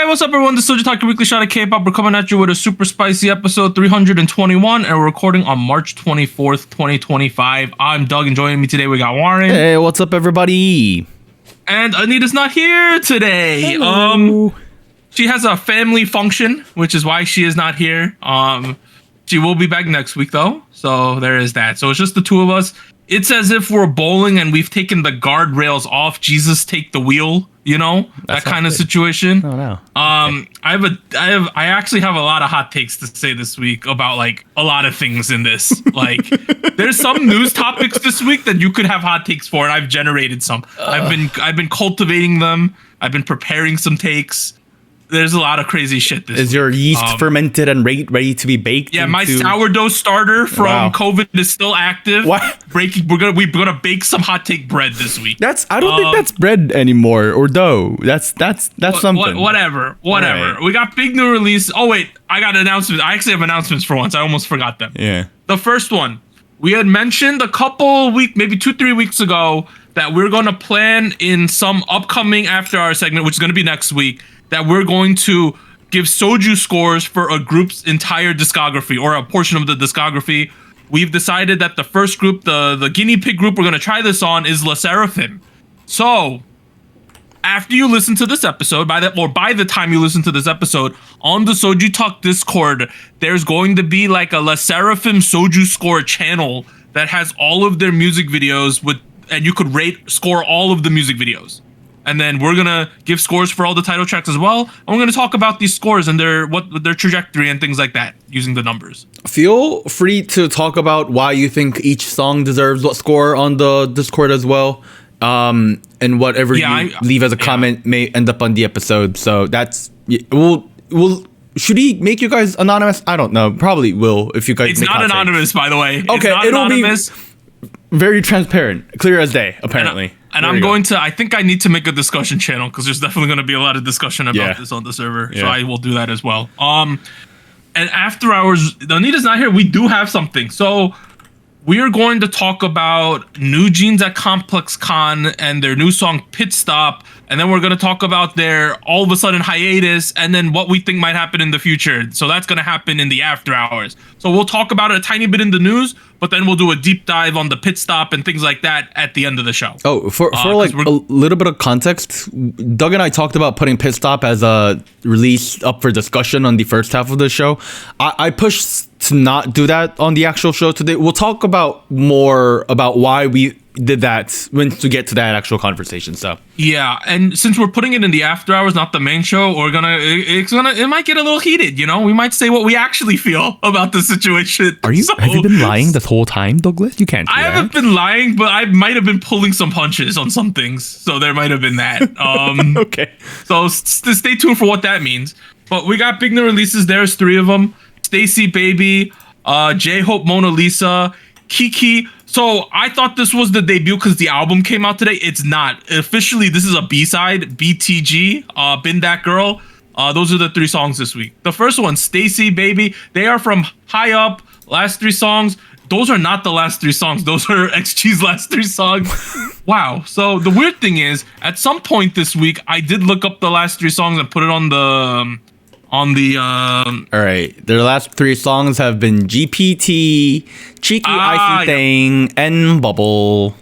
what's up, everyone? This is SojuTalk, your weekly shot of K-pop. We're coming at you with a super spicy episode 321, and we're recording on March 24th, 2025. I'm Doug, and joining me today, we got Warren. Hey, what's up, everybody? And Anita's not here today. Hello. She has a family function, which is why she is not here. She will be back next week, though, so there is that. So it's just the two of us. It's as if we're bowling and we've taken the guardrails off. Jesus, take the wheel. You know, that kind of situation. Oh no. I actually have a lot of hot takes to say this week about like a lot of things in this. Like, there's some news topics this week that you could have hot takes for, and I've generated some. I've been cultivating them. I've been preparing some takes. There's a lot of crazy shit this week. Is your yeast fermented and ready to be baked? Yeah, my sourdough starter from COVID is still active. What? We're gonna bake some hot take bread this week. I don't think that's bread anymore or dough. That's something. Whatever. Right. We got big new release. Oh wait, I got announcements. I actually have announcements for once. I almost forgot them. Yeah. The first one, we had mentioned a couple weeks, maybe 2-3 weeks ago, that we're gonna plan in some upcoming Afterhours segment, which is gonna be next week, that we're going to give Soju scores for a group's entire discography or a portion of the discography. We've decided that the first group, the guinea pig group we're going to try this on is La Seraphim. So, after you listen to this episode, by the time you listen to this episode, on the SojuTalk Discord, there's going to be like a La Seraphim SojuScore channel that has all of their music videos and you could score all of the music videos. And then we're gonna give scores for all the title tracks as well. And we're gonna talk about these scores and their trajectory and things like that using the numbers. Feel free to talk about why you think each song deserves what score on the Discord as well. And whatever you leave as a comment may end up on the episode. So that's should he make you guys anonymous? I don't know. Probably will if you guys. It's not anonymous, by the way. Okay, it'll anonymous. Be very transparent, clear as day. Apparently. And I'm going to, I think I need to make a discussion channel because there's definitely going to be a lot of discussion about this on the server. Yeah. So I will do that as well. And after hours, Anita's not here. We do have something. So we are going to talk about New Jeans at Complex Con and their new song Pit Stop. And then we're going to talk about their all of a sudden hiatus and then what we think might happen in the future. So that's going to happen in the after hours. So we'll talk about it a tiny bit in the news, but then we'll do a deep dive on the pit stop and things like that at the end of the show. Oh, for like a little bit of context, Doug and I talked about putting Pit Stop as a release up for discussion on the first half of the show. I pushed to not do that on the actual show today. We'll talk about more about why we did that when to get to that actual conversation. So yeah, and since we're putting it in the after hours, not the main show, it might get a little heated. You know, we might say what we actually feel about the situation. Have you been lying this whole time, Douglas? You can't. I haven't been lying, but I might have been pulling some punches on some things, so there might have been that. Okay. So stay tuned for what that means. But we got big new releases. There's 3 of them: STAYC, BEBE, J-Hope, Mona Lisa, KiiiKiii. So I thought this was the debut because the album came out today. It's not. Officially, this is a B-side, BTG, Been That Girl. Those are the 3 songs this week. The first one, STAYC, BEBE. They are from High Up. Last 3 songs. Those are not the last 3 songs. Those are XG's last 3 songs. Wow. So the weird thing is, at some point this week, I did look up the last 3 songs and put it on the... all right, their last 3 songs have been GPT, Cheeky Icy Thing, and Bubble.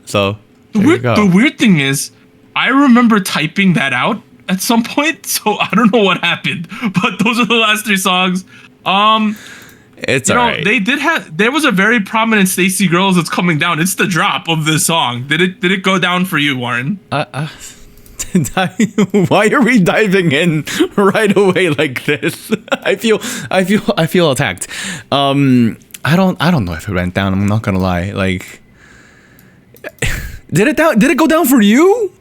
So the weird thing is, I remember typing that out at some point, so I don't know what happened, but those are the last 3 songs. It's alright. There was a very prominent STAYC Girls that's coming down. It's the drop of this song. Did it go down for you, Warren? Why are we diving in right away like this? I feel attacked. I don't know if it went down. I'm not gonna lie. Like, did it go down for you?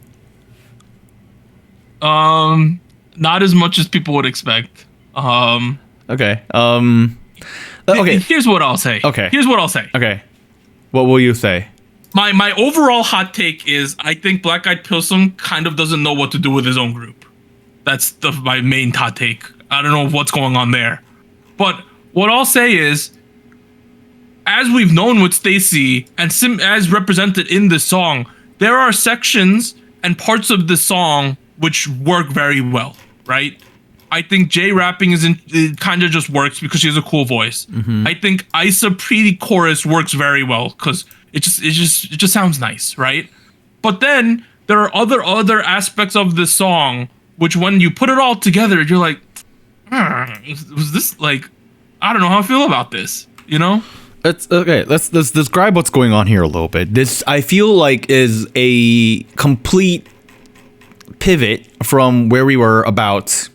Not as much as people would expect. Okay. Okay. Here's what I'll say. Okay. Here's what I'll say. Okay. What will you say? My overall hot take is I think Black Eyed Pilsum kind of doesn't know what to do with his own group. That's my main hot take. I don't know what's going on there. But what I'll say is, as we've known with STAYC, and as represented in this song, there are sections and parts of the song which work very well, right? I think Jay rapping it kind of just works because she has a cool voice. I think Isa Pretty chorus works very well because it just sounds nice, right? But then there are other aspects of this song which, when you put it all together, you're like, was this like, I don't know how I feel about this, you know? Let's describe what's going on here a little bit. This, I feel like, is a complete pivot from where we were about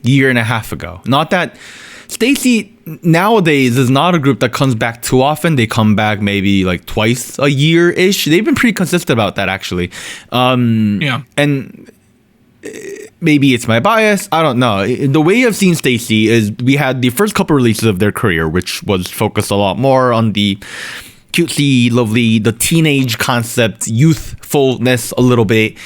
a year and a half ago. Not that STAYC nowadays is not a group that comes back too often. They come back maybe like twice a year-ish. They've been pretty consistent about that, actually. Yeah. And maybe it's my bias. I don't know. The way I've seen STAYC is we had the first couple releases of their career, which was focused a lot more on the cutesy, lovely, the teenage concept, youthfulness a little bit.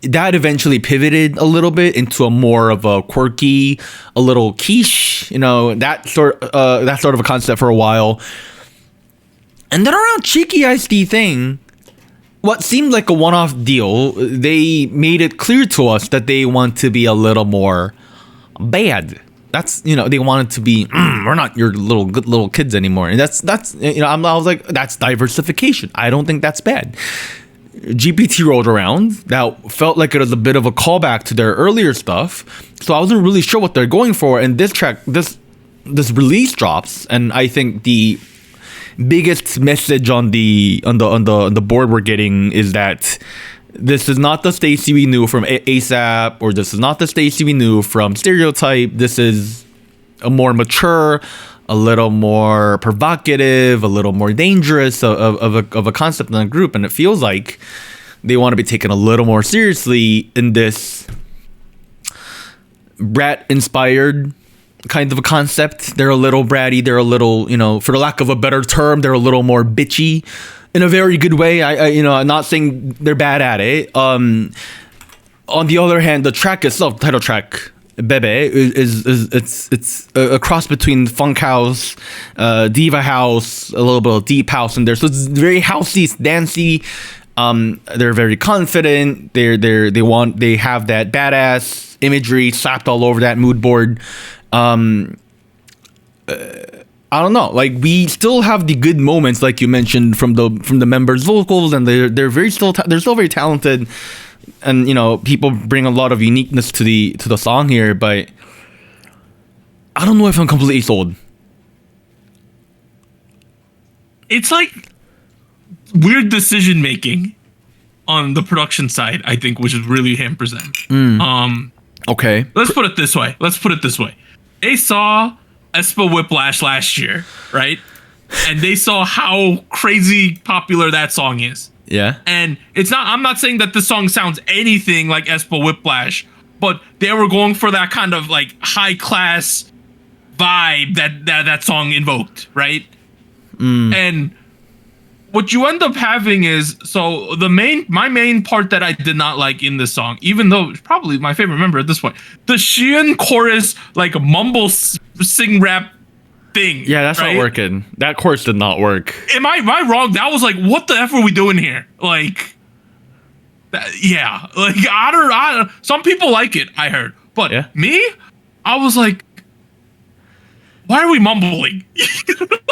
That eventually pivoted a little bit into a more of a quirky, a little quiche, you know, that sort of a concept for a while. And then around Cheeky Iced Tea thing, what seemed like a one-off deal, they made it clear to us that they want to be a little more bad. That's, you know, they wanted to be, we're not your good little kids anymore. And that's you know, I was like, that's diversification. I don't think that's bad. GPT rolled around. That felt like it was a bit of a callback to their earlier stuff. So I wasn't really sure what they're going for. And this track, this release drops, and I think the biggest message on the board we're getting is that this is not the STAYC we knew from ASAP, or this is not the STAYC we knew from Stereotype. This is a more mature, a little more provocative, a little more dangerous of a concept in a group, and it feels like they want to be taken a little more seriously in this brat-inspired kind of a concept. They're a little bratty. They're a little, you know, for the lack of a better term, they're a little more bitchy in a very good way. I'm not saying they're bad at it. On the other hand, the track itself, title track, BEBE, it's a cross between funk house, diva house, a little bit of deep house in there. So it's very housey, it's dancey. They're very confident. They have that badass imagery slapped all over that mood board. I don't know. Like, we still have the good moments, like you mentioned, from the members' vocals, and they're still very talented, and you know, people bring a lot of uniqueness to the song here. But I don't know if I'm completely sold. It's like weird decision making on the production side, I think, which is really hampers them. Okay. Let's put it this way. They saw Espa Whiplash last year, right? And they saw how crazy popular that song is. Yeah. And I'm not saying that this song sounds anything like Espa Whiplash, but they were going for that kind of like high class vibe that song invoked, right? And what you end up having is, so my main part that I did not like in this song, even though it's probably my favorite member at this point, the Sheehan chorus, like mumble sing rap thing. Yeah, that's right? Not working. That chorus did not work. Am I wrong? That was like, what the F are we doing here? Like, yeah, like I don't. Some people like it, I heard, but me, I was like, why are we mumbling?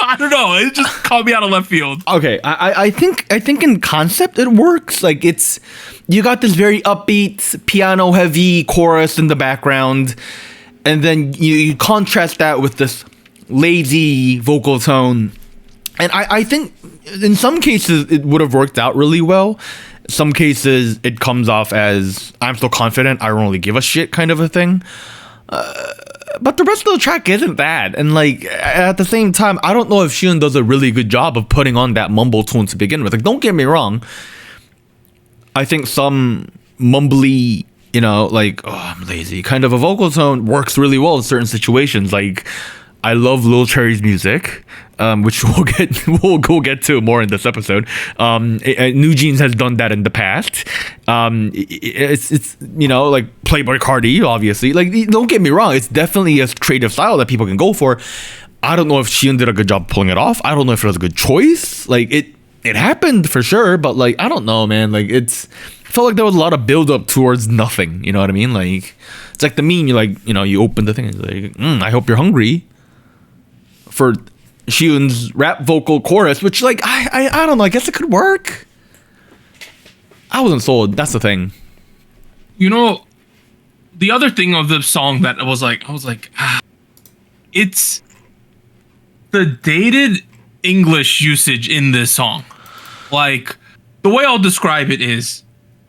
I don't know. It just caught me out of left field. Okay, I think in concept it works. Like, you got this very upbeat, piano heavy chorus in the background, and then you contrast that with this lazy vocal tone. And I think in some cases it would have worked out really well. Some cases it comes off as, I'm so confident, I don't really give a shit kind of a thing. But the rest of the track isn't that. And like, at the same time, I don't know if Sheehan does a really good job of putting on that mumble tone to begin with. Like, don't get me wrong, I think some mumbly, you know, like, oh, I'm lazy kind of a vocal tone works really well in certain situations. Like, I love Lil Cherry's music, which we'll get to more in this episode. New Jeans has done that in the past. It's you know, like Playboy Cardi, obviously. Like, don't get me wrong, it's definitely a creative style that people can go for. I don't know if Sheehan did a good job pulling it off. I don't know if it was a good choice. Like, it happened for sure, but like, I don't know, man. Like, felt like there was a lot of build up towards nothing. You know what I mean? Like it's like the meme. You like, you know, you open the thing. It's like, I hope you're hungry. For Xiun's rap vocal chorus, which like I don't know. I guess it could work. I wasn't sold. That's the thing. You know, the other thing of the song that I was like, it's the dated English usage in this song. Like, the way I'll describe it is,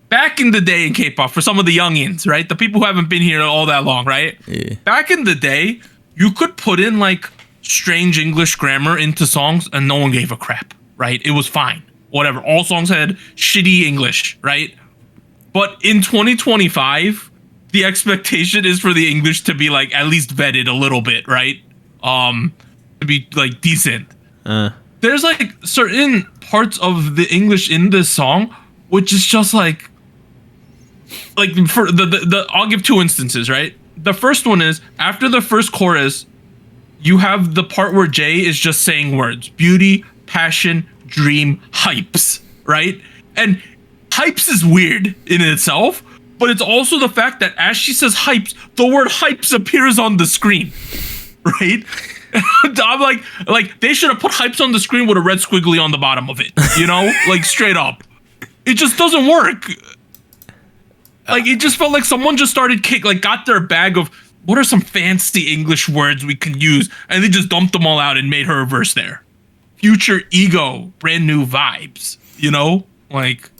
back in the day in K-pop, for some of the youngins, right? The people who haven't been here all that long, right? Yeah. Back in the day, you could put in like strange English grammar into songs and no one gave a crap, right? It was fine. Whatever. All songs had shitty English, right? But in 2025, the expectation is for the English to be like at least vetted a little bit, right? To be like decent. There's like certain parts of the English in this song which is just like for the I'll give two instances, right? The first one is after the first chorus, you have the part where Jay is just saying words: beauty, passion, dream, hypes, right? And hypes is weird in itself, but it's also the fact that as she says hypes, the word hypes appears on the screen, right? I'm like they should have put hypes on the screen with a red squiggly on the bottom of it, you know? Like straight up. It just doesn't work. Like it just felt like someone just started got their bag of what are some fancy English words we can use, and they just dumped them all out and made her a verse there. Future ego, brand new vibes, you know? Like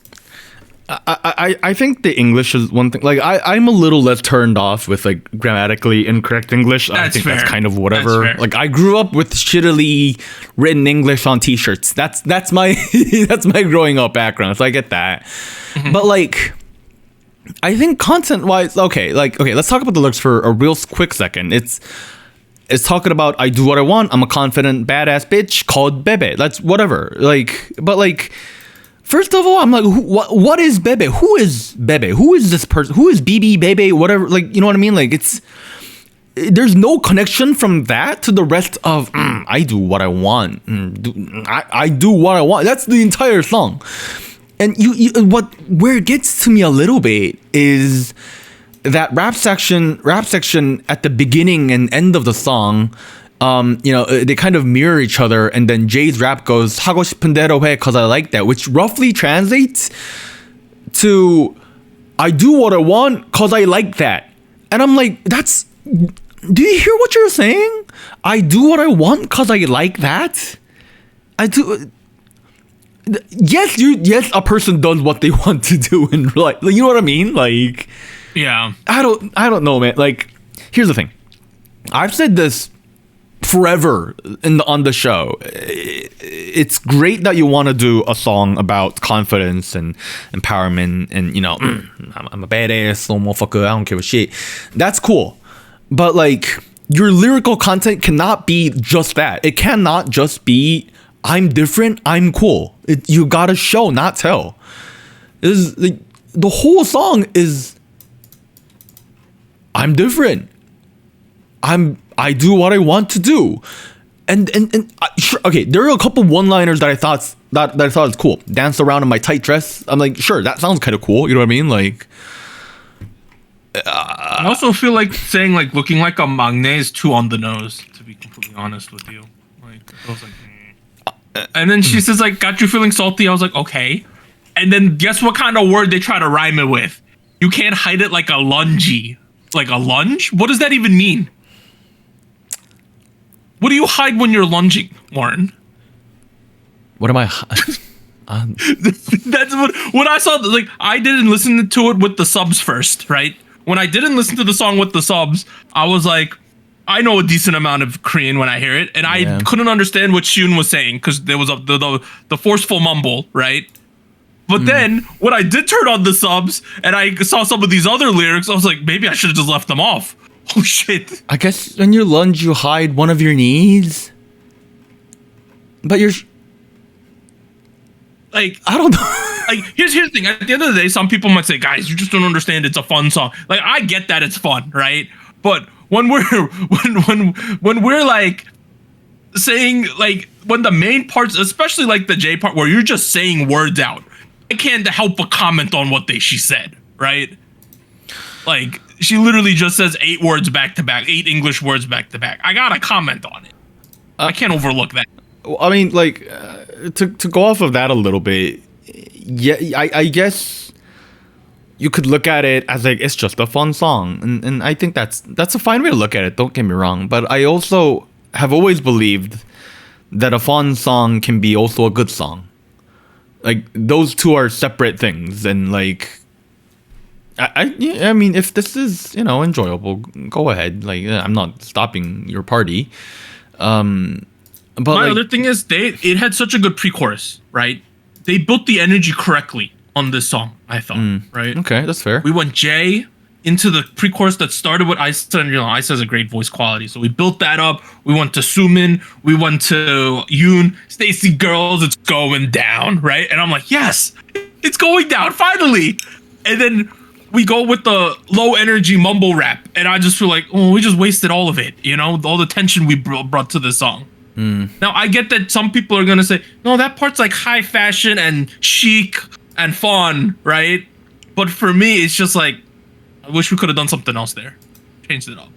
I think the English is one thing. Like I'm a little less turned off with like grammatically incorrect English. I think that's kind of whatever. Like I grew up with shittily written English on T-shirts. That's my that's my growing up background. So I get that. Mm-hmm. But like I think content wise, okay, let's talk about the lyrics for a real quick second. It's talking about I do what I want. I'm a confident badass bitch called BEBE. That's whatever. Like, but like, first of all, I'm like, what is BEBE? Who is BEBE? Who is this person? Who is BEBE? Whatever. Like, you know what I mean? Like, there's no connection from that to the rest of I do what I want. I do what I want. That's the entire song. And where it gets to me a little bit is that rap section at the beginning and end of the song. You know, they kind of mirror each other, and then Jay's rap goes 하고 싶은 대로 해 cause I like that, which roughly translates to I do what I want cause I like that. And I'm like, do you hear what you're saying? I do what I want cause I like that. I do. Yes, a person does what they want to do in life. Like, you know what I mean? Like, yeah. I don't know, man. Like, here's the thing. I've said this forever on the show. It's great that you want to do a song about confidence and empowerment and, you know, I'm a badass little motherfucker, I don't give a shit. That's cool. But like, your lyrical content cannot be just that. It cannot just be I'm different, I'm cool. You gotta show, not tell. The whole song is I'm different. I do what I want to do, and sure, okay. There are a couple one-liners that I thought was cool. Dance around in my tight dress. I'm like, sure, that sounds kind of cool. You know what I mean? Like, I also feel like saying like looking like a maknae is too on the nose. To be completely honest with you, like I was like, and then she says like, got you feeling salty. I was like, okay. And then guess what kind of word they try to rhyme it with? You can't hide it like a lungy. Like a lunge? What does that even mean? What do you hide when you're lunging, Warren? What am I? That's what when I saw. Like, I didn't listen to it with the subs first, right? When I didn't listen to the song with the subs, I was like, I know a decent amount of Korean when I hear it, and I couldn't understand what Xiun was saying because there was the forceful mumble, right? But then when I did turn on the subs and I saw some of these other lyrics, I was like, maybe I should have just left them off. Oh shit! I guess when you lunge, you hide one of your knees. But you're like, I don't know. Like, here's the thing. At the end of the day, some people might say, guys, you just don't understand. It's a fun song. Like, I get that it's fun, right? But when we're when we're like saying like when the main parts, especially like the J part where you're just saying words out, can't help but comment on what she said, right? Like, she literally just says 8 words back to back, 8 English words back to back. I gotta comment on it. I can't overlook that. I mean, like, to go off of that a little bit, yeah, I guess you could look at it as like it's just a fun song, and I think that's a fine way to look at it. Don't get me wrong, but I also have always believed that a fun song can be also a good song. Like, those two are separate things, and like, I mean, if this is, you know, enjoyable, go ahead. Like, I'm not stopping your party. But my other thing is it had such a good pre-chorus, right? They built the energy correctly on this song, I thought, right? Okay, that's fair. We went Jay into the pre-chorus that started with Isa, and you know, Isa has a great voice quality, so we built that up. We went to Sumin, we went to Yoon, STAYC girls, it's going down, right? And I'm like, yes, it's going down finally. And then we go with the low energy mumble rap, and I just feel like, oh, we just wasted all of it, you know, all the tension we brought to the song. Now, I get that some people are gonna say, no, that part's like high fashion and chic and fun, right? But for me, it's just like, I wish we could have done something else there, changed it up.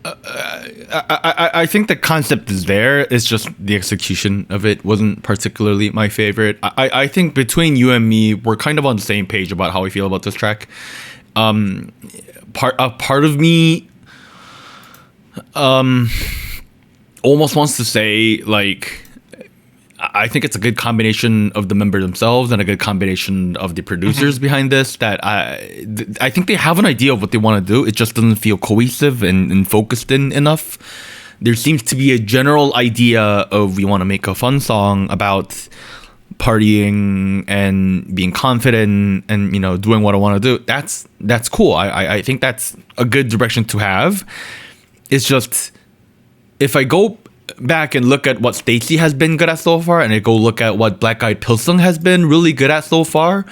I think the concept is there. It's just the execution of it wasn't particularly my favorite. I think between you and me, we're kind of on the same page about how we feel about this track. Part of me almost wants to say, like, I think it's a good combination of the members themselves and a good combination of the producers behind this, that I think they have an idea of what they want to do. It just doesn't feel cohesive and focused in enough. There seems to be a general idea of, we want to make a fun song about partying and being confident and, you know, doing what I want to do. That's cool. I think that's a good direction to have. It's just, if I go back and look at what STAYC has been good at so far, and I go look at what Black Eyed Pilsung has been really good at so far,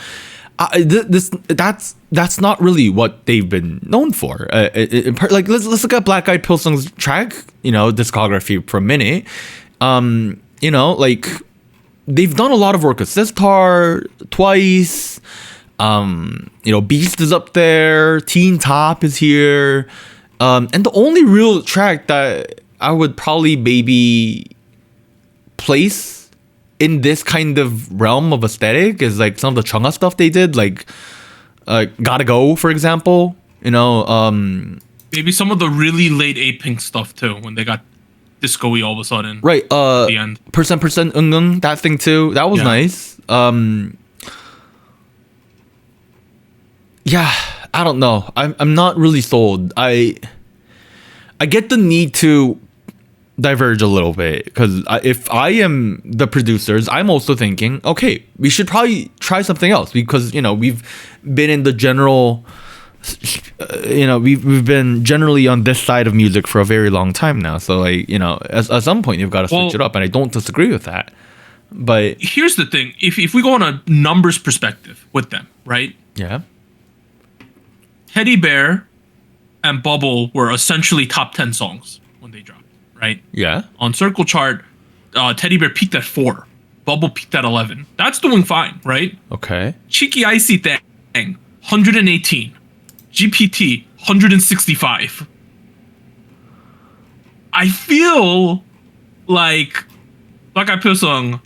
that's not really what they've been known for. Like, let's look at Black Eyed Pilsung's track, you know, discography for a minute. You know, like, they've done a lot of work with Sistar, Twice. You know, Beast is up there. Teen Top is here. And the only real track that I would probably maybe place in this kind of realm of aesthetic is like some of the Chungha stuff they did, like Gotta Go, for example. You know, maybe some of the really late A-Pink stuff too, when they got disco-y all of a sudden. Right. At the end. Percent Ungung, that thing too. That was nice. Yeah, I don't know. I'm not really sold. I get the need to diverge a little bit, because if I am the producers, I'm also thinking, okay, we should probably try something else, because, you know, we've been in the general, you know, we've been generally on this side of music for a very long time now. So, like, you know, at some point you've got to switch it up, and I don't disagree with that. But here's the thing: if we go on a numbers perspective with them, right? Yeah. Teddy Bear and Bubble were essentially top 10 songs when they dropped, right? Yeah. On Circle Chart, Teddy Bear peaked at 4. Bubble peaked at 11. That's doing fine, right? Okay. Cheeky Icy Thang, 118. GPT, 165. I feel like Black Eyed Pilsung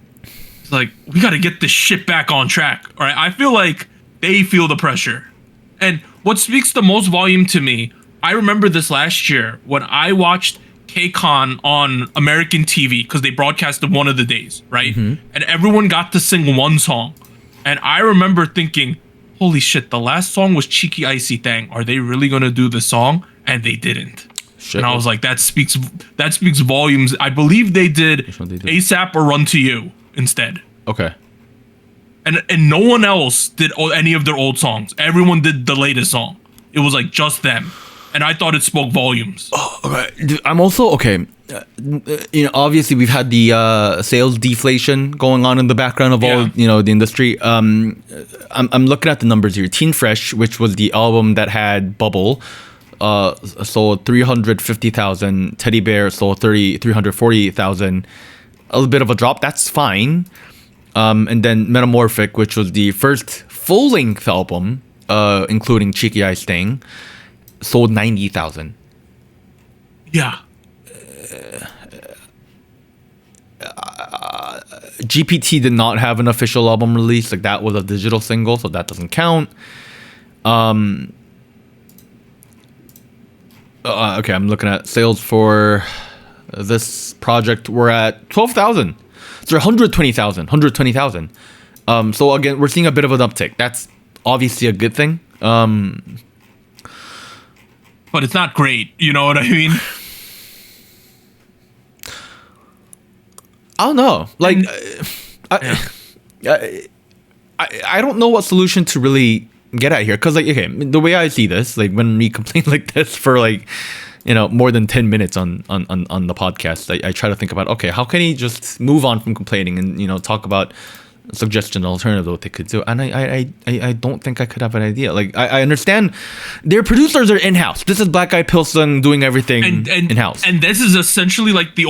is like, we got to get this shit back on track, all right? I feel like they feel the pressure. And what speaks the most volume to me, I remember this last year when I watched KCON on American TV, because they broadcasted one of the days, right? And everyone got to sing one song. And I remember thinking, holy shit, the last song was Cheeky Icy Thang. Are they really going to do the song? And they didn't. Shit. And I was like, that speaks volumes. I believe they did ASAP or Run to You instead. Okay. And no one else did any of their old songs. Everyone did the latest song. It was like just them. And I thought it spoke volumes. Oh, okay. I'm also, okay. You know, obviously we've had the sales deflation going on in the background of all, you know, the industry. I'm looking at the numbers here. Teen Fresh, which was the album that had Bubble, sold 350,000. Teddy Bear sold 340,000. A little bit of a drop. That's fine. And then Metamorphic, which was the first full-length album, including KiiiKiii Sting, sold 90,000. Yeah. GPT did not have an official album release. Like, that was a digital single, so that doesn't count. Okay, I'm looking at sales for this project. We're at 12,000. So 120,000. So again, we're seeing a bit of an uptick. That's obviously a good thing. But it's not great. You know what I mean? I don't know. Like, I don't know what solution to really get at here. Because, like, okay, the way I see this, like, when we complain like this for, like, you know, more than 10 minutes on the podcast, I try to think about, okay, how can he just move on from complaining and, you know, talk about suggestion alternative what they could do. And I don't think I could have an idea. Like, I understand their producers are in-house. This is Black Eyed Pilsen doing everything in-house. And this is essentially like they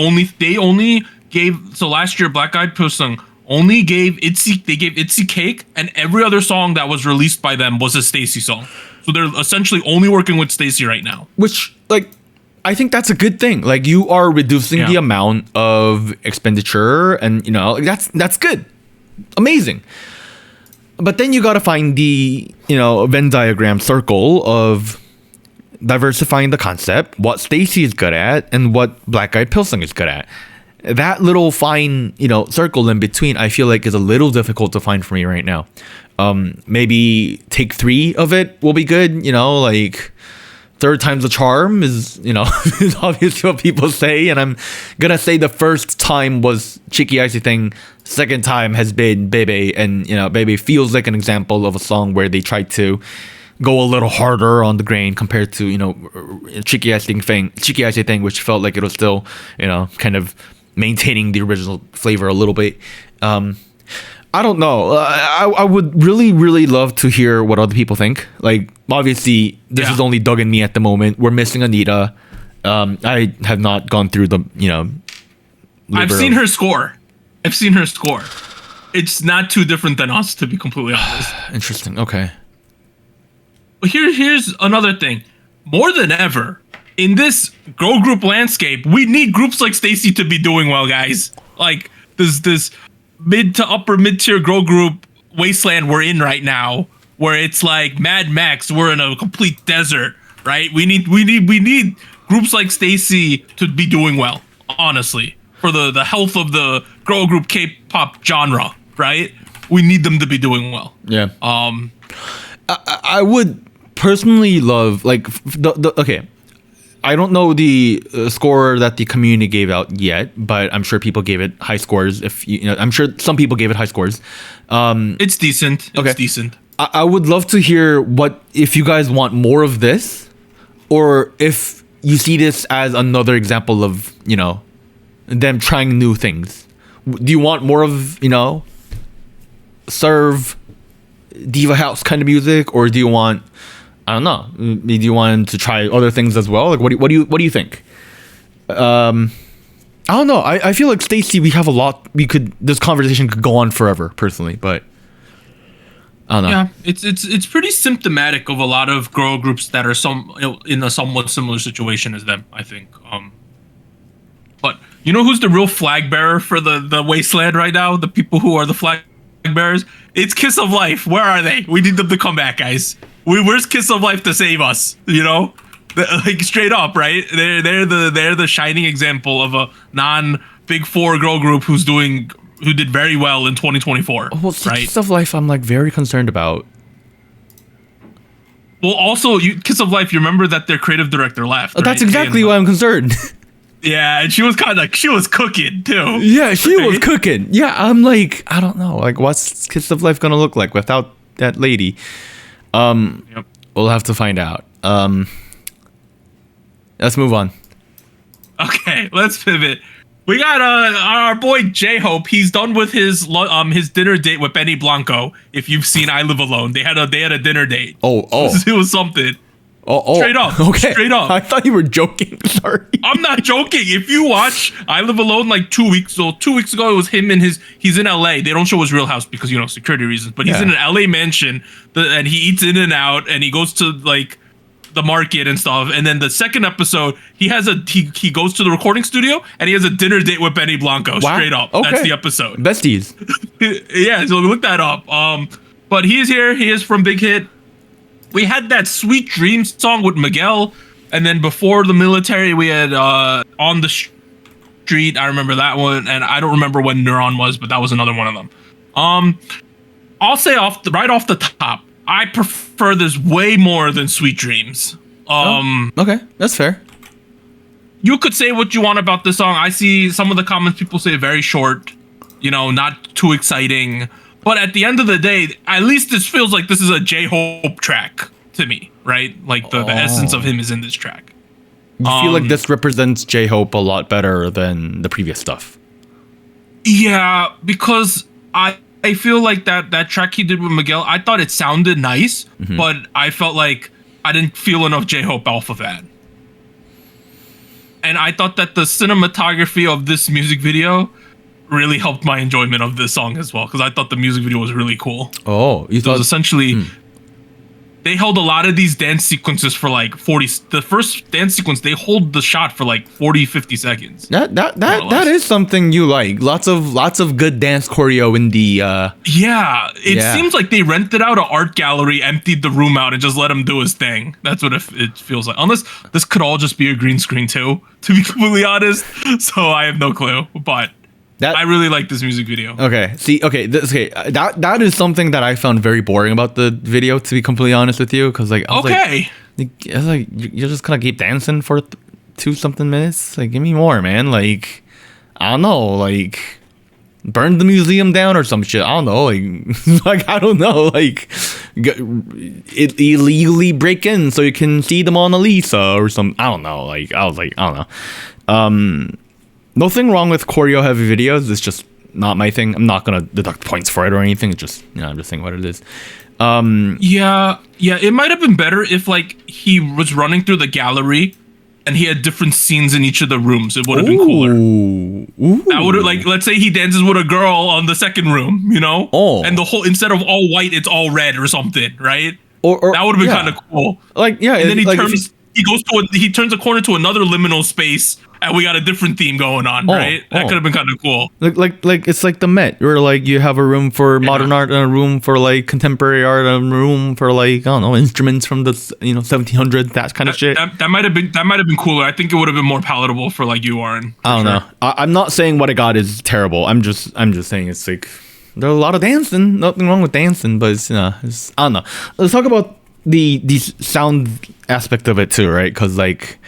only gave, so last year Black Eyed Pilsen only gave ITZY Cake, and every other song that was released by them was a STAYC song. So they're essentially only working with STAYC right now. Which, like, I think that's a good thing. Like, you are reducing the amount of expenditure, and, you know, like, that's good. Amazing. But then you got to find the, you know, Venn diagram circle of diversifying the concept, what STAYC is good at, and what Black Eyed Pilsen is good at. That little fine, you know, circle in between, I feel like is a little difficult to find for me right now. Maybe take 3 of it will be good, you know, like third time's the charm is, you know, is obviously what people say. And I'm gonna say the first time was KiiiKiii thing. Second time has been BEBE, and, you know, BEBE feels like an example of a song where they tried to go a little harder on the grain compared to, you know, KiiiKiii thing, which felt like it was still, you know, kind of maintaining the original flavor a little bit. I don't know. I would really love to hear what other people think. Like, obviously, this is only Doug and me at the moment. We're missing Anita. I have not gone through the, you know. I've seen her score. It's not too different than us, to be completely honest. Interesting. Okay. But here's another thing. More than ever, in this girl group landscape, we need groups like STAYC to be doing well, guys. Like, this mid to upper mid-tier girl group wasteland we're in right now, where it's like Mad Max, we're in a complete desert, right? We need groups like STAYC to be doing well, honestly, for the health of the girl group K-pop genre, right? We need them to be doing well. Yeah. I would personally love, like, okay, I don't know the score that the community gave out yet, but I'm sure people gave it high scores. If you know, I'm sure some people gave it high scores. It's decent. It's decent. I would love to hear what, if you guys want more of this, or if you see this as another example of, you know, them trying new things. Do you want more of, you know, serve diva house kind of music, or do you want, I don't know, do you want to try other things as well? Like, what do you think? I don't know. I feel like STAYC, we have a lot. This conversation could go on forever, personally, but I don't know. Yeah, it's pretty symptomatic of a lot of girl groups that are in a somewhat similar situation as them, I think. But you know who's the real flag bearer for the wasteland right now? The people who are the flag bearers? It's Kiss of Life. Where are they? We need them to come back, guys. Where's Kiss of Life to save us? You know, like, straight up, right? They're the shining example of a non-Big Four girl group who did very well in 2024. Well, right? Kiss of Life, I'm, like, very concerned about. Well, also, Kiss of Life, you remember that their creative director left. Right? That's exactly why I'm concerned. Yeah, and she was cooking too. Yeah, she was cooking. Yeah, I'm like, I don't know, like, what's Kiss of Life gonna look like without that lady? We'll have to find out. Let's move on. Okay, let's pivot. We got our boy J-Hope. He's done with his dinner date with Benny Blanco. If you've seen I Live Alone, they had a dinner date. Oh, it was something. Straight up. Okay. Straight up. I thought you were joking. Sorry. I'm not joking. If you watch I Live Alone like 2 weeks ago, it was him and he's in LA. They don't show his real house because, security reasons, but he's in an LA mansion and he eats in and out and he goes to like the market and stuff. And then the second episode, he goes to the recording studio and he has a dinner date with Benny Blanco. Wow. Straight up. Okay. That's the episode. Besties. Yeah, so look that up. But he is here. He is from Big Hit. We had that Sweet Dreams song with Miguel, and then before the military, we had On the Street. I remember that one, and I don't remember when Neuron was, but that was another one of them. I'll say right off the top, I prefer this way more than Sweet Dreams. Okay, that's fair. You could say what you want about this song. I see some of the comments people say very short, not too exciting. But at the end of the day, at least this feels like this is a J-Hope track to me, right? Like the essence of him is in this track. You feel like this represents J-Hope a lot better than the previous stuff. Yeah, because I feel like that track he did with Miguel, I thought it sounded nice, but I felt like I didn't feel enough J-Hope off of that. And I thought that the cinematography of this music video really helped my enjoyment of this song as well, because I thought the music video was really cool. Oh, you thought it was essentially they held a lot of these dance sequences for like 40. The first dance sequence, they hold the shot for like 40-50 seconds. That is something you like. Lots of good dance choreo in the it seems like they rented out an art gallery, emptied the room out, and just let him do his thing. That's what it feels like. Unless this could all just be a green screen too, to be completely honest. So I have no clue, but I really like this music video. Okay. That is something that I found very boring about the video, to be completely honest with you, because I was like, you're just gonna keep dancing for 2-something minutes. Like, give me more, man. Like, I don't know, like, burn the museum down or some shit. I don't know, like I don't know, like, illegally break in so you can see the Mona Lisa or some. I don't know. Like, I was like, I don't know. Nothing wrong with choreo heavy videos. It's just not my thing. I'm not gonna deduct points for it or anything. It's just, I'm just saying what it is. Yeah. It might have been better if like he was running through the gallery and he had different scenes in each of the rooms. It would have been cooler. Ooh. I would have, like, let's say he dances with a girl on the second room, and the whole, instead of all white, it's all red or something, right? Or that would have been kind of cool. Like, yeah, and then he turns a corner to another liminal space. And we got a different theme going on, right? That could have been kind of cool. Like it's like the Met, where like you have a room for modern art and a room for like contemporary art and a room for like, I don't know, instruments from the 1700s, that kind of shit. That might have been cooler. I think it would have been more palatable for like you, Warren. I don't know. I'm not saying what I got is terrible. I'm just saying it's like there's a lot of dancing. Nothing wrong with dancing, but it's I don't know. Let's talk about the sound aspect of it too, right? Because like.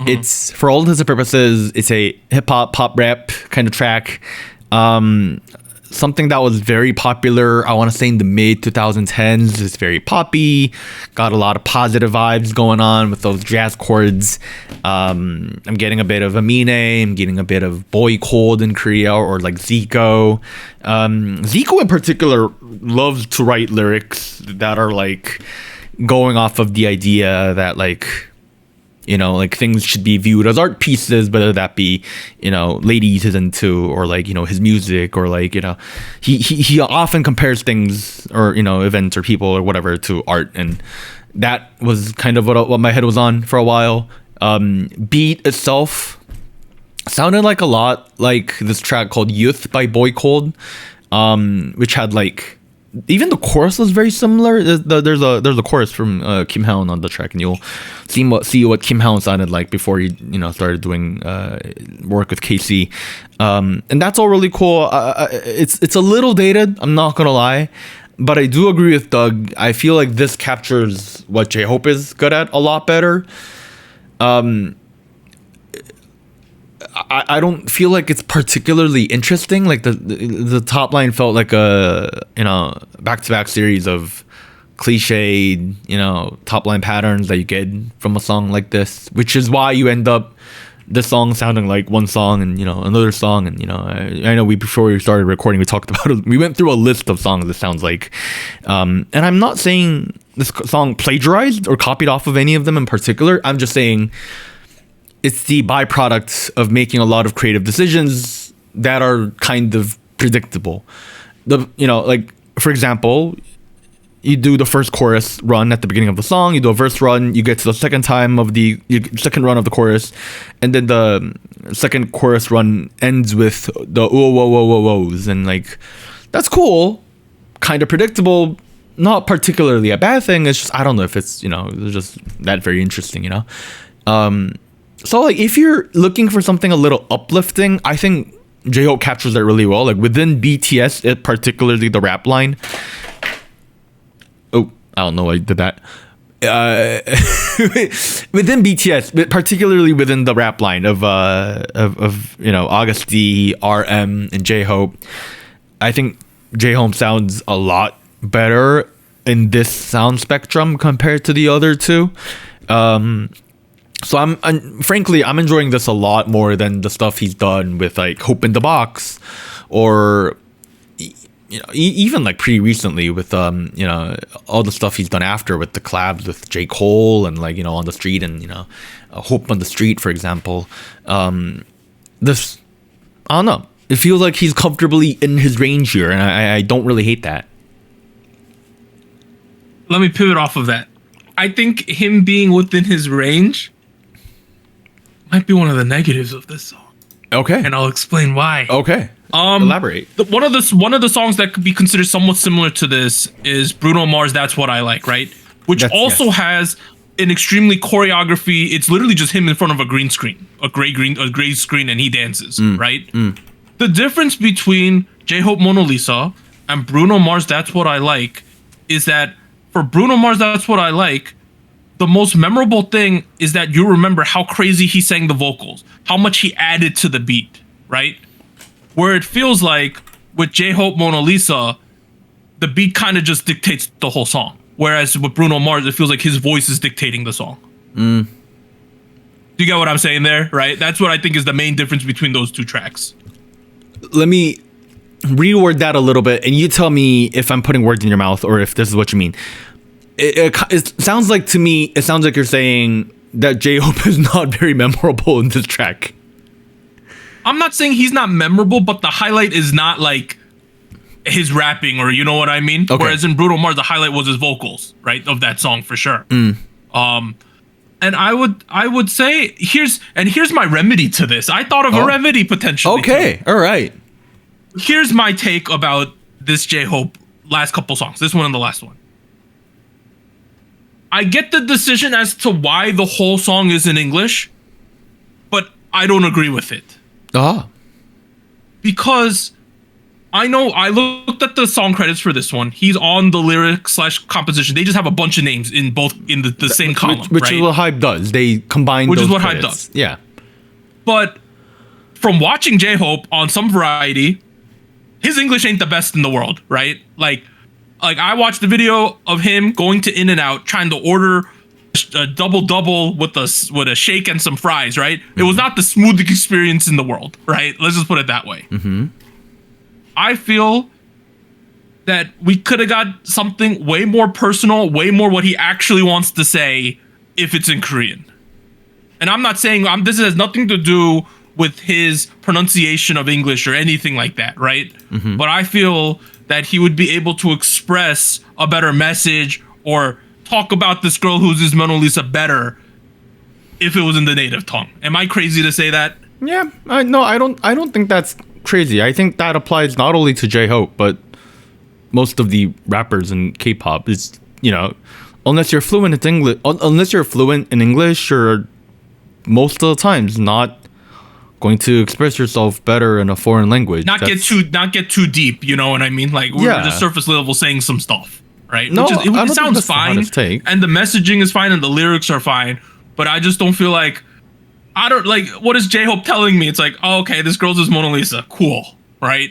It's, for all intents and purposes, it's a hip-hop, pop rap kind of track. Something that was very popular, I want to say, in the mid-2010s. It's very poppy, got a lot of positive vibes going on with those jazz chords. I'm getting a bit of Amine, I'm getting a bit of Boy Cold in Korea, or like Zico. Zico in particular loves to write lyrics that are like going off of the idea that like, like things should be viewed as art pieces, whether that be, ladies he's into, or like, his music, or like, he often compares things or, events or people or whatever to art. And that was kind of what my head was on for a while. Beat itself sounded like a lot like this track called Youth by Boy Cold, which had like, even the chorus was very similar. There's a chorus from Kim Haon on the track, and you'll see what Kim Haon sounded like before he started doing work with KC, and that's all really cool. It's a little dated, I'm not gonna lie, but I do agree with Doug. I feel like this captures what J-Hope is good at a lot better. I don't feel like it's particularly interesting. Like the top line felt like a back-to-back series of cliched top line patterns that you get from a song like this, which is why you end up this song sounding like one song and another song. And I know before we started recording, we talked about it. We went through a list of songs it sounds like, and I'm not saying this song plagiarized or copied off of any of them in particular. I'm just saying it's the byproduct of making a lot of creative decisions that are kind of predictable. Like for example, you do the first chorus run at the beginning of the song, you do a verse run, you get to the second run of the chorus, and then the second chorus run ends with the whoa whoa whoa whoa whoas, and like that's cool, kind of predictable, not particularly a bad thing. It's just I don't know if it's it's just that very interesting, So like if you're looking for something a little uplifting, I think J-Hope captures that really well. Like within BTS, particularly the rap line. Oh, I don't know why I did that. Within BTS, but particularly within the rap line of August D, RM, and J-Hope, I think J-Hope sounds a lot better in this sound spectrum compared to the other two. So I'm frankly enjoying this a lot more than the stuff he's done with like Hope in the Box, or even like pretty recently with all the stuff he's done after with the collabs with J. Cole and like On the Street and Hope on the Street, for example. This, I don't know, it feels like he's comfortably in his range here, and I don't really hate that. Let me pivot off of that. I think him being within his range might be one of the negatives of this song. Okay. And I'll explain why. Okay. Elaborate. One of the songs that could be considered somewhat similar to this is Bruno Mars' That's What I Like, right? Which also has an extremely choreography. It's literally just him in front of a green screen, a gray screen, and he dances, right? The difference between J-Hope Mona Lisa and Bruno Mars' That's What I Like is that for Bruno Mars' That's What I Like, the most memorable thing is that you remember how crazy he sang the vocals, how much he added to the beat, right? Where it feels like with J-Hope Mona Lisa, the beat kind of just dictates the whole song. Whereas with Bruno Mars, it feels like his voice is dictating the song. Do you get what I'm saying there, right? That's what I think is the main difference between those two tracks. Let me reword that a little bit, and you tell me if I'm putting words in your mouth or if this is what you mean. It sounds like to me, it sounds like you're saying that J-Hope is not very memorable in this track. I'm not saying he's not memorable, but the highlight is not like his rapping, or you know what I mean? Okay. Whereas in Bruno Mars, the highlight was his vocals, right? Of that song for sure. And I would say here's my remedy to this. I thought of a remedy potentially. Okay, too. All right. Here's my take about this J-Hope last couple songs. This one and the last one. I get the decision as to why the whole song is in English, but I don't agree with it. Because I know I looked at the song credits for this one. He's on the lyric / composition. They just have a bunch of names in the same column, which right? is what Hype does. They combine which those is what credits. Hype does. Yeah. But from watching J-Hope on some variety, his English ain't the best in the world, right? Like I watched the video of him going to In-N-Out trying to order a double with a shake and some fries, right? It was not the smoothest experience in the world, right? Let's just put it that way. I feel that we could have got something way more personal, way more what he actually wants to say if it's in Korean. And I'm not saying this has nothing to do with his pronunciation of English or anything like that, right? But I feel that he would be able to express a better message or talk about this girl who's his Mona Lisa better if it was in the native tongue. Am I crazy to say that? Yeah, no, I don't think that's crazy. I think that applies not only to J-Hope, but most of the rappers in K-pop. It's, unless you're fluent in English, you're most of the times not going to express yourself better in a foreign language. Not get too deep, you know what I mean? Like we're just surface level saying some stuff, right? No, it sounds fine, and the messaging is fine, and the lyrics are fine, but I just don't feel like what is J-Hope telling me? It's like, oh, okay, this girl's his Mona Lisa, cool, right?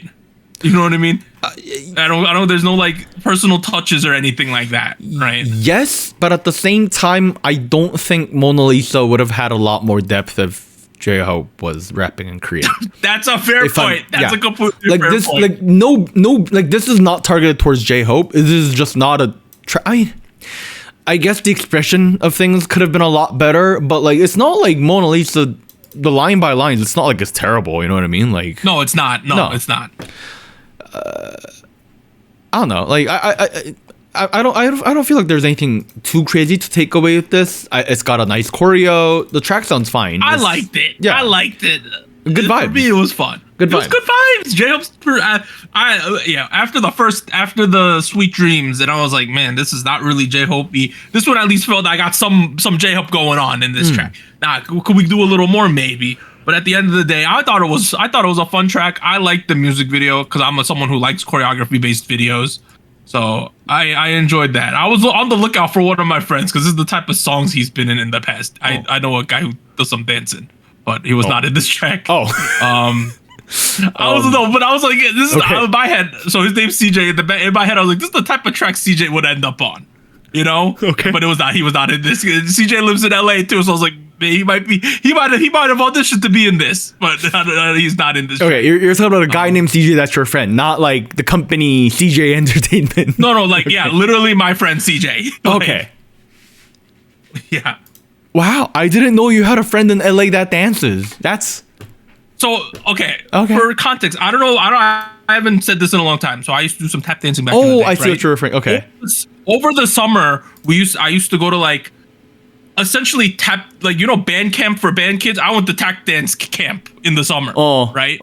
You know what I mean? I don't. There's no like personal touches or anything like that, right? Yes, but at the same time, I don't think Mona Lisa would have had a lot more depth if J-Hope was rapping in Korean. That's a fair point. That's a completely fair point. Like no, like this is not targeted towards J-Hope. This is just not a. I guess the expression of things could have been a lot better, but like it's not like Mona Lisa, the line by lines. It's not like it's terrible. You know what I mean? Like No, it's not. No, it's not. I don't know. Like I don't feel like there's anything too crazy to take away with this. It's got a nice choreo. The track sounds fine. I liked it. Yeah. I liked it. Good vibes. For me, it was fun. Good vibes. It was good vibes. J-Hope's after the Sweet Dreams, and I was like, man, this is not really J-Hope-y. This one at least felt I got some J-Hope going on in this track. Now, could we do a little more? Maybe. But at the end of the day, I thought it was a fun track. I liked the music video because I'm someone who likes choreography based videos. So I enjoyed that. I was on the lookout for one of my friends because this is the type of songs he's been in the past. I know a guy who does some dancing, but he was not in this track. Oh. I was like, this is in my head. So his name's CJ. In my head, I was like, this is the type of track CJ would end up on, you know? Okay. But it was not. He was not in this. CJ lives in LA too, so I was like, he might have auditioned to be in this, but he's not in this. Okay, you're talking about a guy named CJ that's your friend, not like the company CJ Entertainment. No, like yeah, literally my friend CJ. Okay. Yeah. Wow, I didn't know you had a friend in LA that dances. That's so okay. For context, I don't know. I haven't said this in a long time. So I used to do some tap dancing back in the day. I see what you're referring. Okay. Over the summer, I used to go to like essentially tap, like, you know, band camp for band kids. I went to tap dance camp in the summer. Right.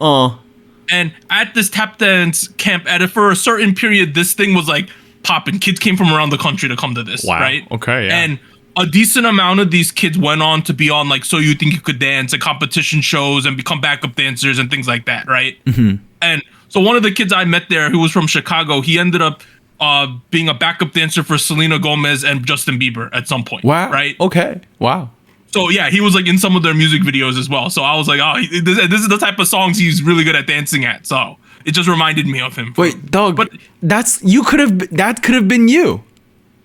And at this tap dance camp, for a certain period, this thing was like popping. Kids came from around the country to come to this. Wow. Right. Okay. Yeah. And a decent amount of these kids went on to be on like So You Think You Could Dance and competition shows and become backup dancers and things like that, right? Mm-hmm. And so one of the kids I met there who was from Chicago, he ended up being a backup dancer for Selena Gomez and Justin Bieber at some point. Wow. Right? Okay. Wow. So yeah, he was like in some of their music videos as well. So I was like, oh, this is the type of songs he's really good at dancing at. So it just reminded me of him. Wait, dog, but that could have been you.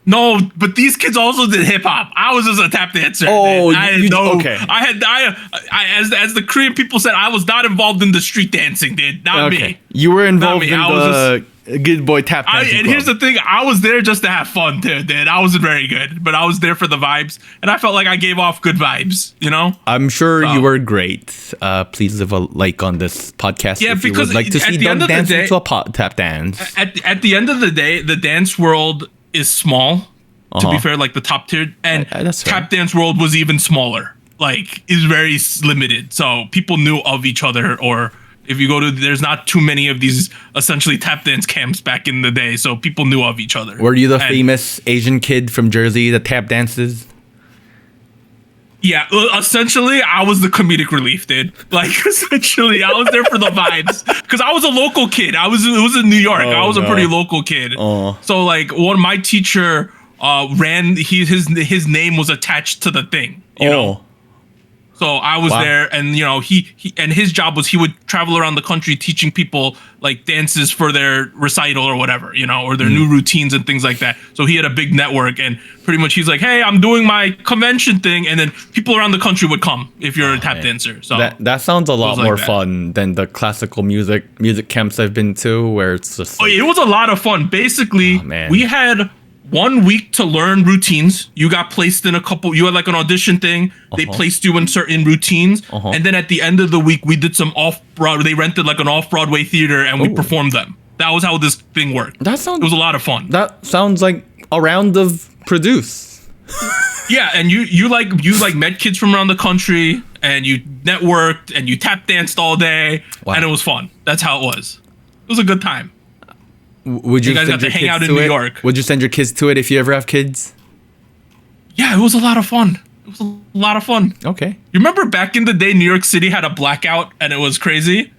No, but these kids also did hip hop. I was just a tap dancer. Oh, okay. As the Korean people said, I was not involved in the street dancing, dude. Not me. You were involved in the good boy tap dancing. And here's the thing, I was there just to have fun, dude. I wasn't very good, but I was there for the vibes, and I felt like I gave off good vibes. You know. I'm sure you were great. Please leave a like on this podcast. Yeah, if because you would like to see Doug dance to a tap dance. At the end of the day, the dance world is small, to be fair, like the top tier, and tap dance world was even smaller, like is very limited. So people knew of each other, or if you go to, there's not too many of these essentially tap dance camps back in the day, so people knew of each other. Were you the famous Asian kid from Jersey that tap dances? Yeah, essentially, I was the comedic relief, dude. Like, essentially, I was there for the vibes because I was a local kid. It was in New York. I was a pretty local kid. So, like, my teacher ran. His name was attached to the thing. You know. So I was there, and you know, he and his job was he would travel around the country teaching people like dances for their recital or whatever, you know, or their new routines and things like that. So he had a big network, and pretty much he's like, hey, I'm doing my convention thing, and then people around the country would come if you're a tap dancer. So that sounds a lot more fun than the classical music camps I've been to, where it's just like, it was a lot of fun. Basically, we had 1 week to learn routines. You got placed in you had like an audition thing. They placed you in certain routines. And then at the end of the week, we did some they rented like an off-Broadway theater and we performed them. That was how this thing worked. It was a lot of fun. That sounds like a round of produce. Yeah, and you met kids from around the country, and you networked and you tap danced all day, and it was fun. That's how it was. It was a good time. Would you guys got to hang out in New York? Would you send your kids to it if you ever have kids? Yeah, it was a lot of fun. It was a lot of fun. Okay. You remember back in the day, New York City had a blackout, and it was crazy.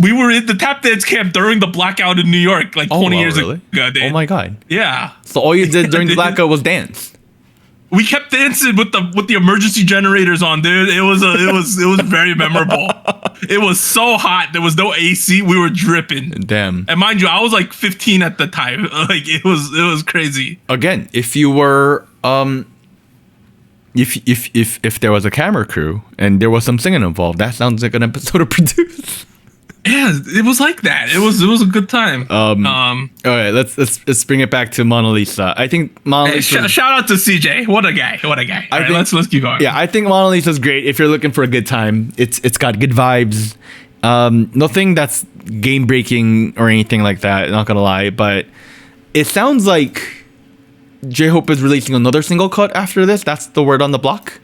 We were in the tap dance camp during the blackout in New York, like 20 years ago. Dude. Oh my god. Yeah. So all you did during the blackout was dance. We kept dancing with the emergency generators on, dude. It was very memorable. It was so hot. There was no AC. We were dripping. Damn. And mind you, I was like 15 at the time. Like it was crazy. Again, if you were if there was a camera crew and there was some singing involved, that sounds like an episode of Produce. Yeah, it was like that. It was a good time. All right, let's bring it back to Mona Lisa. I think Mona Lisa. Shout out to CJ. What a guy. All right, let's keep going. Yeah, I think Mona Lisa's great if you're looking for a good time. It's got good vibes. Nothing that's game breaking or anything like that. Not gonna lie, but it sounds like J-Hope is releasing another single cut after this. That's the word on the block.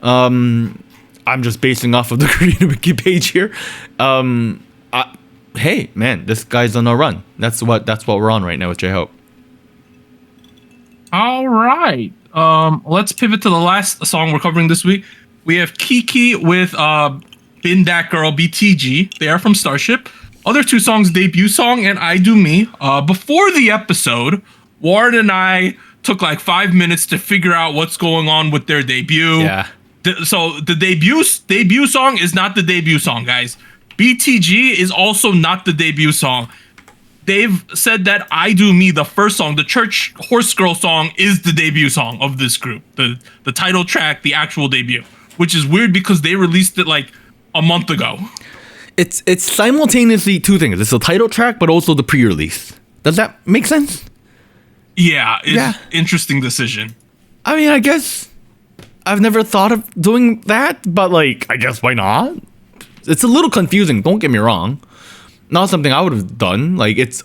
I'm just basing off of the Korean wiki page here. Hey man, this guy's on a run. That's what we're on right now with J-Hope. All right. Let's pivot to the last song we're covering this week. We have KiiiKiii with Been That Girl BTG. They are from Starship. Other two songs, debut song and I Do Me. Before the episode, Warren and I took like 5 minutes to figure out what's going on with their debut. Yeah. So the debut song is not the debut song, guys. BTG is also not the debut song. They've said that I Do Me, the first song, the Church Horse Girl song, is the debut song of this group. The title track, the actual debut, which is weird because they released it like a month ago. It's simultaneously two things. It's the title track, but also the pre-release. Does that make sense? Yeah, it's interesting decision. I mean, I guess I've never thought of doing that, but like, I guess why not? It's a little confusing. Don't get me wrong. Not something I would have done. Like it's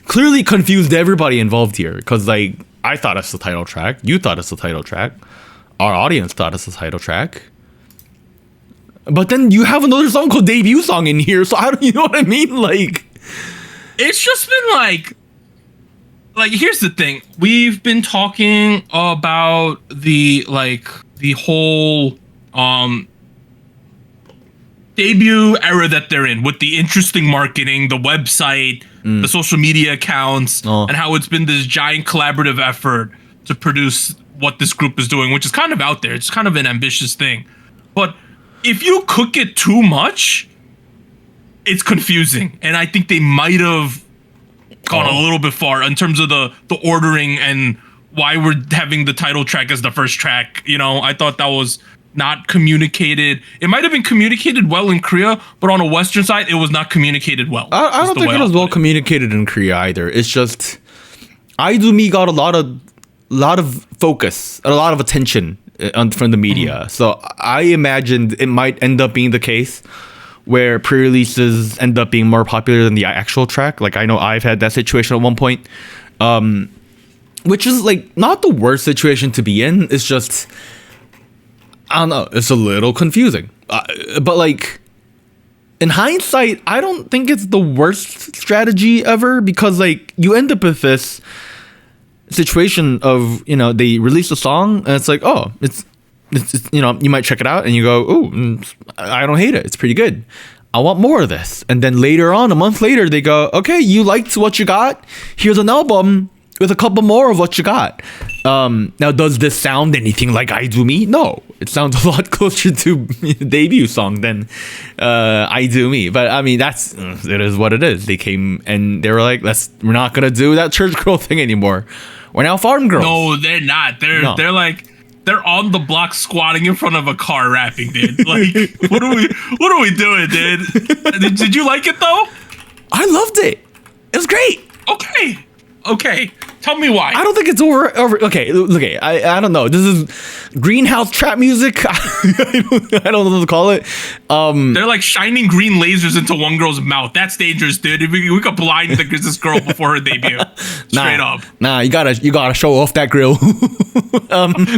clearly confused everybody involved here because like I thought it's the title track, you thought it's the title track, our audience thought it's the title track. But then you have another song called debut song in here, so how do you know what I mean? Like, it's just been like here's the thing. We've been talking about the whole debut era that they're in with the interesting marketing, the website, the social media accounts, and how it's been this giant collaborative effort to produce what this group is doing, which is kind of out there. It's kind of an ambitious thing. But if you cook it too much, it's confusing. And I think they might have gone a little bit far in terms of the ordering and why we're having the title track as the first track. You know, I thought that was not communicated. It might have been communicated well in Korea, but on a Western side, it was not communicated well. I don't think it was well communicated in Korea either. It's just I Do Me got a lot of focus, a lot of attention from the media. So I imagined it might end up being the case where pre-releases end up being more popular than the actual track. Like I know I've had that situation at one point, which is like not the worst situation to be in. It's just I don't know. It's a little confusing, but like in hindsight, I don't think it's the worst strategy ever because like you end up with this situation of, you know, they release a song and it's like, oh, it's you know, you might check it out and you go, oh, I don't hate it. It's pretty good. I want more of this. And then later on, a month later, they go, okay, you liked what you got. Here's an album with a couple more of what you got. Now, does this sound anything like I Do Me? No, it sounds a lot closer to the debut song than I Do Me. But I mean, it is what it is. They came and they were like, we're not gonna do that church girl thing anymore. We're now farm girls. No, they're not. They're like, they're on the block squatting in front of a car rapping, dude. Like, what are we doing, dude? Did you like it though? I loved it. It was great. Okay. Tell me why. I don't think it's over. Okay. I don't know. This is greenhouse trap music. I don't know what to call it. They're like shining green lasers into one girl's mouth. That's dangerous, dude. We could blind this girl before her debut. Straight up. Nah, you gotta show off that grill.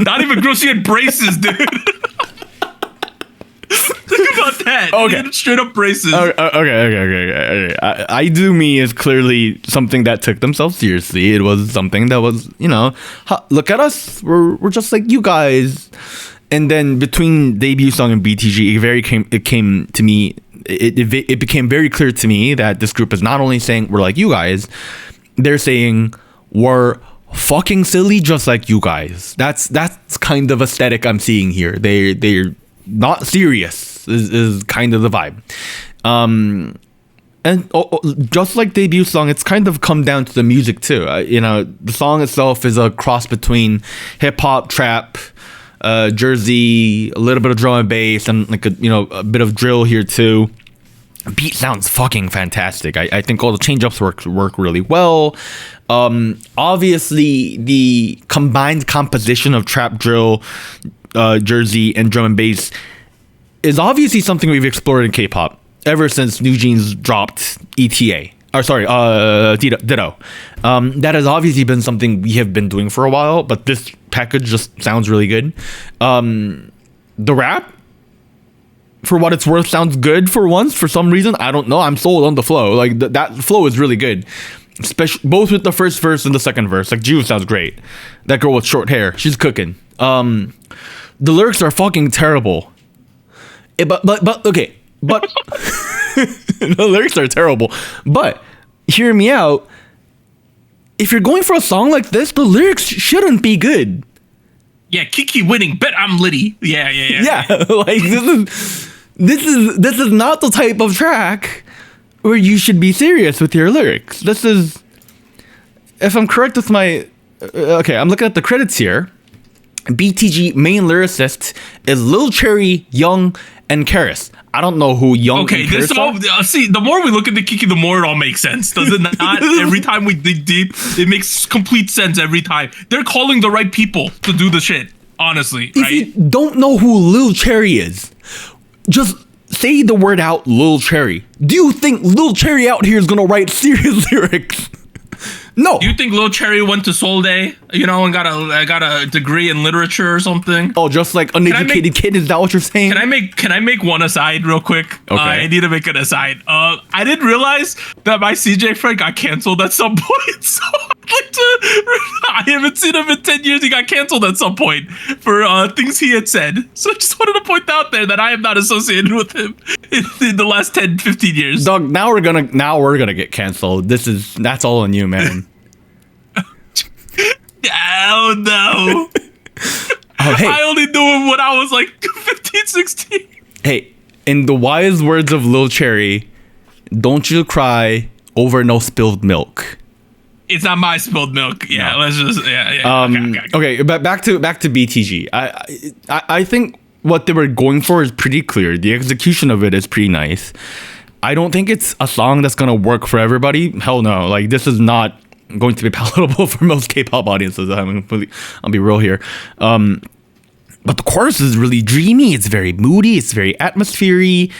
Not even grill. She had braces, dude. Think about that. Okay. Straight up braces. Okay. I Do Me is clearly something that took themselves seriously. It was something that was, you know, look at us. We're just like you guys. And then between debut song and BTG, it became very clear to me that this group is not only saying we're like you guys, they're saying we're fucking silly just like you guys. That's kind of aesthetic I'm seeing here. They're not serious is kind of the vibe. And just like debut song, it's kind of come down to the music too. You know, the song itself is a cross between hip hop, trap, Jersey, a little bit of drum and bass, and like a bit of drill here too. Beat sounds fucking fantastic. I think all the change-ups work really well. Obviously, the combined composition of trap drill, Jersey, and drum and bass is obviously something we've explored in K-pop ever since New Jeans dropped ETA. Or sorry, Ditto. That has obviously been something we have been doing for a while, but this package just sounds really good. The rap, for what it's worth, sounds good for once. For some reason, I don't know. I'm sold on the flow. Like that flow is really good, especially both with the first verse and the second verse. Like Ju sounds great. That girl with short hair, she's cooking. The lyrics are fucking terrible. But okay, but the lyrics are terrible. But hear me out. If you're going for a song like this, the lyrics shouldn't be good. Yeah, KiiiKiii winning, bet I'm Liddy. Yeah. Yeah, like this is not the type of track where you should be serious with your lyrics. This is, if I'm correct with my, okay, I'm looking at the credits here. BTG main lyricist is Lil Cherry, Young, and Karis. I don't know who Young and Karis are. See, the more we look at the KiiiKiii, the more it all makes sense. Does it not? Every time we dig deep, it makes complete sense every time. They're calling the right people to do the shit, honestly, right? If you don't know who Lil Cherry is, just say the word out, Lil Cherry. Do you think Lil Cherry out here is gonna write serious lyrics? No. Do you think Lil Cherry went to Seoul Day, and got a degree in literature or something? Oh, just like uneducated kid? Is that what you're saying? Can I make one aside real quick? Okay. I need to make an aside. I didn't realize that my CJ friend got canceled at some point. So I haven't seen him in 10 years. He got canceled at some point for things he had said. So I just wanted to point out there that I am not associated with him in the last 10, 15 years. Dog, now we're gonna get canceled. That's all on you, man. Oh no. Oh, hey. I only knew him when I was like 15, 16. Hey, in the wise words of Lil Cherry, don't you cry over no spilled milk. It's not my spilled milk. Yeah, No. let's just Okay, but back to BTG. I think what they were going for is pretty clear. The execution of it is pretty nice. I don't think it's a song that's gonna work for everybody. Hell no. Like, this is not going to be palatable for most K-pop audiences. I'll be real here. But the chorus is really dreamy. It's very moody. It's very atmospheric.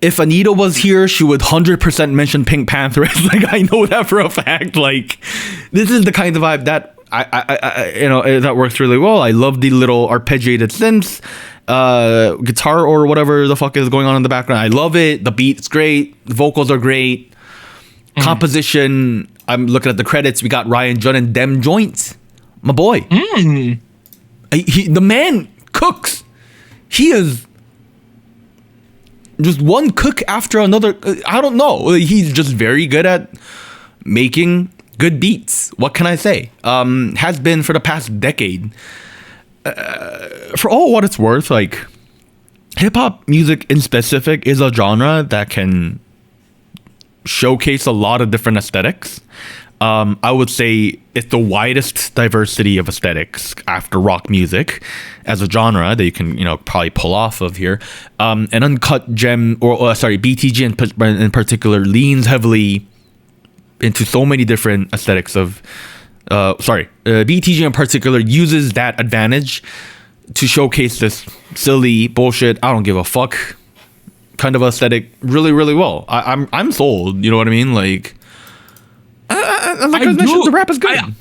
If Anita was here, she would 100% mention Pink Panther. Like, I know that for a fact. Like, this is the kind of vibe that I that works really well. I love the little arpeggiated synths, guitar or whatever the fuck is going on in the background. I love it. The beat's great. The vocals are great. Composition. I'm looking at the credits. We got Ryan Jun and Dem Joint, my boy. The man cooks. He is just one cook after another. I don't know. He's just very good at making good beats. What can I say? Has been for the past decade. For all what it's worth, like, hip hop music in specific is a genre that can showcase a lot of different aesthetics. I would say it's the widest diversity of aesthetics after rock music as a genre that you can, probably pull off of here. And Uncut Gem, BTG in particular, leans heavily into so many different aesthetics of. BTG in particular uses that advantage to showcase this silly bullshit, I don't give a fuck kind of aesthetic really, really well. I'm sold. You know what I mean? Like, I mentioned, the rap is good. I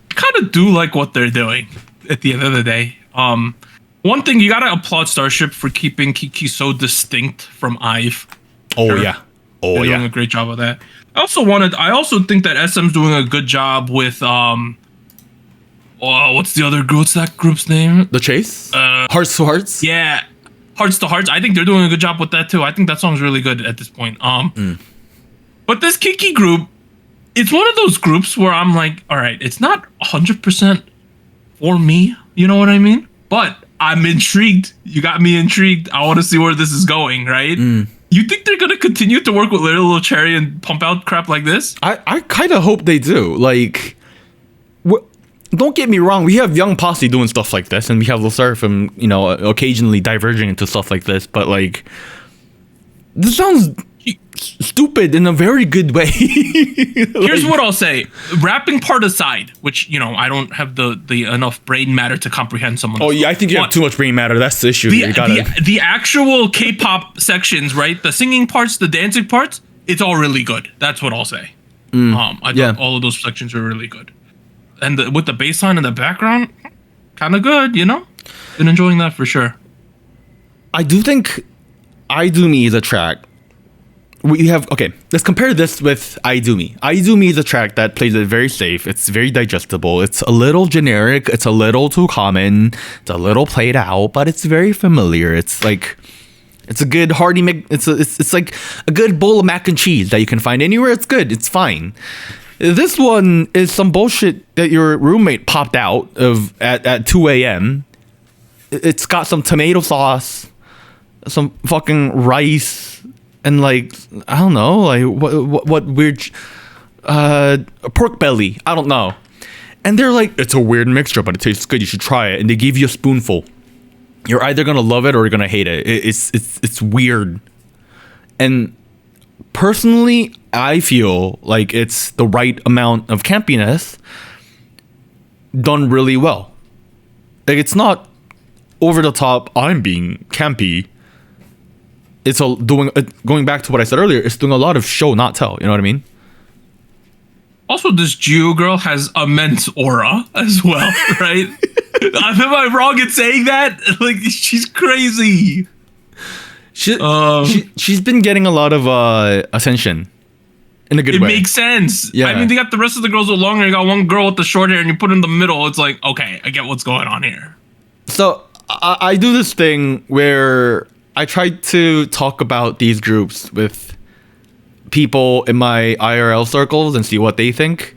kind of do like what they're doing at the end of the day. One thing, you gotta applaud Starship for keeping KiiiKiii so distinct from IVE. They're doing a great job of that. I also think that SM's doing a good job with what's that group's name? The Chase? Hearts to Hearts? Yeah. Hearts to Hearts. I think they're doing a good job with that too. I think that song's really good at this point. But this KiiiKiii group, it's one of those groups where I'm like, all right, it's not 100% for me. You know what I mean? But I'm intrigued. You got me intrigued. I want to see where this is going, right? You think they're going to continue to work with Lil Cherry and pump out crap like this? I kind of hope they do. Like, don't get me wrong. We have Young Posse doing stuff like this, and we have Lil Seraphim, occasionally diverging into stuff like this. But, like, This sounds stupid in a very good way. Here's what I'll say. Rapping part aside, which, I don't have the enough brain matter to comprehend someone. Oh, yeah, I think you have too much brain matter. That's the issue. The actual K-pop sections, right? The singing parts, the dancing parts, it's all really good. That's what I'll say. I thought all of those sections are really good. And with the bass line in the background, kind of good, Been enjoying that for sure. I do think I Do Me is a track. Let's compare this with I Do Me. I Do Me is a track that plays it very safe. It's very digestible. It's a little generic. It's a little too common. It's a little played out, but it's very familiar. It's like, it's a good hearty it's like a good bowl of mac and cheese that you can find anywhere. It's good. It's fine. This one is some bullshit that your roommate popped out of at 2 a.m. It's got some tomato sauce, some fucking rice, and like, I don't know, like what weird pork belly. I don't know. And they're like, it's a weird mixture, but it tastes good. You should try it. And they give you a spoonful. You're either gonna love it or you're gonna hate it. It's weird. And personally, I feel like it's the right amount of campiness done really well. Like, it's not over the top, I'm being campy. It's going back to what I said earlier, it's doing a lot of show, not tell. You know what I mean? Also, this Jew girl has immense aura as well, right? Am I wrong in saying that? Like, she's crazy. She's been getting a lot of attention in a good way. It makes sense. Yeah. I mean, they got the rest of the girls with long hair. You got one girl with the short hair, and you put in the middle. It's like, okay, I get what's going on here. So I do this thing where I try to talk about these groups with people in my IRL circles and see what they think.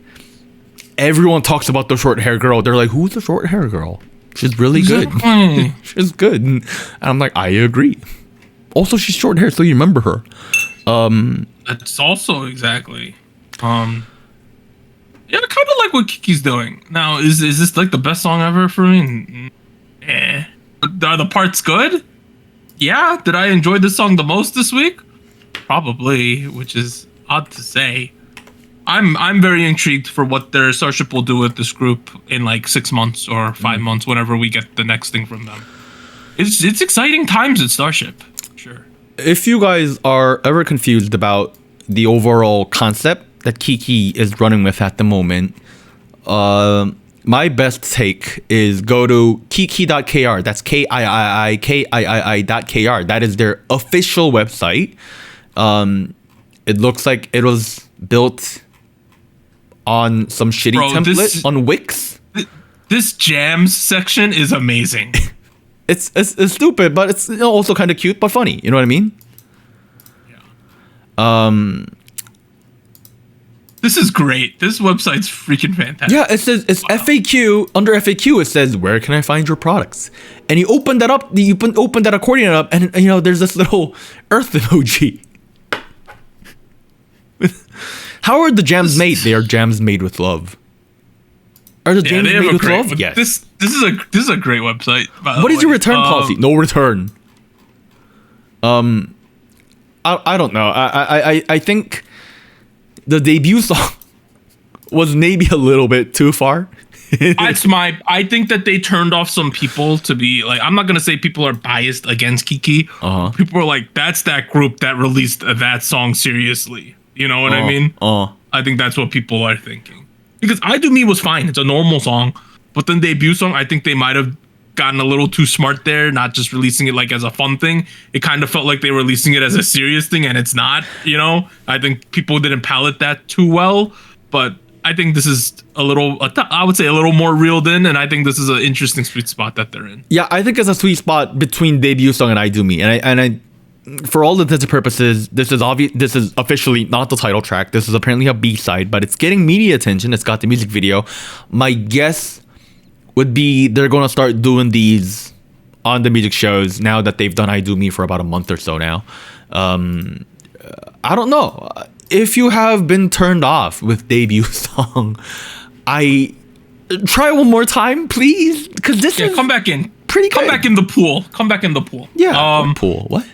Everyone talks about the short hair girl. They're like, who's the short hair girl? She's really good. She's good. And I'm like, I agree. Also, she's short hair, so you remember her. That's also exactly. Yeah, I kind of like what KiiiKiii's doing. Now, is this like the best song ever for me? Are the parts good? Yeah. Did I enjoy this song the most this week? Probably, which is odd to say. I'm very intrigued for what their Starship will do with this group in like 6 months or 5 months, whenever we get the next thing from them. It's exciting times at Starship. Sure. If you guys are ever confused about the overall concept that KiiiKiii is running with at the moment, my best take is go to KiiiKiii.kr. That's KiiiKiii.kr. That is their official website. It looks like it was built on some shitty template on Wix. This jams section is amazing. It's stupid, but it's also kind of cute, but funny. You know what I mean? Yeah. This is great. This website's freaking fantastic. Yeah, it says it's FAQ. Under FAQ, it says, "Where can I find your products?" And you open that up. You open that accordion up, and there's this little earth emoji. How are the jams made? They are jams made with love. Are the jams made with love? Yes. This is a great website. What is your return policy? No return. I don't know. I think the debut song was maybe a little bit too far. I think that they turned off some people to be like, I'm not gonna say people are biased against KiiiKiii. People are like, that's that group that released that song seriously. You know what I mean? I think that's what people are thinking. Because I Do Me was fine. It's a normal song. But then debut song, I think they might have gotten a little too smart there, not just releasing it like as a fun thing. It kind of felt like they were releasing it as a serious thing, and it's not, I think people didn't palate that too well. But I think this is I would say a little more reeled in, and I think this is an interesting sweet spot that they're in. Yeah, I think it's a sweet spot between debut song and I Do Me. And I for all intents and purposes, this is obvious. This is officially not the title track. This is apparently a B-side, but it's getting media attention. It's got the music video. My guess would be they're going to start doing these on the music shows now that they've done I Do Me for about a month or so now. I don't know. If you have been turned off with debut song, try one more time, please. Because this is come back in. Pretty good. Come back in the pool. Come back in the pool. Yeah. Pool. What?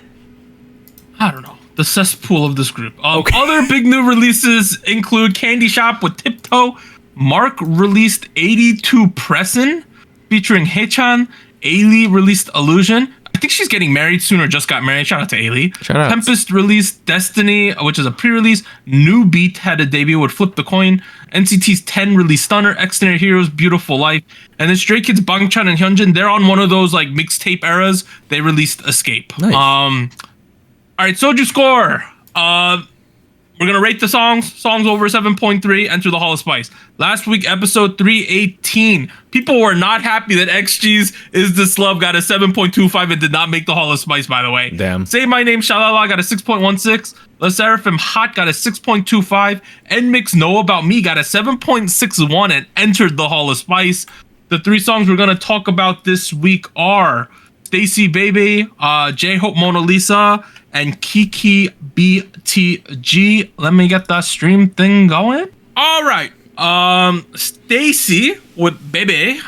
I don't know. the cesspool of this group. Other big new releases include Candy Shop with Tiptoe. Mark released 82 Pressin featuring Haechan. Ailey released Illusion. I think she's getting married soon or just got married. Shout out to Ailey. Tempest released Destiny, which is a pre-release. New Beat had a debut with Flip the Coin. NCT's 10 released Stunner. Extraordinary Heroes, Beautiful Life. And then Stray Kids, Bangchan, and Hyunjin, they're on one of those like mixtape eras. They released Escape. Nice. All right, SojuScore. We're going to rate the songs. Songs over 7.3, enter the Hall of Spice. Last week, episode 318. People were not happy that XG's Is This Love got a 7.25 and did not make the Hall of Spice, by the way. Damn. Say My Name, Shalala got a 6.16. La Seraphim Hot got a 6.25. NMix Know About Me got a 7.61 and entered the Hall of Spice. The three songs we're going to talk about this week are STAYC BEBE, J-Hope Mona Lisa, and KiiiKiii BTG. Let me get that stream thing going. All right. STAYC with BEBE.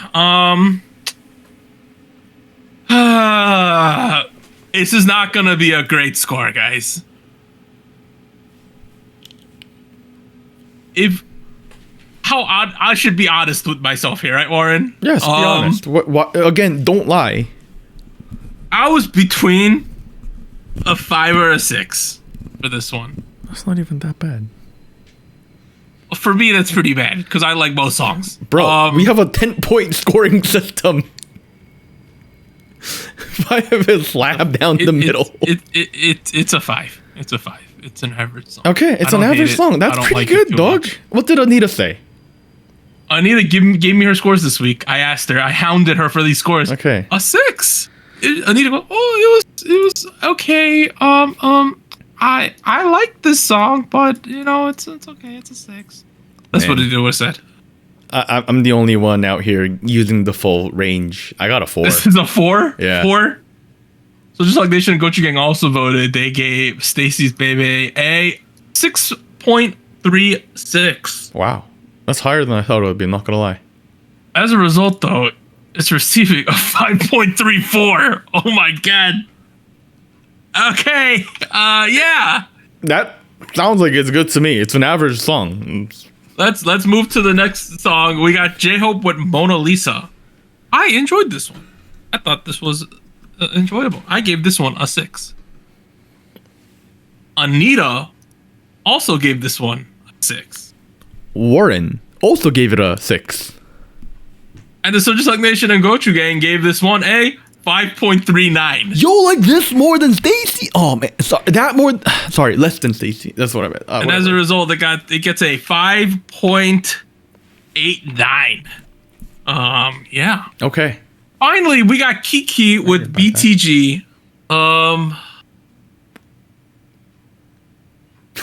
This is not gonna be a great score, guys. I should be honest with myself here, right, Warren? Yes, be honest. What, again, don't lie. I was between a 5 or a 6 for this one. That's not even that bad. For me, that's pretty bad because I like both songs. Bro, we have a 10-point scoring system. 5 is slab down the middle. It's a 5. It's a 5. It's an average song. Okay, it's an average song. That's pretty good, dog. What did Anita say? Anita gave me her scores this week. I asked her. I hounded her for these scores. Okay. A 6. Anita goes, oh, it was okay. I like this song, but you know, it's okay. It's a 6. That's what Anita would have said. I'm the only one out here using the full range. I got a 4. This is a 4. Yeah. 4. So just like Nation and Gochu Gang also voted, they gave STAYC's BEBE a 6.36. Wow, that's higher than I thought it would be. I'm not gonna lie. As a result, though, it's receiving a 5.34. Oh my god. Okay. Yeah. That sounds like it's good to me. It's an average song. Let's move to the next song. We got J-Hope with Mona Lisa. I enjoyed this one. I thought this was enjoyable. I gave this one a 6. Anita also gave this one a 6. Warren also gave it a 6. And the SojuTalk Nation and Gochu Gang gave this one a 5.39. Yo, like this more than STAYC? Oh man, sorry, less than STAYC. That's what I meant. And as a result, it gets a 5.89. Yeah. Okay. Finally, we got KiiiKiii with BTG.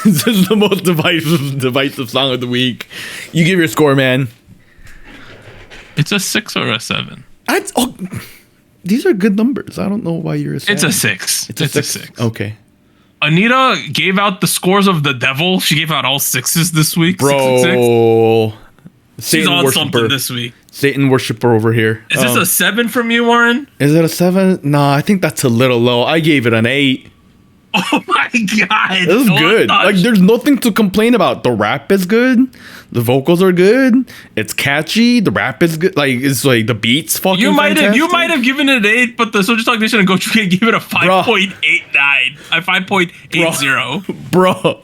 This is the most divisive song of the week. You give your score, man. It's a 6 or a 7. These are good numbers. I don't know why you're saying. It's a 6. It's a 6. Okay. Anita gave out the scores of the devil. She gave out all 6s this week. Bro. 6 She's on something this week. Satan worshiper over here. Is this a 7 from you, Warren? Is it a 7? Nah, I think that's a little low. I gave it an 8. Oh my god. This is good. Like, there's nothing to complain about. The rap is good. The vocals are good. It's catchy. The rap is good. Like, it's like the beats fucking You might fantastic. have given it an 8, but the SojuTalk Nation and Gochu Gang gave it a 5.89. A 5.80. Bro.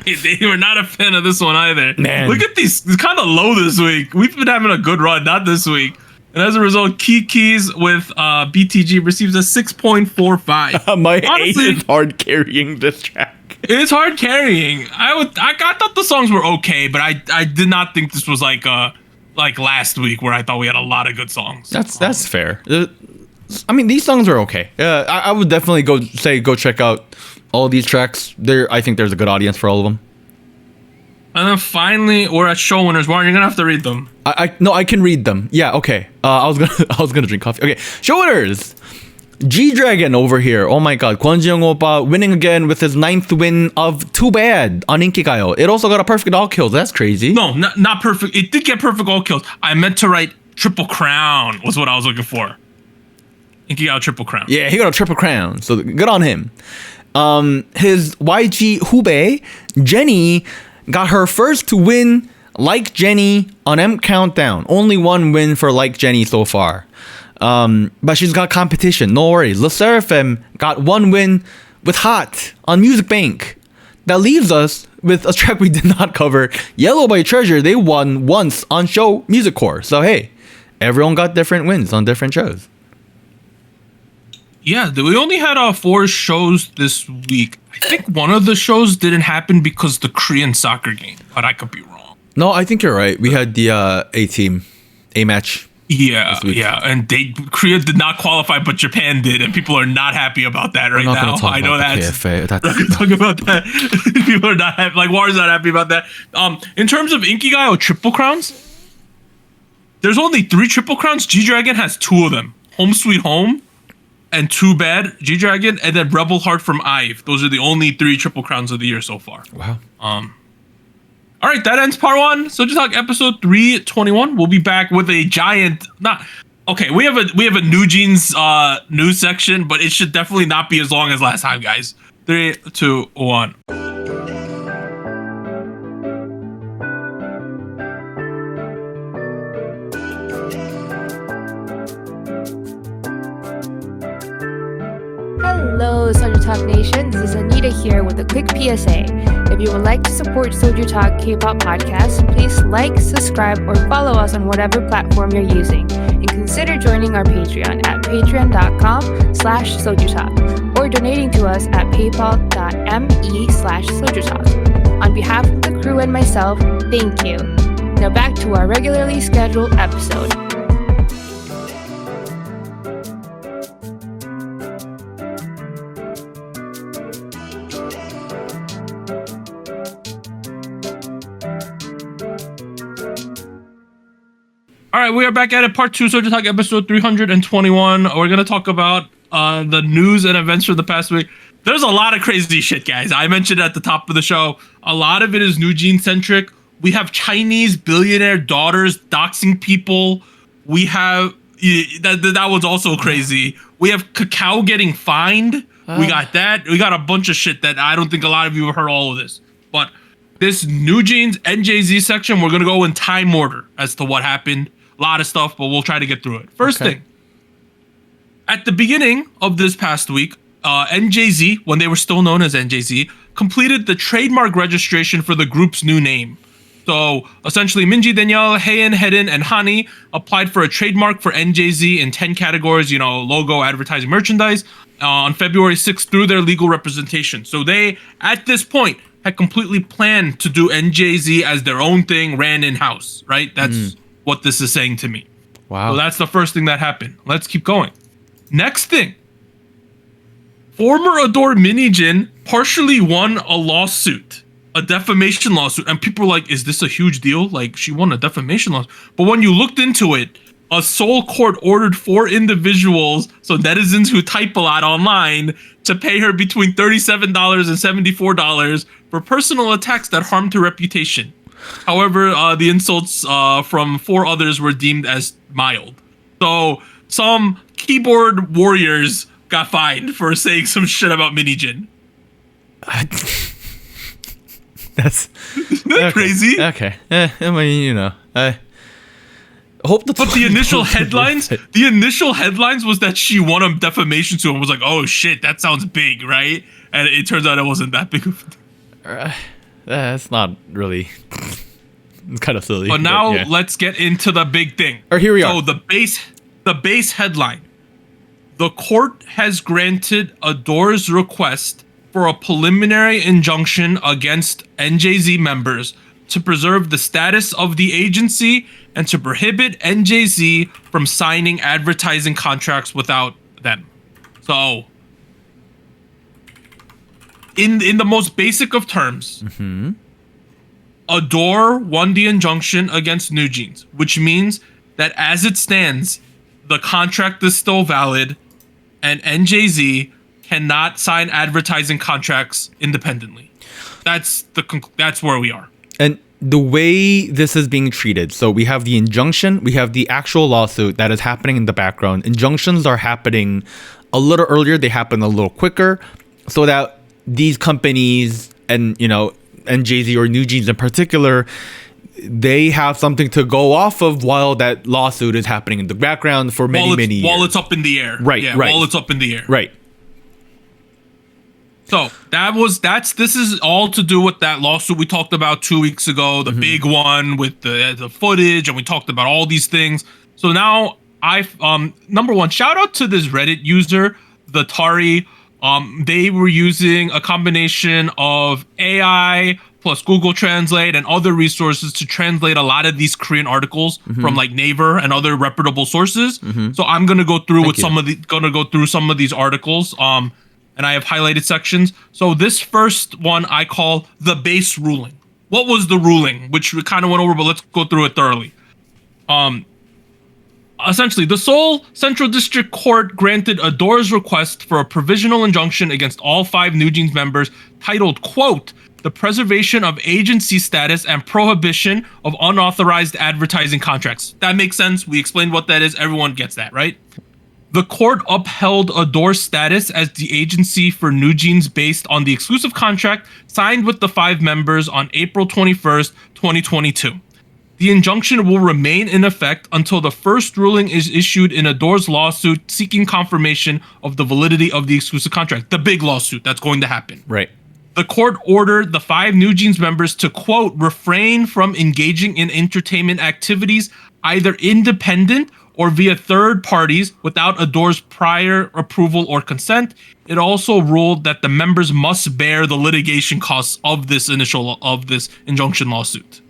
They were not a fan of this one either. Man. Look at these. It's kind of low this week. We've been having a good run, not this week. And as a result, KiiiKii's with BTG receives a 6.45. My Honestly, 8 is hard carrying this track. It's hard carrying. I thought the songs were okay, but I did not think this was like last week where I thought we had a lot of good songs. That's fair. I mean, these songs are okay. I would definitely go check out all these tracks. I think there's a good audience for all of them. And then finally, we're at show winners. Warren, you're gonna have to read them. No, I can read them. Yeah, okay. I was gonna drink coffee. Okay, show winners. G Dragon over here. Oh my god, Kwon Ji-young Oppa winning again with his 9th win of Too Bad on Inkigayo. It also got a perfect all kills. That's crazy. No, not perfect. It did get perfect all kills. I meant to write Triple Crown was what I was looking for. Inkigayo Triple Crown. Yeah, he got a Triple Crown. So good on him. his YG Hubei, Jenny, got her first win like Jenny on M Countdown. Only one win for like Jenny so far. But she's got competition. No worries. Le Seraphim got one win with Hot on Music Bank. That leaves us with a track we did not cover. Yellow by Treasure, they won once on show Music Core. So hey, everyone got different wins on different shows. Yeah, we only had 4 shows this week. I think one of the shows didn't happen because the Korean soccer game, but I could be wrong. No, I think you're right. We had the A match. Yeah, and Korea did not qualify, but Japan did, and people are not happy about that right now. I know that. We're not going to talk about that. People are not happy. Like, War's not happy about that. In terms of Inkigayo Triple Crowns, there's only 3 Triple Crowns. G-Dragon has 2 of them. Home Sweet Home and Too Bad, G-Dragon, and then Rebel Heart from IVE. Those are the only 3 Triple Crowns of the year so far. Wow. All right, that ends part 1. SojuTalk episode 321. We'll be back with a giant. We have a New Jeans news section, but it should definitely not be as long as last time, guys. 3, 2, 1. Hello, SojuTalk Nation. This is Anita here with a quick PSA. If you would like to support SojuTalk Kpop Podcast, please like, subscribe, or follow us on whatever platform you're using. And consider joining our Patreon at patreon.com/SojuTalk or donating to us at paypal.me/SojuTalk. On behalf of the crew and myself, thank you. Now back to our regularly scheduled episode. All right, we are back at it. Part 2, SojuTalk episode 321. We're going to talk about the news and events for the past week. There's a lot of crazy shit, guys. I mentioned at the top of the show, a lot of it is New Jeans centric. We have Chinese billionaire daughters doxing people. We have, that was also crazy. We have Kakao getting fined. We got that. We got a bunch of shit that I don't think a lot of you have heard all of this. But this New Jeans NJZ section, we're going to go in time order as to what happened. A lot of stuff, but we'll try to get through it. First thing, at the beginning of this past week, NJZ, when they were still known as NJZ, completed the trademark registration for the group's new name. So essentially, Minji, Danielle, Heian, Hedin, and Hani applied for a trademark for NJZ in 10 categories, logo, advertising, merchandise, on February 6th through their legal representation. So they, at this point, had completely planned to do NJZ as their own thing, ran in-house, right? That's what this is saying to me. Wow. So that's the first thing that happened. Let's keep going. Next thing. Former Adore Minijin partially won a lawsuit, a defamation lawsuit. And people were like, is this a huge deal? Like, she won a defamation lawsuit. But when you looked into it, a Seoul court ordered 4 individuals, so netizens who type a lot online, to pay her between $37 and $74 for personal attacks that harmed her reputation. However, the insults from 4 others were deemed as mild. So some keyboard warriors got fined for saying some shit about Minijin. That's Isn't that crazy? Okay. I mean, I hope the. But the initial headlines was that she won a defamation suit and was like, "Oh shit, that sounds big, right?" And it turns out it wasn't that big of a deal. That's not really. It's kind of silly. But now let's get into the big thing. Or here we are. So the base headline. The court has granted Adore's request for a preliminary injunction against NJZ members to preserve the status of the agency and to prohibit NJZ from signing advertising contracts without them. So, in the most basic of terms, Adore won the injunction against New Jeans, which means that as it stands, the contract is still valid and NJZ cannot sign advertising contracts independently. That's where we are. And the way this is being treated, so we have the injunction, we have the actual lawsuit that is happening in the background. Injunctions are happening a little earlier, they happen a little quicker, so that these companies and, NJZ or New Jeans in particular, they have something to go off of while that lawsuit is happening in the background for many years. While it's up in the air. Right, yeah, right. While it's up in the air. Right. So this is all to do with that lawsuit we talked about 2 weeks ago, the big one with the footage, and we talked about all these things. So now number one, shout out to this Reddit user, the Tari. They were using a combination of AI plus Google Translate and other resources to translate a lot of these Korean articles from like Naver and other reputable sources. So I'm gonna go through some of these articles. And I have highlighted sections. So this first one I call the base ruling. What was the ruling? Which we kind of went over, but let's go through it thoroughly. Essentially, the Seoul Central District Court granted Adore's request for a provisional injunction against all 5 New Jeans members titled, quote, the preservation of agency status and prohibition of unauthorized advertising contracts. That makes sense. We explained what that is. Everyone gets that, right? The court upheld Adore's status as the agency for New Jeans based on the exclusive contract signed with the 5 members on April 21st, 2022. The injunction will remain in effect until the first ruling is issued in Adore's lawsuit seeking confirmation of the validity of the exclusive contract. The big lawsuit that's going to happen. Right. The court ordered the 5 New Jeans members to, quote, refrain from engaging in entertainment activities either independent or via third parties without Adore's prior approval or consent. It also ruled that the members must bear the litigation costs of this injunction lawsuit.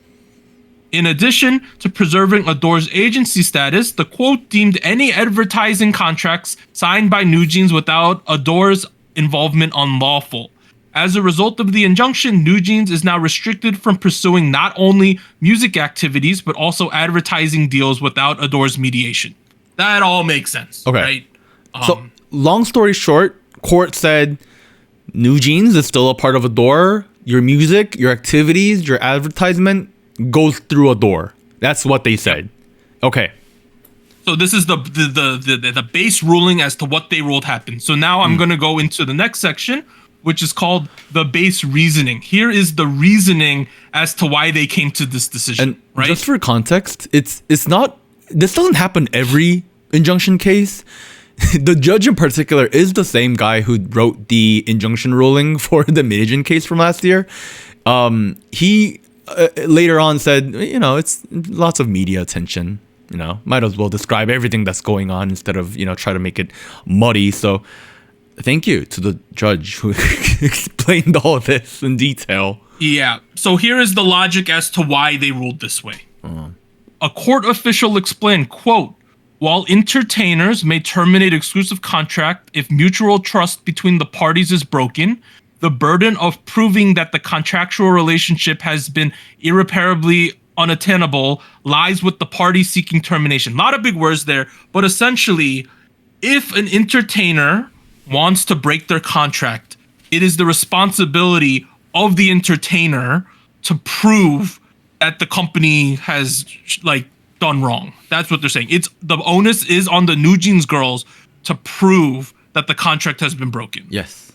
In addition to preserving Adore's agency status, the quote deemed any advertising contracts signed by New Jeans without Adore's involvement unlawful. As a result of the injunction, New Jeans is now restricted from pursuing not only music activities, but also advertising deals without Adore's mediation. That all makes sense, okay. Right? So, long story short, court said New Jeans is still a part of Adore. Your music, your activities, your advertisement goes through Adore. That's what they said. Okay. So this is the base ruling as to what they ruled happened. So now I'm going to go into the next section, which is called the base reasoning. Here is the reasoning as to why they came to this decision. And right? just for context, it's not, this doesn't happen every injunction case. The judge in particular is the same guy who wrote the injunction ruling for the Minijin case from last year. He later on said, it's lots of media attention. Might as well describe everything that's going on instead of, try to make it muddy. So thank you to the judge who explained all of this in detail. Yeah. So here is the logic as to why they ruled this way. A court official explained, quote, while entertainers may terminate exclusive contract if mutual trust between the parties is broken, the burden of proving that the contractual relationship has been irreparably unattainable lies with the party seeking termination. A lot of big words there, but essentially, if an entertainer wants to break their contract, it is the responsibility of the entertainer to prove that the company has done wrong. That's what they're saying. It's the onus is on the New Jeans girls to prove that the contract has been broken. Yes.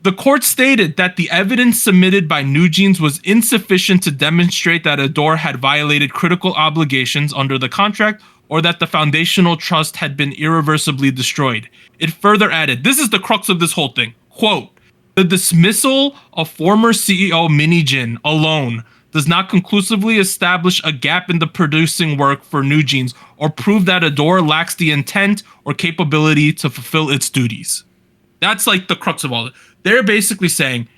The court stated that the evidence submitted by New Jeans was insufficient to demonstrate that Adore had violated critical obligations under the contract or that the foundational trust had been irreversibly destroyed. It further added, this is the crux of this whole thing, quote, the dismissal of former CEO Minijin alone does not conclusively establish a gap in the producing work for New Jeans or prove that Adore lacks the intent or capability to fulfill its duties. That's like the crux of all of it. They're basically saying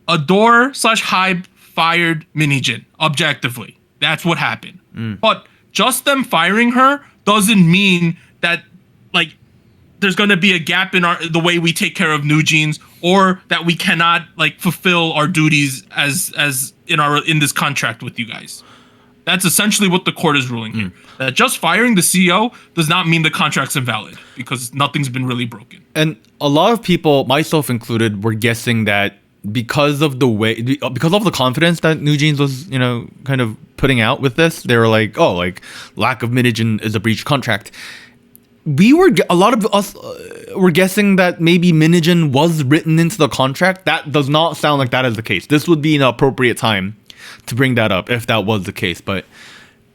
Adore/Hybe fired Minijin objectively. That's what happened. But just them firing her doesn't mean that there's going to be a gap in the way we take care of New Jeans, or that we cannot fulfill our duties as in this contract with you guys. That's essentially what the court is ruling here. That just firing the CEO does not mean the contract's invalid because nothing's been really broken. And a lot of people, myself included, were guessing that because of the confidence that New Jeans was, kind of putting out with this, they were like, lack of Minijin is a breach contract. A lot of us we're guessing that maybe Minijin was written into the contract. That does not sound like that is the case. This would be an appropriate time to bring that up if that was the case, but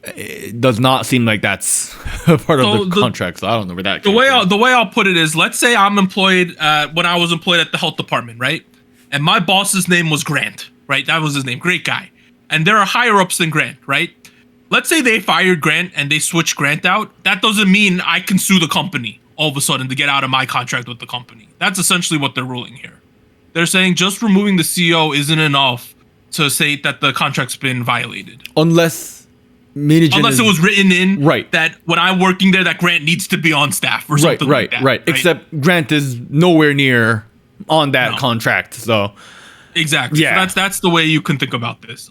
it does not seem like that's part of the contract. So I don't know where that. The way I'll put it is, let's say I'm employed when I was employed at the health department, right? And my boss's name was Grant, right? That was his name, great guy. And there are higher ups than Grant, right? Let's say they fired Grant and they switched Grant out. That doesn't mean I can sue the company all of a sudden to get out of my contract with the company. That's essentially what they're ruling here. They're saying just removing the CEO isn't enough to say that the contract's been violated. Unless it was written in right that when I'm working there, that Grant needs to be on staff or something like that. Right. Except Grant is nowhere near on that contract. So exactly. Yeah. So that's the way you can think about this.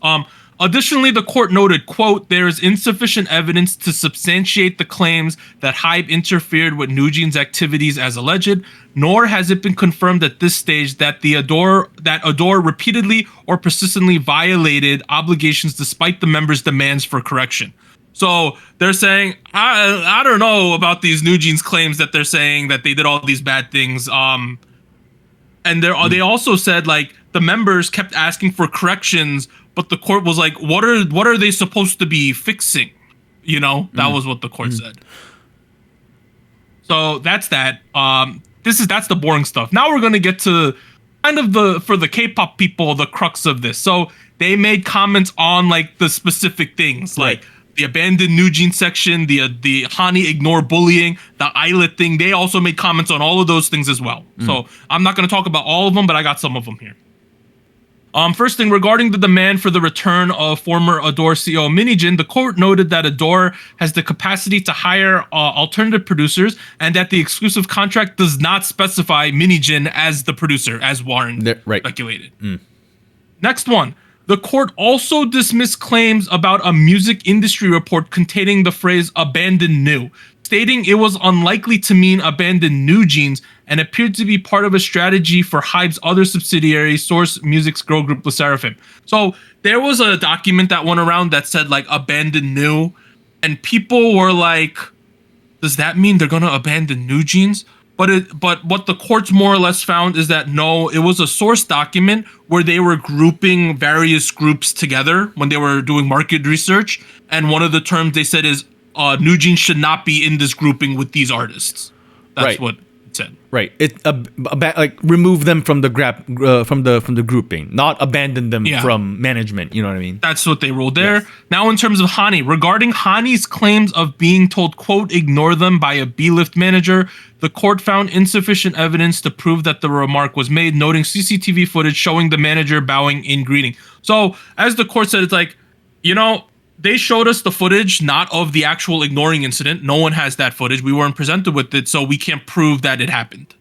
Additionally, the court noted, quote, there is insufficient evidence to substantiate the claims that HYBE interfered with Nujin's activities as alleged, nor has it been confirmed at this stage that Adore repeatedly or persistently violated obligations despite the members' demands for correction. So they're saying, I don't know about these Nujin's claims that they're saying that they did all these bad things. And they also said, like, the members kept asking for corrections, but the court was like, what are they supposed to be fixing? You know, that was what the court said. So that's that. That's the boring stuff. Now we're going to get to kind of for the K-pop people, the crux of this. So they made comments on like the specific things, like the abandoned Nujin section, the Hani ignore bullying, the Islet thing. They also made comments on all of those things as well. So I'm not going to talk about all of them, but I got some of them here. First thing, regarding the demand for the return of former Adore CEO Minijin, the court noted that Adore has the capacity to hire alternative producers and that the exclusive contract does not specify Minijin as the producer, as Warren speculated. Next one. The court also dismissed claims about a music industry report containing the phrase abandoned new, stating it was unlikely to mean abandoned Nujins and appeared to be part of a strategy for HYBE's other subsidiary, Source Music's girl group, LE SSERAFIM. So there was a document that went around that said like abandoned new, and people were like, does that mean they're gonna abandon Nujins? But what the courts more or less found is that no, it was a source document where they were grouping various groups together when they were doing market research, and one of the terms they said is Nujin should not be in this grouping with these artists. That's what it said. Right. It like remove them from the from the grouping, not abandon them from management. You know what I mean? That's what they ruled there. Yes. Now, in terms of Hani, regarding Hani's claims of being told, quote, ignore them by a B-Lift manager, the court found insufficient evidence to prove that the remark was made, noting CCTV footage showing the manager bowing in greeting. So, as the court said, it's like, you know, they showed us the footage, not of the actual ignoring incident. No one has that footage. We weren't presented with it, so we can't prove that it happened.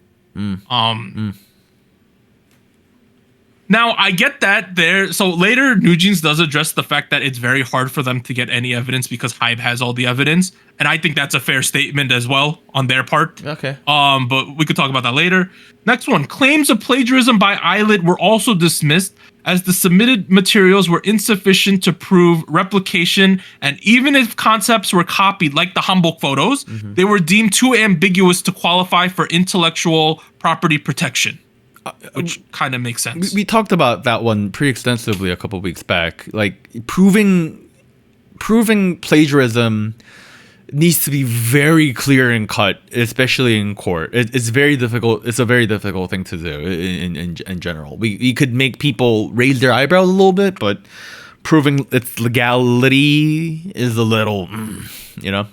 Now, I get that there. So later, Nujins does address the fact that it's very hard for them to get any evidence because HYBE has all the evidence. And I think that's a fair statement as well on their part. Okay. But we could talk about that later. Next one. Claims of plagiarism by Islet were also dismissed as the submitted materials were insufficient to prove replication. And even if concepts were copied, like the Hanbok photos, they were deemed too ambiguous to qualify for intellectual property protection. Which kind of makes sense. We talked about that one pretty extensively a couple of weeks back. Like proving plagiarism needs to be very clear and cut, especially in court. It's very difficult. It's a very difficult thing to do in general. We could make people raise their eyebrows a little bit, but proving its legality is a little, you know.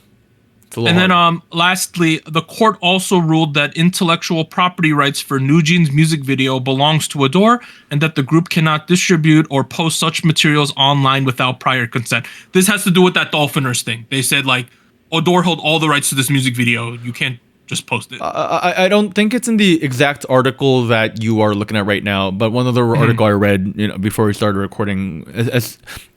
And then lastly, the court also ruled that intellectual property rights for Nujin's music video belongs to Adore and that the group cannot distribute or post such materials online without prior consent. This has to do with that Dolphiners thing. They said like Adore held all the rights to this music video. You can't just post it. I don't think it's in the exact article that you are looking at right now, but one other article I read, you know, before we started recording,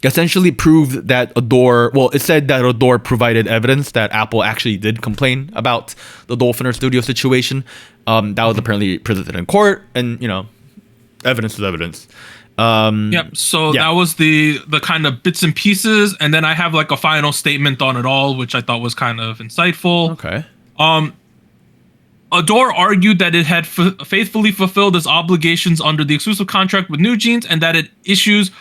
essentially proved that Adore. Well, it said that Adore provided evidence that Apple actually did complain about the Dolphiner Studio situation. That was apparently presented in court, and you know, evidence is evidence. That was the kind of bits and pieces, and then I have like a final statement on it all, which I thought was kind of insightful. Okay. Adore argued that it had faithfully fulfilled its obligations under the exclusive contract with New Jeans, and that issues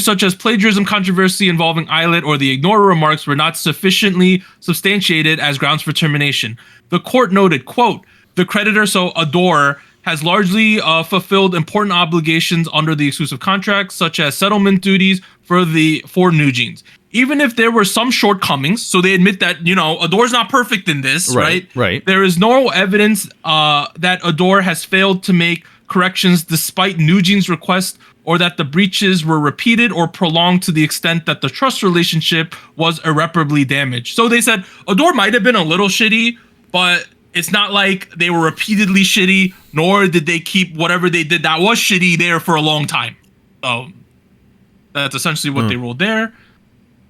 such as plagiarism controversy involving Islet or the Ignore remarks were not sufficiently substantiated as grounds for termination. The court noted, quote, the creditor, so Adore, has largely fulfilled important obligations under the exclusive contract, such as settlement duties for New Jeans. Even if there were some shortcomings, so they admit that, Adore's not perfect in this, right? Right. There is no evidence that Adore has failed to make corrections despite New Jeans' request, or that the breaches were repeated or prolonged to the extent that the trust relationship was irreparably damaged. So they said Adore might have been a little shitty, but it's not like they were repeatedly shitty, nor did they keep whatever they did that was shitty there for a long time. So that's essentially what they ruled there.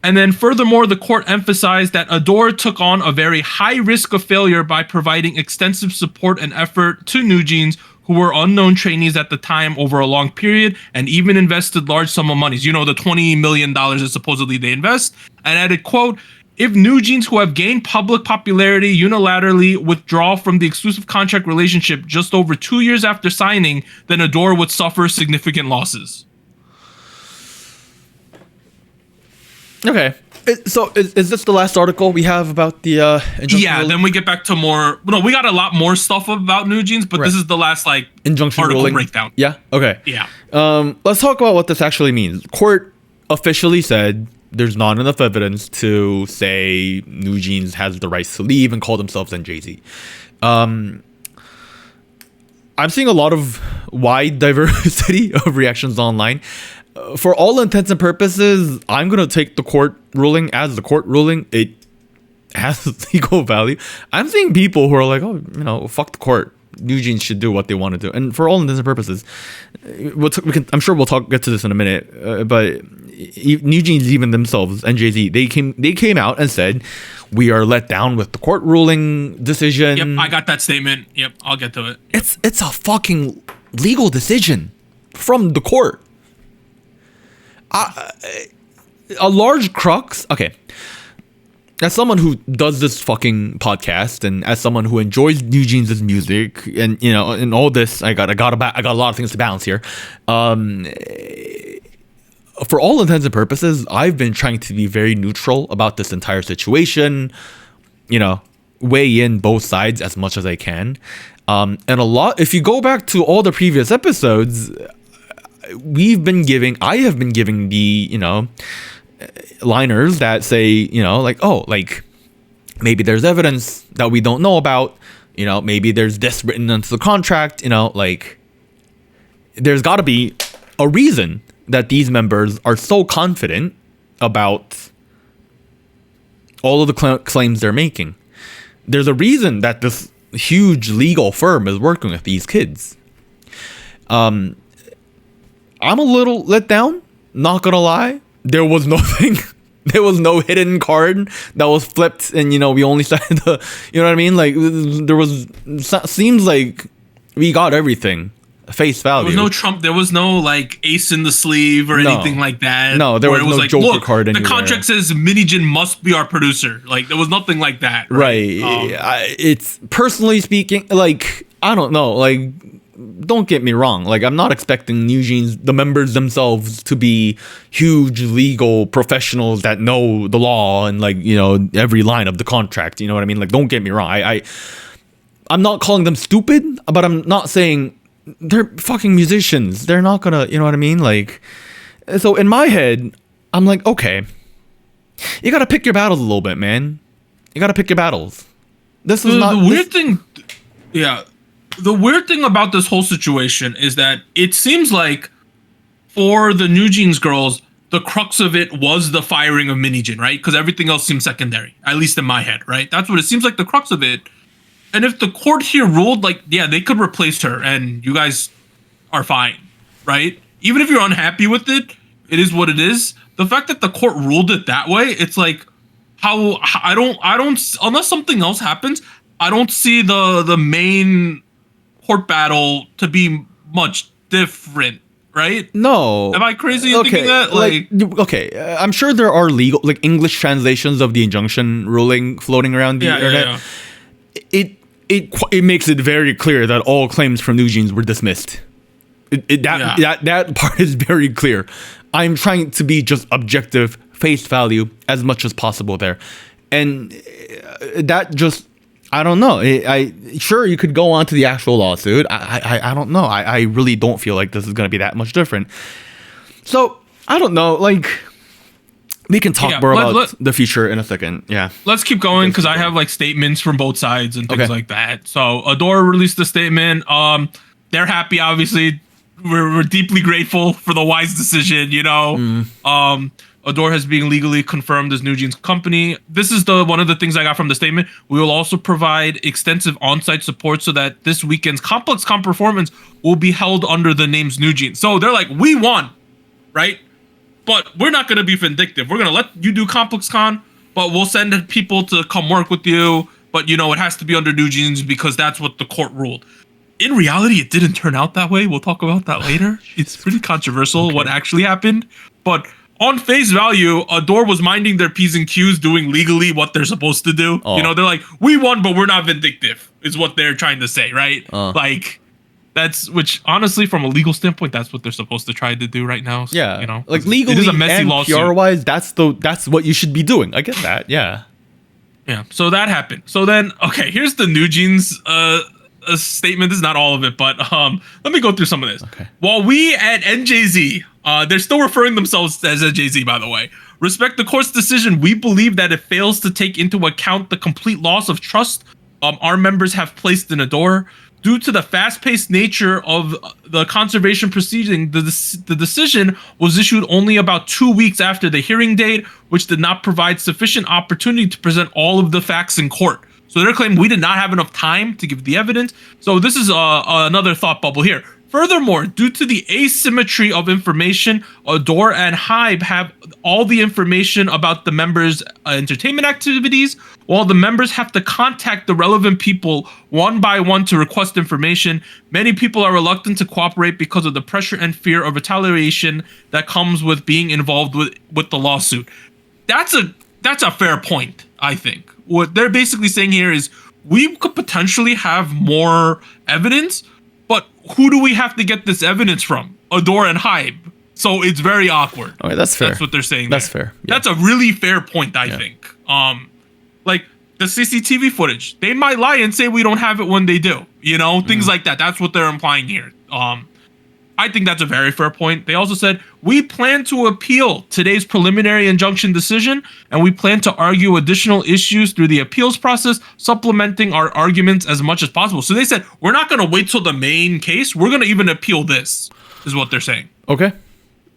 And then furthermore, the court emphasized that Adore took on a very high risk of failure by providing extensive support and effort to New Jeans, who were unknown trainees at the time, over a long period, and even invested large sum of monies. The $20 million that supposedly they invest. And added, quote, if New Jeans, who have gained public popularity, unilaterally withdraw from the exclusive contract relationship just over 2 years after signing, then Adore would suffer significant losses. Okay. So is this the last article we have about the injunction ruling? Then we get back to more. No, we got a lot more stuff about New Jeans, but this is the last injunction article ruling breakdown. Yeah. Okay. Yeah. Let's talk about what this actually means. Court officially said there's not enough evidence to say New Jeans has the rights to leave and call themselves NJZ. I'm seeing a lot of wide diversity of reactions online. For all intents and purposes, I'm going to take the court ruling as the court ruling. It has legal value. I'm seeing people who are like, fuck the court. New Jeans should do what they want to do. And for all intents and purposes, I'm sure we'll get to this in a minute, but New Jeans, even themselves, NJZ, they came out and said, we are let down with the court ruling decision. Yep, I got that statement. Yep, I'll get to it. It's a fucking legal decision from the court. A large crux. Okay, as someone who does this fucking podcast, and as someone who enjoys New Jeans' music, and and all this, I got a lot of things to balance here. For all intents and purposes, I've been trying to be very neutral about this entire situation. Weigh in both sides as much as I can. And if you go back to all the previous episodes, I have been giving the, liners that say, maybe there's evidence that we don't know about, maybe there's this written into the contract, there's got to be a reason that these members are so confident about all of the claims they're making. There's a reason that this huge legal firm is working with these kids. I'm a little let down, not gonna lie. There was nothing. There was no hidden card that was flipped, and we only signed the. You know what I mean? Seems like we got everything face value. There was no Trump. There was no ace in the sleeve or anything like that. No, there was no Joker card anywhere. The contract says Minijin must be our producer. There was nothing like that. Right. It's personally speaking, I don't know, don't get me wrong. I'm not expecting New Jeans, the members themselves, to be huge legal professionals that know the law and every line of the contract. You know what I mean? Don't get me wrong. I'm not calling them stupid, but I'm not saying they're fucking musicians. They're not gonna, you know what I mean? So in my head, I'm like, okay, you gotta pick your battles a little bit, man. You gotta pick your battles. This is not the weird thing. Yeah. The weird thing about this whole situation is that it seems like for the New Jeans girls, the crux of it was the firing of Minijin, right? Because everything else seems secondary, at least in my head, right? That's what it seems like, the crux of it. And if the court here ruled they could replace her and you guys are fine, right? Even if you're unhappy with it, it is what it is. The fact that the court ruled it that way, it's how I don't unless something else happens, I don't see the main court battle to be much different, right? No. Am I crazy in thinking that? Okay, I'm sure there are legal, English translations of the injunction ruling floating around the internet. Yeah. it makes it very clear that all claims from New Jeans were dismissed. That part is very clear. I'm trying to be just objective, face value as much as possible there, and that just, I don't know. Sure, you could go on to the actual lawsuit. I don't know. I really don't feel like this is going to be that much different. So I don't know. Like, we can talk more about the future in a second. Yeah. Let's keep going because I have like statements from both sides and things like that. So Adore released a statement. They're happy, obviously. We're deeply grateful for the wise decision, you know. Adore has been legally confirmed as New Jeans company. This is one of the things I got from the statement. We will also provide extensive on-site support so that this weekend's Complex Con performance will be held under the names New Jeans. So they're like, we won, right? But we're not going to be vindictive. We're going to let you do Complex Con, but we'll send people to come work with you. But, you know, it has to be under New Jeans because that's what the court ruled. In reality, it didn't turn out that way. We'll talk about that later. It's pretty controversial what actually happened. But on face value, Adore was minding their P's and Q's, doing legally what they're supposed to do. You know, they're like, we won, but we're not vindictive, is what they're trying to say, right? Like, which honestly, from a legal standpoint, that's what they're supposed to try to do right now. So, yeah, you know, like legally it is a messy and lawsuit. PR-wise, that's what you should be doing. I get that. Yeah. Yeah. So that happened. So then, okay, here's the New Jeans a statement. This is not all of it, but let me go through some of this. Okay. While we at NJZ, they're still referring themselves as NJZ, by the way, respect the court's decision, we believe that it fails to take into account the complete loss of trust our members have placed in Adore. Due to the fast-paced nature of the conservation proceeding, the decision was issued only about 2 weeks after the hearing date, which did not provide sufficient opportunity to present all of the facts in court. So they're claiming we did not have enough time to give the evidence. So this is another thought bubble here. Furthermore, due to the asymmetry of information, Adore and HYBE have all the information about the members' entertainment activities, while the members have to contact the relevant people one by one to request information. Many people are reluctant to cooperate because of the pressure and fear of retaliation that comes with being involved with the lawsuit. That's a fair point, I think. What they're basically saying here is we could potentially have more evidence, but who do we have to get this evidence from? Adore and HYBE. So it's very awkward. Okay, that's fair. That's what they're saying. That's fair. Yeah. That's a really fair point, I think. Like the CCTV footage, they might lie and say we don't have it when they do. You know, things like that. That's what they're implying here. I think that's a very fair point. They also said, we plan to appeal today's preliminary injunction decision, and we plan to argue additional issues through the appeals process, supplementing our arguments as much as possible. So they said, we're not going to wait till the main case. We're going to even appeal this, is what they're saying. Okay.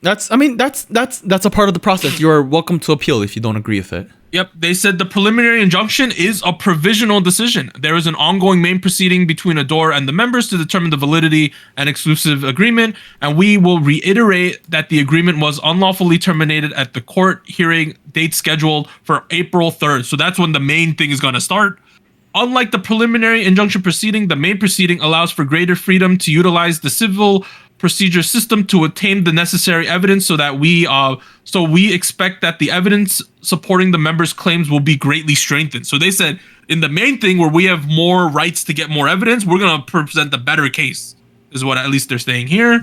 That's a part of the process. You are welcome to appeal if you don't agree with it. Yep, they said the preliminary injunction is a provisional decision. There is an ongoing main proceeding between Adore and the members to determine the validity and exclusive agreement, and we will reiterate that the agreement was unlawfully terminated at the court hearing date scheduled for April 3rd. So that's when the main thing is going to start. Unlike the preliminary injunction proceeding, the main proceeding allows for greater freedom to utilize the civil procedure system to obtain the necessary evidence so that we expect that the evidence supporting the members' claims will be greatly strengthened. So they said in the main thing where we have more rights to get more evidence, we're going to present a better case, is what at least they're saying here.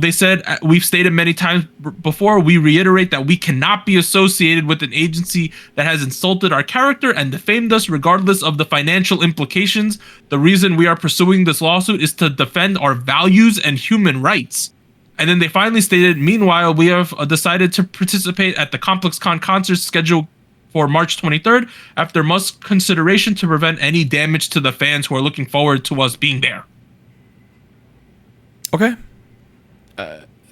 They said, we've stated many times before, we reiterate that we cannot be associated with an agency that has insulted our character and defamed us regardless of the financial implications. The reason we are pursuing this lawsuit is to defend our values and human rights. And then they finally stated, meanwhile, we have decided to participate at the Complex Con concert scheduled for March 23rd after much consideration to prevent any damage to the fans who are looking forward to us being there. Okay.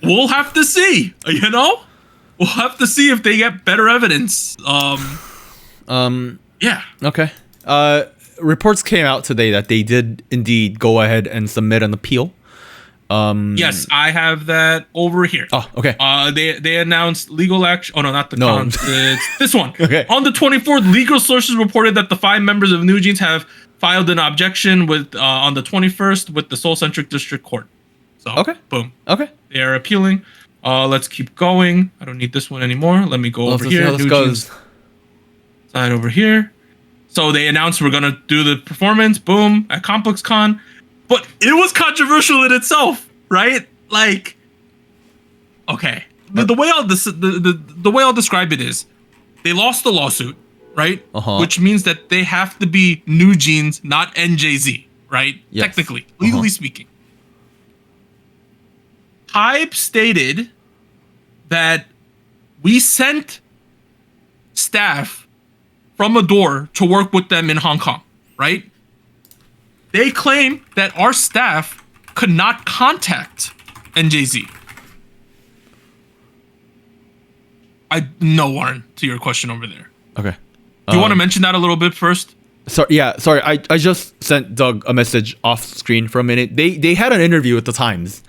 We'll have to see, you know? We'll have to see if they get better evidence. Yeah. Okay. Reports came out today that they did indeed go ahead and submit an appeal. Yes, I have that over here. Oh, okay. They announced legal action. Oh, no, not the cons. It's this one. Okay. On the 24th, legal sources reported that the 5 members of New Jeans have filed an objection with on the 21st with the Seoul Central District Court. So, okay. Boom. Okay. They are appealing. Let's keep going. I don't need this one anymore. Let me go over here. New Jeans side over here. So they announced we're gonna do the performance, boom, at ComplexCon. But it was controversial in itself, right? Like, okay, the way I'll describe it is, they lost the lawsuit, right? Which means that they have to be New Jeans, not NJZ, right? Yes. Technically, legally speaking. HYBE stated that we sent staff from Adore to work with them in Hong Kong, right? They claim that our staff could not contact NJZ. Warren, to your question over there. Okay. Do you want to mention that a little bit first? Sorry. I just sent Doug a message off screen for a minute. They had an interview with the Times.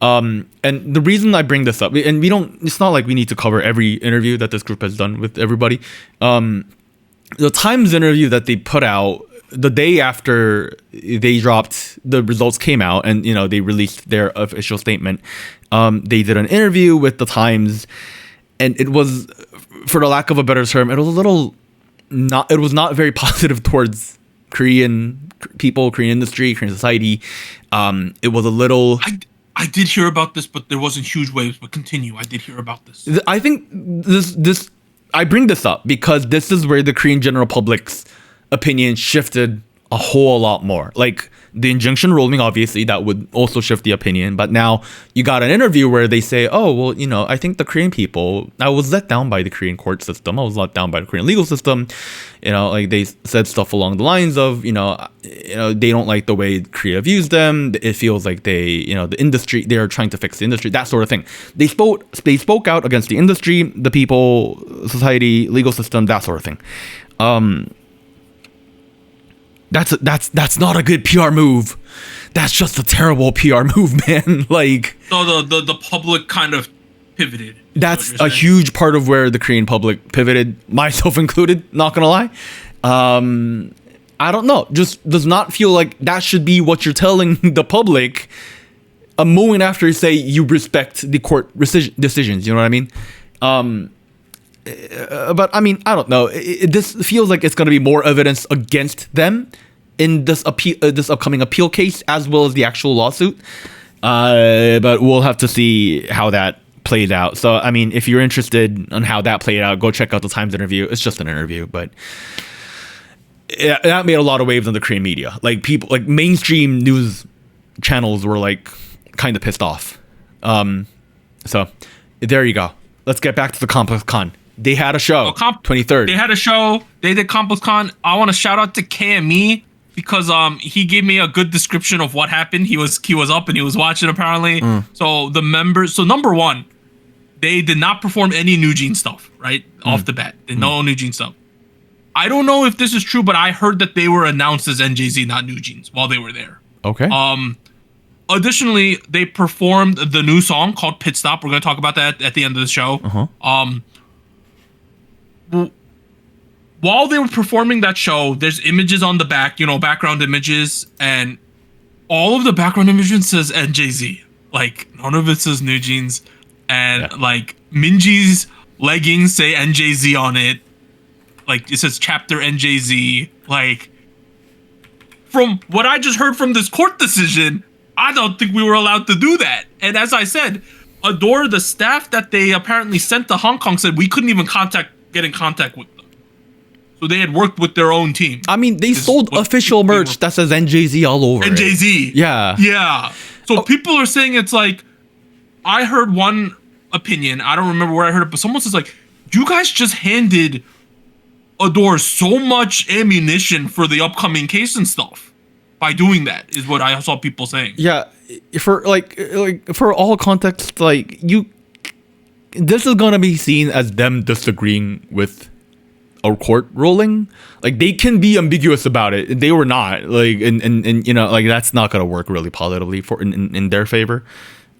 And the reason I bring this up, and it's not like we need to cover every interview that this group has done with everybody. The Times interview that they put out the day after they dropped, the results came out, and they released their official statement. They did an interview with the Times, and it was, for the lack of a better term, it was not very positive towards Korean people, Korean industry, Korean society. It was a little. I did hear about this, but there wasn't huge waves. But continue. I did hear about this. I think this I bring this up because this is where the Korean general public's opinion shifted a whole lot more. Like the injunction ruling, obviously, that would also shift the opinion. But now you got an interview where they say, oh, well, I think the Korean people, I was let down by the Korean court system. I was let down by the Korean legal system. Like they said stuff along the lines of, they don't like the way Korea views them. It feels like the industry, they're trying to fix the industry, that sort of thing. They spoke out against the industry, the people, society, legal system, that sort of thing. That's not a good PR move. That's just a terrible PR move, man. Like, so the public kind of pivoted. That's a huge part of where the Korean public pivoted, myself included, not gonna lie. I don't know, just does not feel like that should be what you're telling the public a moment after you say you respect the court decisions, you know what I mean? But I mean, I don't know. This feels like it's going to be more evidence against them in this upcoming appeal case, as well as the actual lawsuit. But we'll have to see how that plays out. So, I mean, if you're interested on how that played out, go check out the Times interview. It's just an interview, but that made a lot of waves in the Korean media. Like people, like mainstream news channels were like kind of pissed off. So there you go. Let's get back to the ComplexCon. They had a show, 23rd. They had a show. They did ComplexCon. I want to shout out to KME because he gave me a good description of what happened. He was up and he was watching apparently. So the members. So number one, they did not perform any New Jeans stuff right off the bat. No New Jeans stuff. I don't know if this is true, but I heard that they were announced as NJZ, not New Jeans, while they were there. Okay. Additionally, they performed the new song called Pit Stop. We're going to talk about that at the end of the show. While they were performing that show, there's images on the back, background images, and all of the background images says NJZ. Like, none of it says New Jeans. And, like, Minji's leggings say NJZ on it. Like, it says chapter NJZ. Like, from what I just heard from this court decision, I don't think we were allowed to do that. And as I said, Adore, the staff that they apparently sent to Hong Kong, said we couldn't even get in contact with them. So they had worked with their own team. I mean, they sold official merch that says NJZ all over NJZ. it. Yeah. Yeah. So people are saying it's like, I heard one opinion, I don't remember where I heard it, but someone says like, you guys just handed Adore so much ammunition for the upcoming case and stuff by doing that, is what I saw people saying. Yeah. For for all context, this is gonna be seen as them disagreeing with a court ruling. Like, they can be ambiguous about it. They were not. Like, and that's not gonna work really positively for in their favor.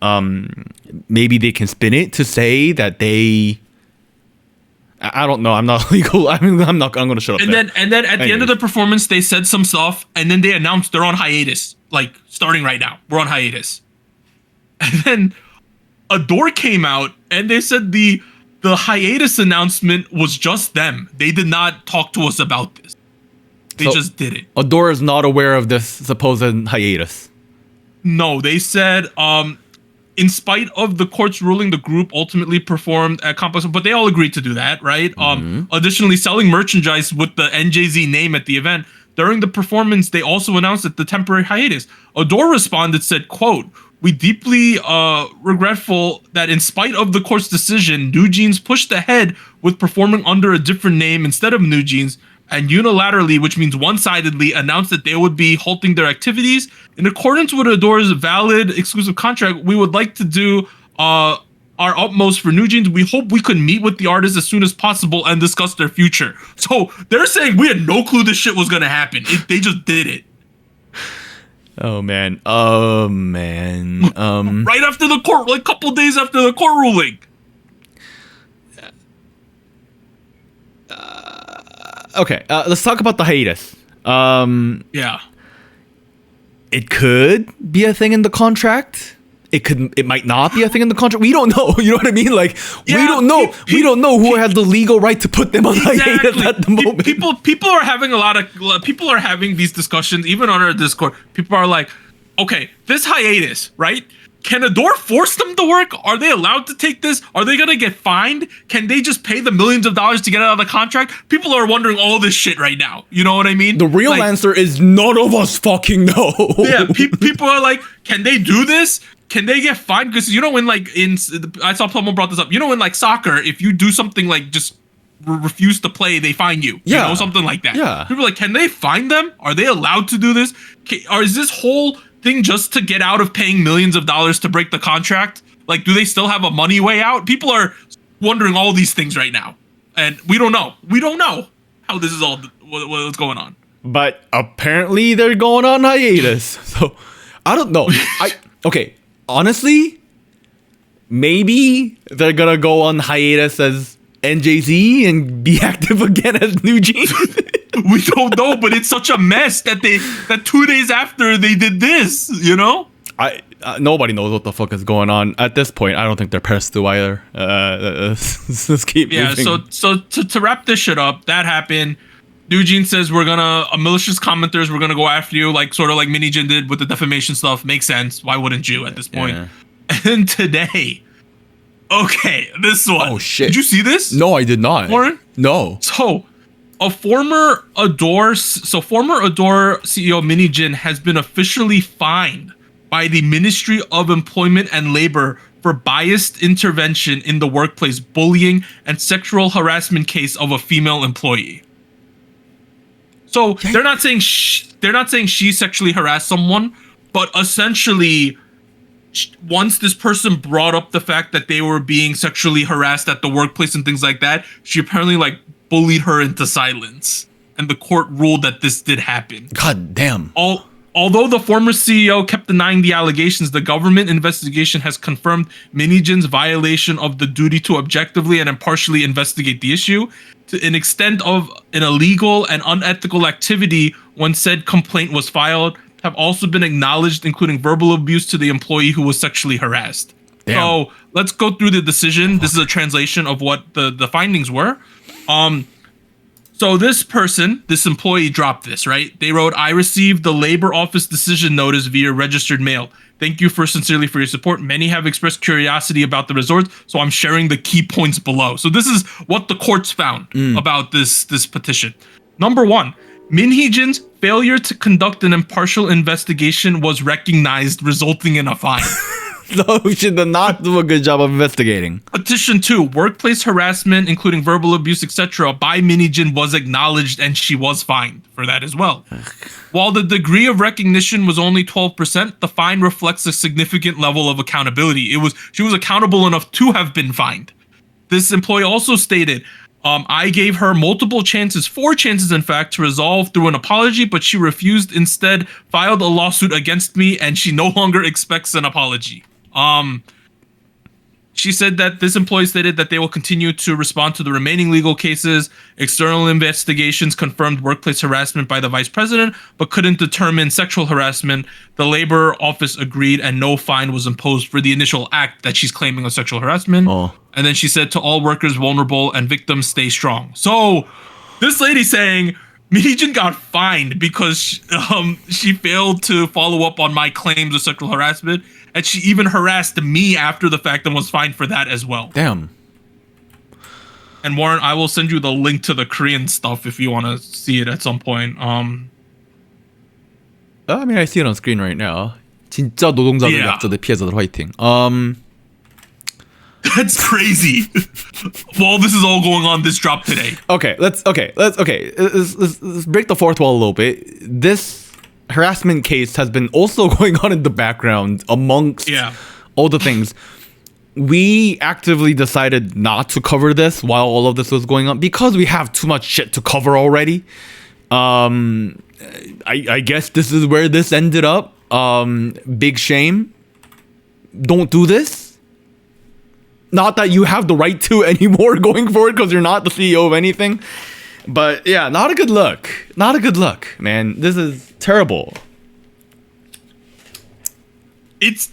Maybe they can spin it to say that they. I don't know. I'm not legal. I'm gonna shut up. And then at the end of the performance, they said some stuff, and then they announced they're on hiatus. Like, starting right now, we're on hiatus. And then Adore came out, and they said the hiatus announcement was just them. They did not talk to us about this. They just did it. Adora is not aware of this supposed hiatus. No, they said, in spite of the court's ruling, the group ultimately performed at Complex, but they all agreed to do that, right? Additionally, selling merchandise with the NJZ name at the event. During the performance, they also announced that the temporary hiatus. Adore responded, said, quote, "We deeply regretful that in spite of the court's decision, New Jeans pushed ahead with performing under a different name instead of New Jeans, and unilaterally, which means one-sidedly, announced that they would be halting their activities. In accordance with Adore's valid exclusive contract, we would like to do our utmost for New Jeans. We hope we could meet with the artists as soon as possible and discuss their future." So they're saying we had no clue this shit was gonna happen. They just did it. Oh man. Right after the court, like a couple days after the court ruling. Okay, let's talk about the hiatus. Yeah. It could be a thing in the contract. It might not be a thing in the contract. We don't know. You know what I mean? Like, we don't know. We don't know who has the legal right to put them on hiatus at the moment. People are having people are having these discussions even on our Discord. People are like, okay, this hiatus, right? Can Adore force them to work? Are they allowed to take this? Are they gonna get fined? Can they just pay the millions of dollars to get out of the contract? People are wondering all this shit right now. You know what I mean? The real answer is none of us fucking know. Yeah, people are like, can they do this? Can they get fined? Because you know, when like I saw someone brought this up. You know, in like soccer, if you do something like just refuse to play, they fine you. Yeah. You know, something like that. Yeah. People are like, can they fine them? Are they allowed to do this? Or is this whole thing just to get out of paying millions of dollars to break the contract? Like, do they still have a money way out? People are wondering all these things right now, and we don't know. We don't know how this is all what's going on. But apparently they're going on hiatus. So I don't know. Okay. Honestly, maybe they're gonna go on hiatus as NJZ and be active again as New Jeans. We don't know, but it's such a mess that 2 days after they did this, you know? Nobody knows what the fuck is going on at this point. I don't think they're pressed to either. Let's keep moving. Yeah. So to wrap this shit up, that happened. New Jeans says malicious commenters, we're gonna go after you, like sort of like Mini Jin did with the defamation stuff. Makes sense. Why wouldn't you at this point? Yeah. And today, okay, this one. Oh shit! Did you see this? No, I did not. Warren? No. So, former Adore CEO Mini Jin has been officially fined by the Ministry of Employment and Labor for biased intervention in the workplace, bullying, and sexual harassment case of a female employee. So they're not saying she sexually harassed someone, but essentially, once this person brought up the fact that they were being sexually harassed at the workplace and things like that, she apparently like bullied her into silence, and the court ruled that this did happen. God damn. Although the former CEO kept denying the allegations, the government investigation has confirmed Mini Jin's violation of the duty to objectively and impartially investigate the issue to an extent of an illegal and unethical activity when said complaint was filed have also been acknowledged, including verbal abuse to the employee who was sexually harassed. Damn. So let's go through the decision. This is a translation of what the findings were. So this employee dropped this, right? They wrote, "I received the Labor Office decision notice via registered mail. Thank you sincerely for your support. Many have expressed curiosity about the results, so I'm sharing the key points below." So this is what the courts found about this petition. Number one, Min Hee-jin's failure to conduct an impartial investigation was recognized, resulting in a fine. So she did not do a good job of investigating. Petition 2, workplace harassment, including verbal abuse, etc., by Mini Jin was acknowledged, and she was fined for that as well. While the degree of recognition was only 12%, the fine reflects a significant level of accountability. She was accountable enough to have been fined. This employee also stated, "I gave her multiple chances, 4 chances in fact, to resolve through an apology, but she refused, instead filed a lawsuit against me, and she no longer expects an apology." She said that this employee stated that they will continue to respond to the remaining legal cases. External investigations confirmed workplace harassment by the vice president, but couldn't determine sexual harassment. The labor office agreed, and no fine was imposed for the initial act that she's claiming of sexual harassment. Oh. And then she said, "To all workers vulnerable and victims, stay strong." So this lady saying Minijin got fined because she failed to follow up on my claims of sexual harassment, and she even harassed me after the fact and was fined for that as well. Damn. And Warren, I will send you the link to the Korean stuff if you want to see it at some point. I mean, I see it on screen right now. 진짜 노동자들 Yeah. 약자들 피해자들 화이팅. That's crazy. While this is all going on, this dropped today. Let's break the fourth wall a little bit. This harassment case has been also going on in the background amongst all the things. We actively decided not to cover this while all of this was going on because we have too much shit to cover already. I guess this is where this ended up. Big shame. Don't do this. Not that you have the right to anymore going forward because you're not the CEO of anything. But yeah, not a good look. Not a good look, man. This is terrible. It's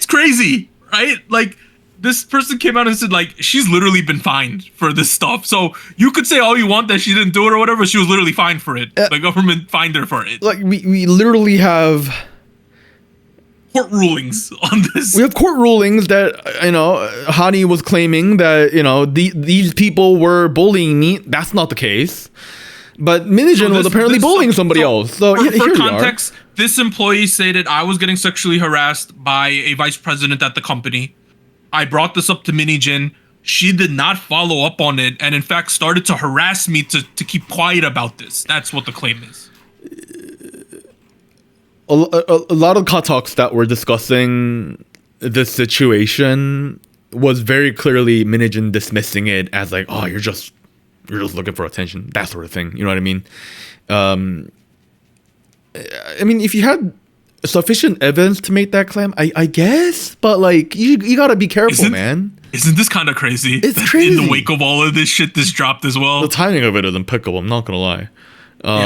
crazy, right? Like, this person came out and said, like, she's literally been fined for this stuff. So you could say all you want that she didn't do it or whatever. She was literally fined for it. The government fined her for it. Like, we literally have court rulings on this. We have court rulings that, Hani was claiming that, these people were bullying me. That's not the case. But Minijin was apparently bullying somebody else. So for context, this employee stated, I was getting sexually harassed by a vice president at the company. I brought this up to Minijin. She did not follow up on it and in fact started to harass me to keep quiet about this. That's what the claim is. A lot of talks that were discussing this situation was very clearly Minijin dismissing it as like, oh, you're just looking for attention, that sort of thing. You know what I mean? I mean, if you had sufficient evidence to make that claim, I guess, but like you gotta be careful, man. Isn't this kind of crazy? It's crazy. In the wake of all of this shit, this dropped as well. The timing of it is impeccable. I'm not gonna lie.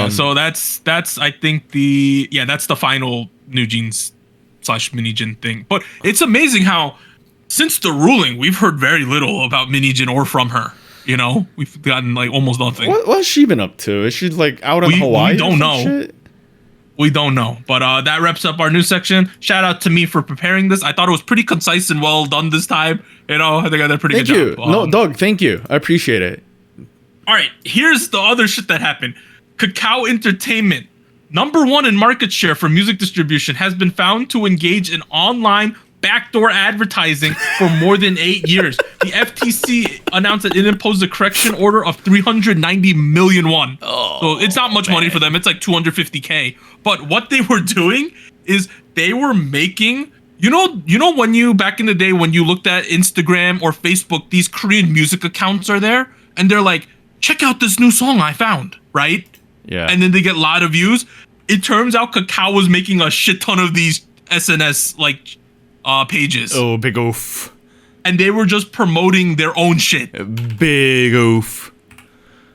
So that's I think that's the final New Jeans / Minijin thing. But it's amazing how since the ruling we've heard very little about Minijin or from her. We've gotten like almost nothing. What's she been up to? Is she like out in Hawaii? We don't know. Shit? We don't know. But that wraps up our news section. Shout out to me for preparing this. I thought it was pretty concise and well done this time. I think I did a pretty good job. Thank you. No, Doug, thank you. I appreciate it. All right, here's the other shit that happened. Kakao Entertainment, #1 in market share for music distribution, has been found to engage in online backdoor advertising for more than 8 years. The FTC announced that it imposed a correction order of 390 million won. So it's not much money for them. It's like 250K. But what they were doing is they were making, when you, back in the day, when you looked at Instagram or Facebook, these Korean music accounts are there and they're like, check out this new song I found, right? Yeah. And then they get a lot of views. It turns out Kakao was making a shit ton of these SNS pages. Oh, big oof. And they were just promoting their own shit. Big oof.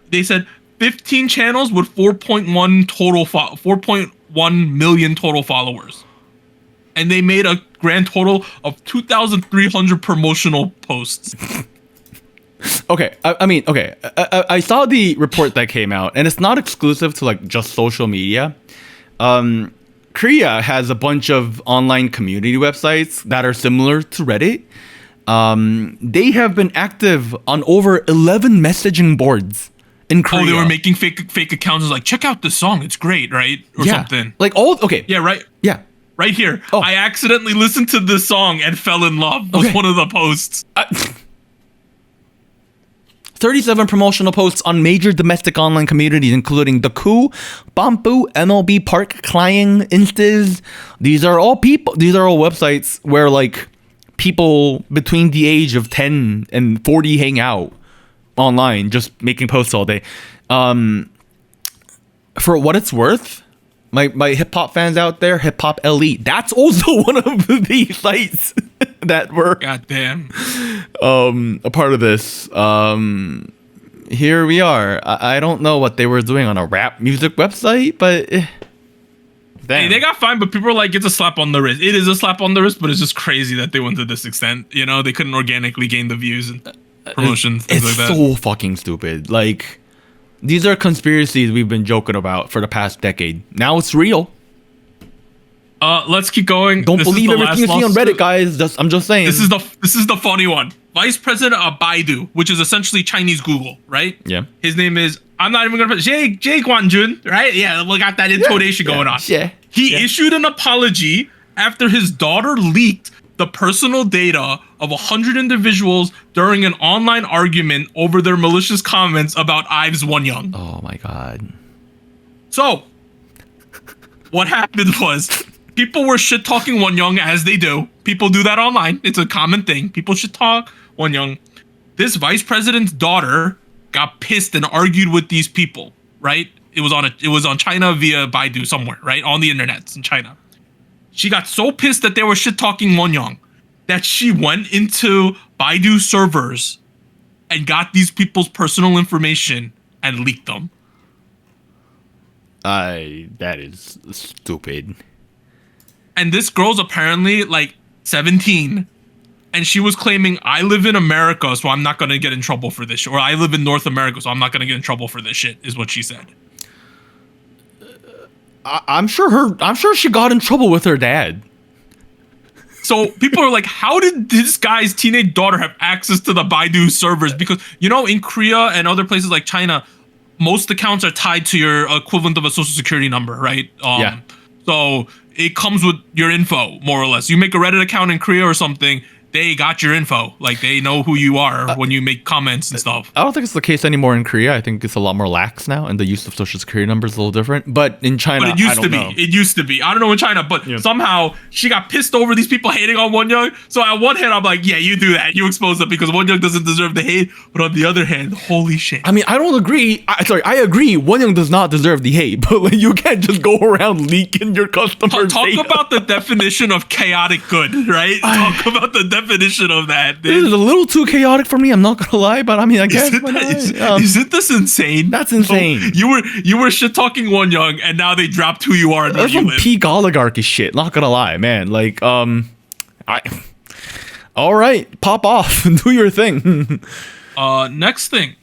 They said 15 channels with 4.1 million total followers. And they made a grand total of 2,300 promotional posts. Okay, I saw the report that came out, and it's not exclusive to like just social media. Korea has a bunch of online community websites that are similar to Reddit. They have been active on over 11 messaging boards in Korea. Oh, they were making fake accounts like, check out this song, it's great, right? Or something. Like Yeah, right. Yeah. Right here. Oh. I accidentally listened to this song and fell in love was one of the posts. 37 promotional posts on major domestic online communities, including The Coup, Bamboo, MLB Park, Crying, Instas. These are all websites where like people between the age of 10 and 40 hang out online, just making posts all day. For what it's worth, my hip hop fans out there, Hip Hop Elite, that's also one of the sites that were goddamn a part of this. Here we are. I don't know what they were doing on a rap music website, but hey, they got fined, but people are like, it's a slap on the wrist. It is a slap on the wrist, but it's just crazy that they went to this extent. They couldn't organically gain the views and promotions, things like that. It's so fucking stupid. Like, These are conspiracies we've been joking about for the past decade. Now it's real. Let's keep going. Don't believe everything you see on Reddit, guys. I'm just saying. This is the funny one. Vice President of Baidu, which is essentially Chinese Google, right? Yeah. His name is, I'm not even gonna put Jay Guanjun, right? Yeah, we got that intonation going on. Yeah. He issued an apology after his daughter leaked the personal data of 100 individuals during an online argument over their malicious comments about Ives Wonyoung. Oh my god. So, what happened was, people were shit talking Wonyoung as they do. People do that online. It's a common thing. People shit talk Wonyoung. This vice president's daughter got pissed and argued with these people, right? It was on China via Baidu somewhere, right? On the internet in China. She got so pissed that they were shit talking Wonyoung that she went into Baidu servers and got these people's personal information and leaked them. That is stupid. And this girl's apparently like 17, and she was claiming, I live in America, so I'm not gonna get in trouble for this shit. Or I live in North America, so I'm not gonna get in trouble for this shit, is what she said. I'm sure she got in trouble with her dad. So people are like, how did this guy's teenage daughter have access to the Baidu servers? Because, you know, in Korea and other places like China, most accounts are tied to your equivalent of a social security number, right? Yeah. So it comes with your info, more or less. You make a Reddit account in Korea or something, they got your info. Like, they know who you are when you make comments and stuff. I don't think it's the case anymore in Korea. I think it's a lot more lax now, and the use of social security numbers is a little different. But in China, But it used to be. It used to be. I don't know in China, but somehow she got pissed over these people hating on Wonyoung. So at one hand, I'm like, yeah, you do that. You expose them because Wonyoung doesn't deserve the hate. But on the other hand, holy shit. I mean, I don't agree. I agree. Wonyoung does not deserve the hate, but like, you can't just go around leaking your customers' Talk data. about the definition of chaotic good, right? Talk about the definition of that. This is a little too chaotic for me. I'm not gonna lie, but I mean, I guess. Isn't this insane? That's insane. So you were shit talking Wonyoung, and now they dropped who you are and where That's you some live. peak oligarchy shit. Not gonna lie, man. Like, all right, pop off and do your thing. Next thing,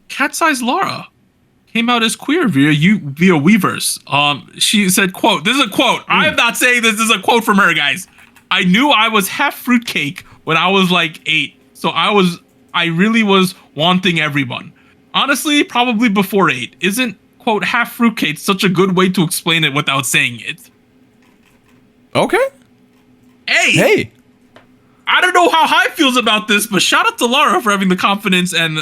Cat's Eyes Laura came out as queer via Weverse. She said, "quote This is a quote. I am not saying this. This is a quote from her, guys. I knew I was half fruitcake when I was like 8, so I really was wanting everyone. Honestly, probably before 8. Isn't quote half fruitcake such a good way to explain it without saying it?" Okay. Hey. I don't know how Hai feels about this, but shout out to Laura for having the confidence and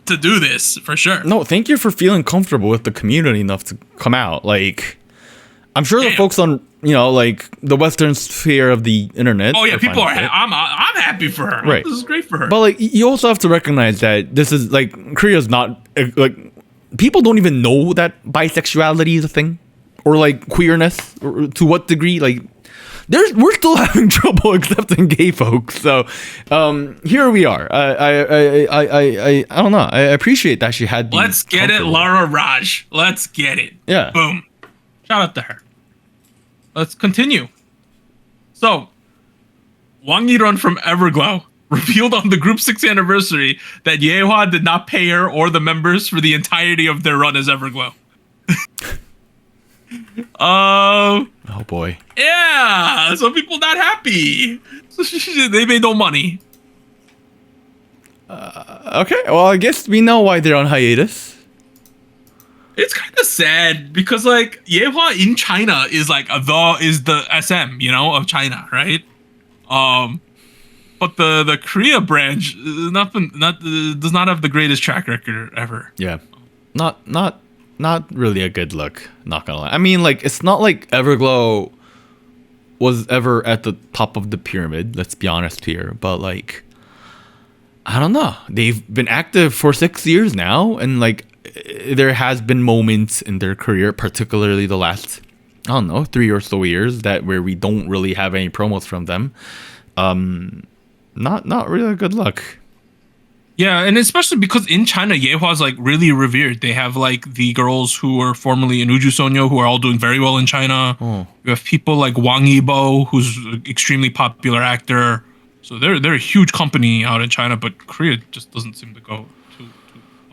to do this for sure. No, thank you for feeling comfortable with the community enough to come out. Like, I'm sure the folks on, like the Western sphere of the internet. Oh yeah, people are. I'm happy for her. Right. This is great for her. But like, you also have to recognize that this is like, Korea's not like, people don't even know that bisexuality is a thing, or like queerness, or to what degree. Like, we're still having trouble accepting gay folks. So here we are. I don't know. I appreciate that she had. Let's get it, Laura Raj. Let's get it. Yeah. Boom. Shout out to her. Let's continue. So, Wang Yirun from Everglow revealed on the Group 6 anniversary that Yehua did not pay her or the members for the entirety of their run as Everglow. Oh boy. Yeah, so people not happy. So they made no money. Okay, well, I guess we know why they're on hiatus. It's kind of sad because like Yehua in China is like the SM, of China, right? But the Korea branch does not have the greatest track record ever. Yeah, not really a good look. Not gonna lie. I mean, like, it's not like Everglow was ever at the top of the pyramid. Let's be honest here. But like, I don't know. They've been active for 6 years now, and like, there has been moments in their career, particularly the last, 3 or so years, where we don't really have any promos from them. Not really a good look. Yeah, and especially because in China, Yehua is like really revered. They have like the girls who were formerly in Uju Sonyo who are all doing very well in China. Oh. You have people like Wang Yibo, who's an extremely popular actor. So they're a huge company out in China, but Korea just doesn't seem to go too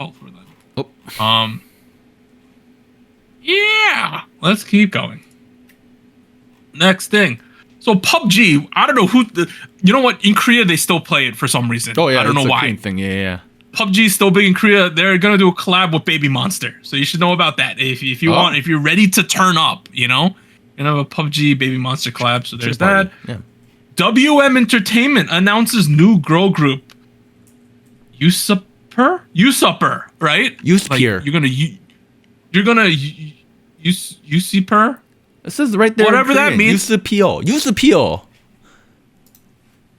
well for them. Oh. Yeah, let's keep going. Next thing. So PUBG, I don't know who. You know what? In Korea, they still play it for some reason. Oh yeah, I don't know it's a why. Korean thing. Yeah. PUBG is still big in Korea. They're gonna do a collab with Baby Monster, so you should know about that. If you want, if you're ready to turn up, you know, and have a PUBG Baby Monster collab. So there's that. Yeah. WM Entertainment announces new girl group. Usurper, right? Usurper. You're gonna usurper. It says right there. Whatever that means. Usurper.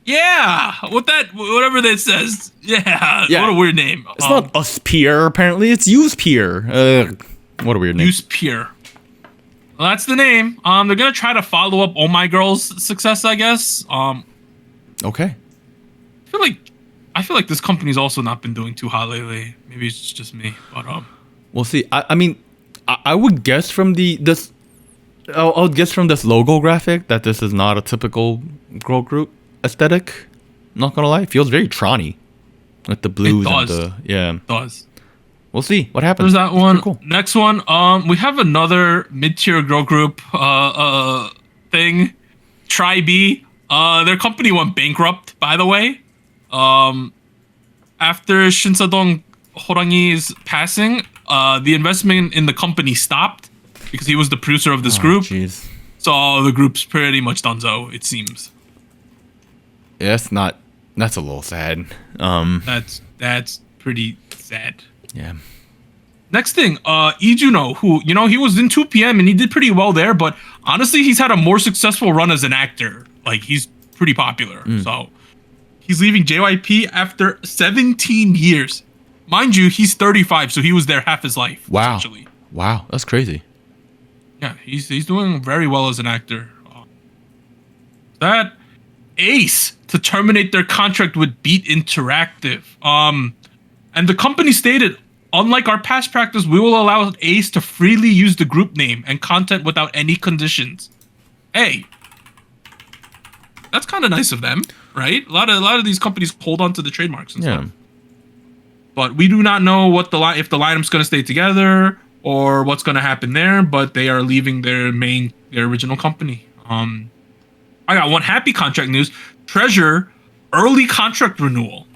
Yeah, whatever that says. Yeah. What a weird name. It's not Uspier, apparently. It's Uspier. What a weird name. Uspier. Well, that's the name. They're gonna try to follow up Oh My Girl's success, I guess. Okay. I feel like this company's also not been doing too hot lately. Maybe it's just me, but we'll see. I mean, I would guess from I'll guess from this logo graphic that this is not a typical girl group aesthetic. Not gonna lie, it feels very Tron-y, with the blues and the It does. We'll see what happens. There's that one. Cool. Next one. We have another mid-tier girl group thing. Tri-B. Their company went bankrupt, by the way. After Shinsadong Horangi's passing, the investment in the company stopped because he was the producer of this group. Jeez. So the group's pretty much donezo, it seems. Yeah, that's a little sad. That's pretty sad. Yeah. Next thing, Lee Juno, who, you know, he was in 2PM and he did pretty well there, but honestly, he's had a more successful run as an actor. Like, he's pretty popular. So he's leaving JYP after 17 years. Mind you, he's 35, so he was there half his life. Wow. Essentially. Wow, that's crazy. Yeah, he's doing very well as an actor. That Ace to terminate their contract with Beat Interactive. And the company stated, unlike our past practice, we will allow Ace to freely use the group name and content without any conditions. Hey, that's kind of nice of them, right? A lot of these companies hold on to the trademarks and stuff. But we do not know if the lineup's going to stay together or what's going to happen there. But they are leaving their original company. I got one happy contract news. Treasure early contract renewal.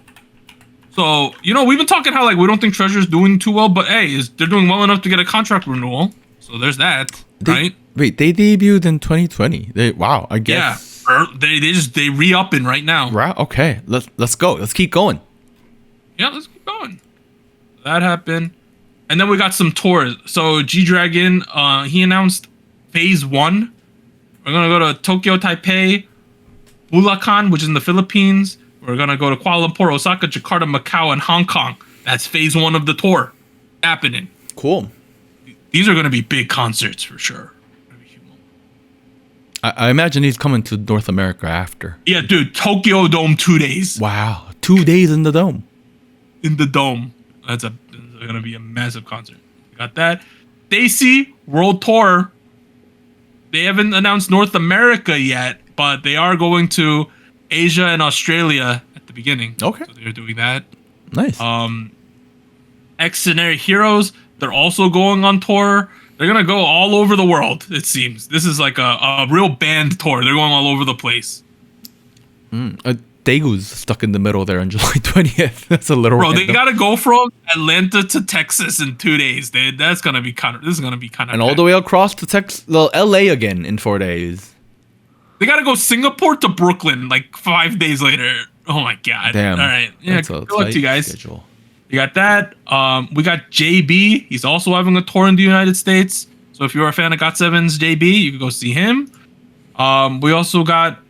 So, you know, we've been talking how like we don't think Treasure's doing too well, but hey, they're doing well enough to get a contract renewal. So there's that, right? Wait, they debuted in 2020. Wow, I guess. Yeah, they re-upping right now. Right. Okay, let's go. Let's keep going. Yeah, let's keep going. That happened, and then we got some tours. So G-Dragon, he announced Phase 1. We're gonna go to Tokyo, Taipei, Bulacan, which is in the Philippines. We're gonna go to Kuala Lumpur, Osaka, Jakarta, Macau, and Hong Kong. That's Phase 1 of the tour happening. Cool. These are gonna be big concerts for sure. I imagine he's coming to North America after. Yeah, dude, Tokyo Dome 2 days. Wow, 2 days in the dome. In the dome. That's gonna be a massive concert. Got that. STAYC World Tour. They haven't announced North America yet, but they are going to Asia and Australia at the beginning. Okay. So they're doing that. Nice. Excenary Heroes, they're also going on tour. They're gonna go all over the world, it seems. This is like a real band tour. They're going all over the place. Daegu's stuck in the middle there on July 20th. That's a little random. They gotta go from Atlanta to Texas in 2 days. This is gonna be kind of and all the way across to LA again in 4 days. They gotta go Singapore to Brooklyn like 5 days later. Oh my god. Damn. All right. Yeah, good luck to you guys. Schedule. You got that. We got JB. He's also having a tour in the United States. So if you're a fan of GOT7's JB, you can go see him. We also got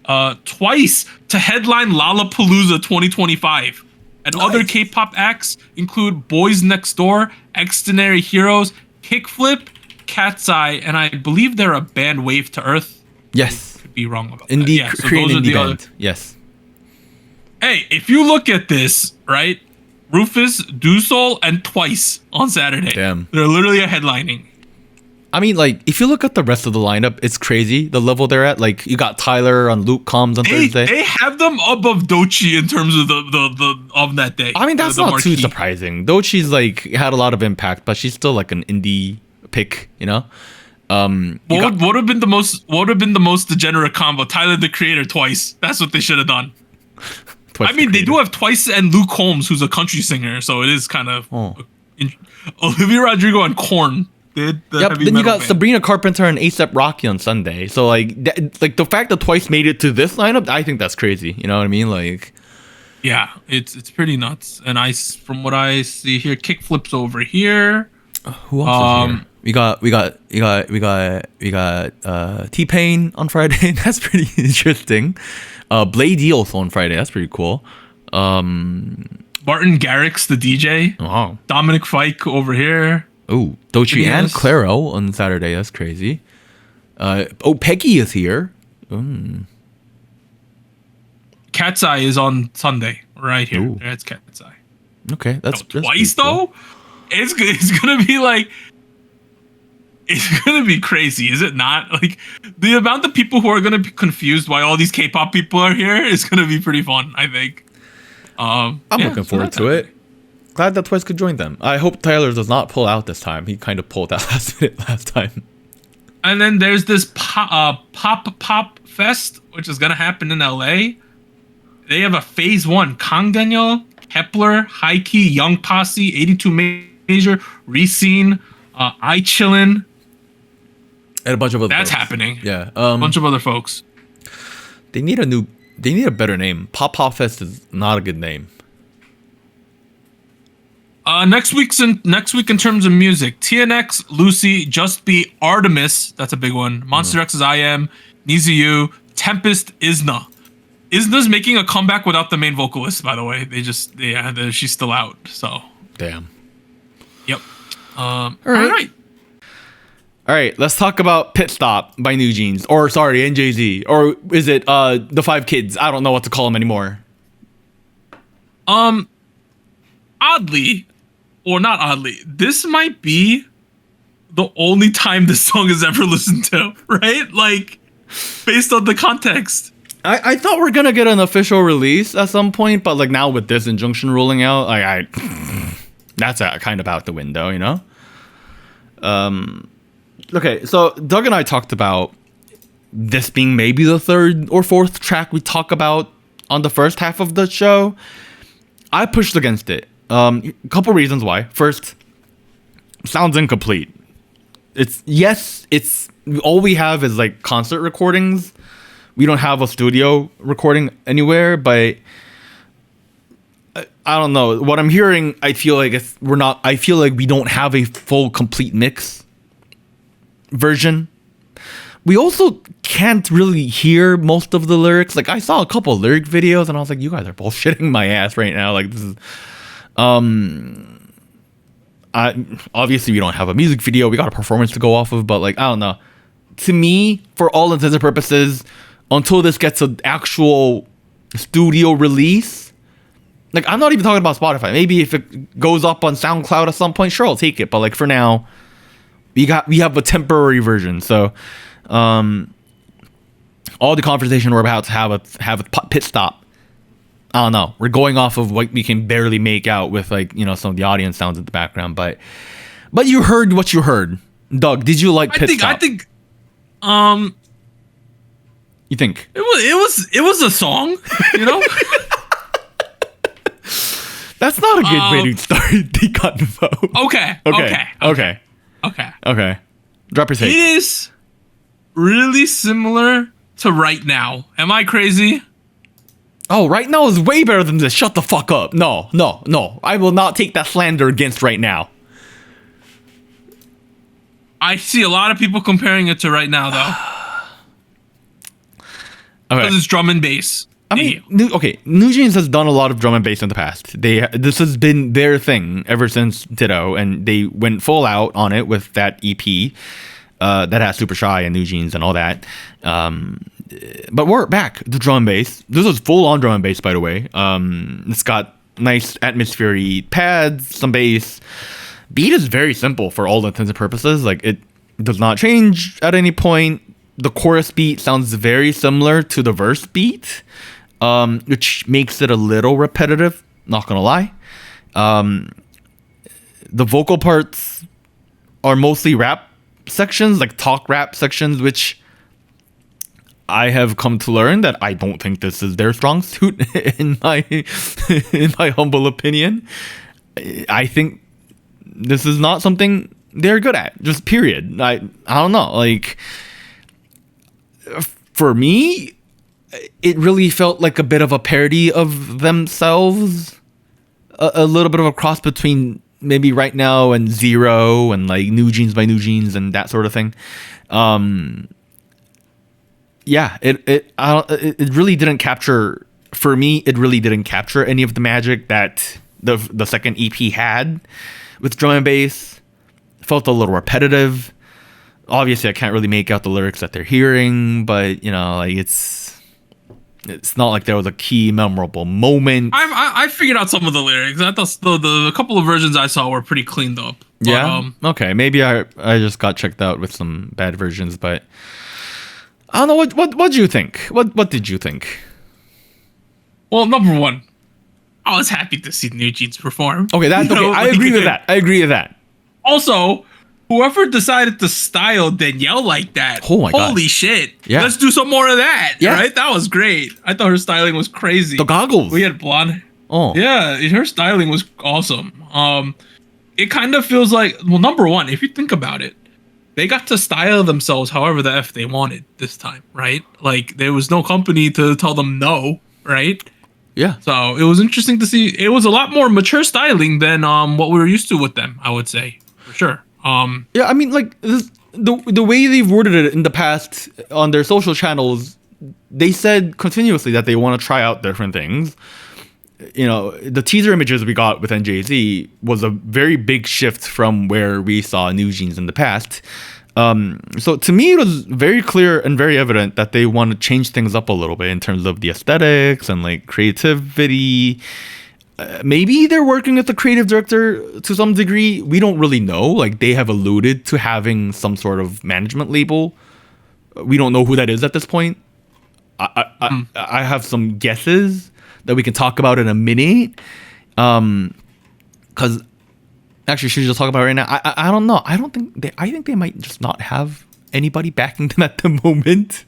Twice to headline Lollapalooza 2025. And other K-pop acts include Boys Next Door, Extraordinary Heroes, Kickflip, Cat's Eye, and I believe they're a band, Wave to Earth. Yes. Could be wrong about indie, that. Yeah, Korean indie band. other. Yes. Hey, if you look at this, right? Rufus, Do Sol, and Twice on Saturday. Damn. They're literally a headlining. I mean, like, if you look at the rest of the lineup, it's crazy the level they're at. Like, you got Tyler on Luke Combs on Thursday. They have them above Dochi in terms of the of that day. I mean, that's the not marquee. too surprising. Dochi's like had a lot of impact, but she's still like an indie pick, you know. What would have been the most degenerate combo? Tyler the Creator twice. That's what they should have done. I mean, they do have Twice and Luke Combs, who's a country singer, so it is kind of Olivia Rodrigo and Korn. Then you got Sabrina Carpenter and A$AP Rocky on Sunday. So like the fact that Twice made it to this lineup, I think that's crazy. You know what I mean? Like, yeah, it's pretty nuts. And from what I see here, Kickflip's over here. Who else is here? We got T-Pain on Friday. That's pretty interesting. Blade also on Friday. That's pretty cool. Martin Garrix, the DJ. Wow. Dominic Fike over here. Oh, Dochi and Claro on Saturday. That's crazy. Peggy is here. Cat's Eye is on Sunday, right here. Ooh. That's Cat's Eye. Okay, that's Twice cool. though. It's gonna be like. It's gonna be crazy, is it not? Like the amount of people who are gonna be confused why all these K-pop people are here is gonna be pretty fun, I think. I'm looking forward to it. Glad that Twice could join them. I hope Tyler does not pull out this time. He kind of pulled out last time. And then there's this Pop Fest, which is gonna happen in LA. They have a phase 1. Kang Daniel, Kepler, High Key, Young Posse, 82 Major, Reseen, I Chillin'. And a bunch of other That's folks. happening. Yeah. A bunch of other folks. They need a better name. Pop Fest is not a good name. Next week in terms of music, TNX, Lucy, Just Be, Artemis, that's a big one. Monster X's I Am, Nizu, Tempest, Isna. Isna's making a comeback without the main vocalist, by the way. She's still out. So. Damn. Yep. All right, let's talk about Pit Stop by New Jeans. Or sorry, NJZ. Or is it the Five Kids? I don't know what to call them anymore. Oddly, or not oddly, this might be the only time this song is ever listened to, right? Like, based on the context. I thought we're gonna get an official release at some point, but like now with this injunction ruling out, like that's kind of out the window, you know? Okay, so Doug and I talked about this being maybe the third or fourth track we talk about on the first half of the show. I pushed against it. A couple reasons why. First, sounds incomplete. It's all we have is like concert recordings. We don't have a studio recording anywhere, but I don't know. What I'm hearing, I feel like we don't have a full complete mix version. We also can't really hear most of the lyrics. Like I saw a couple of lyric videos and I was like, you guys are bullshitting my ass right now. Like this is obviously we don't have a music video. We got a performance to go off of, but like I don't know. To me, for all intents and purposes, until this gets an actual studio release, like I'm not even talking about Spotify. Maybe if it goes up on SoundCloud at some point, sure, I'll take it. But like for now, we have a temporary version. So all the conversation we're about to have a pit stop. I don't know. We're going off of what we can barely make out with like, you know, some of the audience sounds in the background, but you heard what you heard. Doug, did you like Pit Stop? I think you think it was a song, you know? That's not a good way to start the convo. Okay. Drop your take. It is really similar to Right Now. Am I crazy? Oh, Right Now is way better than this. Shut the fuck up. No. I will not take that slander against Right Now. I see a lot of people comparing it to Right Now, though. Okay. Because it's drum and bass. I mean, New Jeans has done a lot of drum and bass in the past. This has been their thing ever since Ditto, and they went full out on it with that EP that has Super Shy and New Jeans and all that. But we're back to drum and bass. This is full on drum and bass, by the way. It's got nice atmospheric pads, some bass. Beat is very simple for all intents and purposes. Like does not change at any point. The chorus beat sounds very similar to the verse beat, which makes it a little repetitive, not gonna lie. The vocal parts are mostly rap sections, like talk rap sections, which I have come to learn that I don't think this is their strong suit in my humble opinion. I think this is not something they're good at, just period. I don't know, like, for me, it really felt like a bit of a parody of themselves, a little bit of a cross between maybe Right Now and Zero and like New Jeans by New Jeans and that sort of thing. Yeah, it really didn't capture, for me, it really didn't capture any of the magic that the second EP had with drum and bass. Felt a little repetitive. Obviously, I can't really make out the lyrics that they're hearing, but you know, like it's not like there was a key memorable moment. I figured out some of the lyrics. I thought the couple of versions I saw were pretty cleaned up. But, yeah. Okay. Maybe I just got checked out with some bad versions, but I don't know. What do you think? What did you think? Well, number one, I was happy to see New Jeans perform. Okay, okay. I agree with that. I agree with that. Also, whoever decided to style Danielle like that, oh my God. Holy shit. Yeah. Let's do some more of that. Yeah. Right? That was great. I thought her styling was crazy. The goggles. We had blonde. Oh. Yeah, her styling was awesome. It kind of feels like, well, number one, if you think about it, they got to style themselves however the F they wanted this time, right? Like, there was no company to tell them no, right? Yeah. So it was interesting to see. It was a lot more mature styling than what we were used to with them, I would say, for sure. Yeah, I mean, like the way they've worded it in the past on their social channels, they said continuously that they want to try out different things. You know, the teaser images we got with NJZ was a very big shift from where we saw New Jeans in the past. So to me, it was very clear and very evident that they want to change things up a little bit in terms of the aesthetics and like creativity. Maybe they're working with the creative director to some degree. We don't really know. Like, they have alluded to having some sort of management label. We don't know who that is at this point. I have some guesses that we can talk about in a minute. Because actually, should we just talk about it right now? I don't know. I think they might just not have anybody backing them at the moment.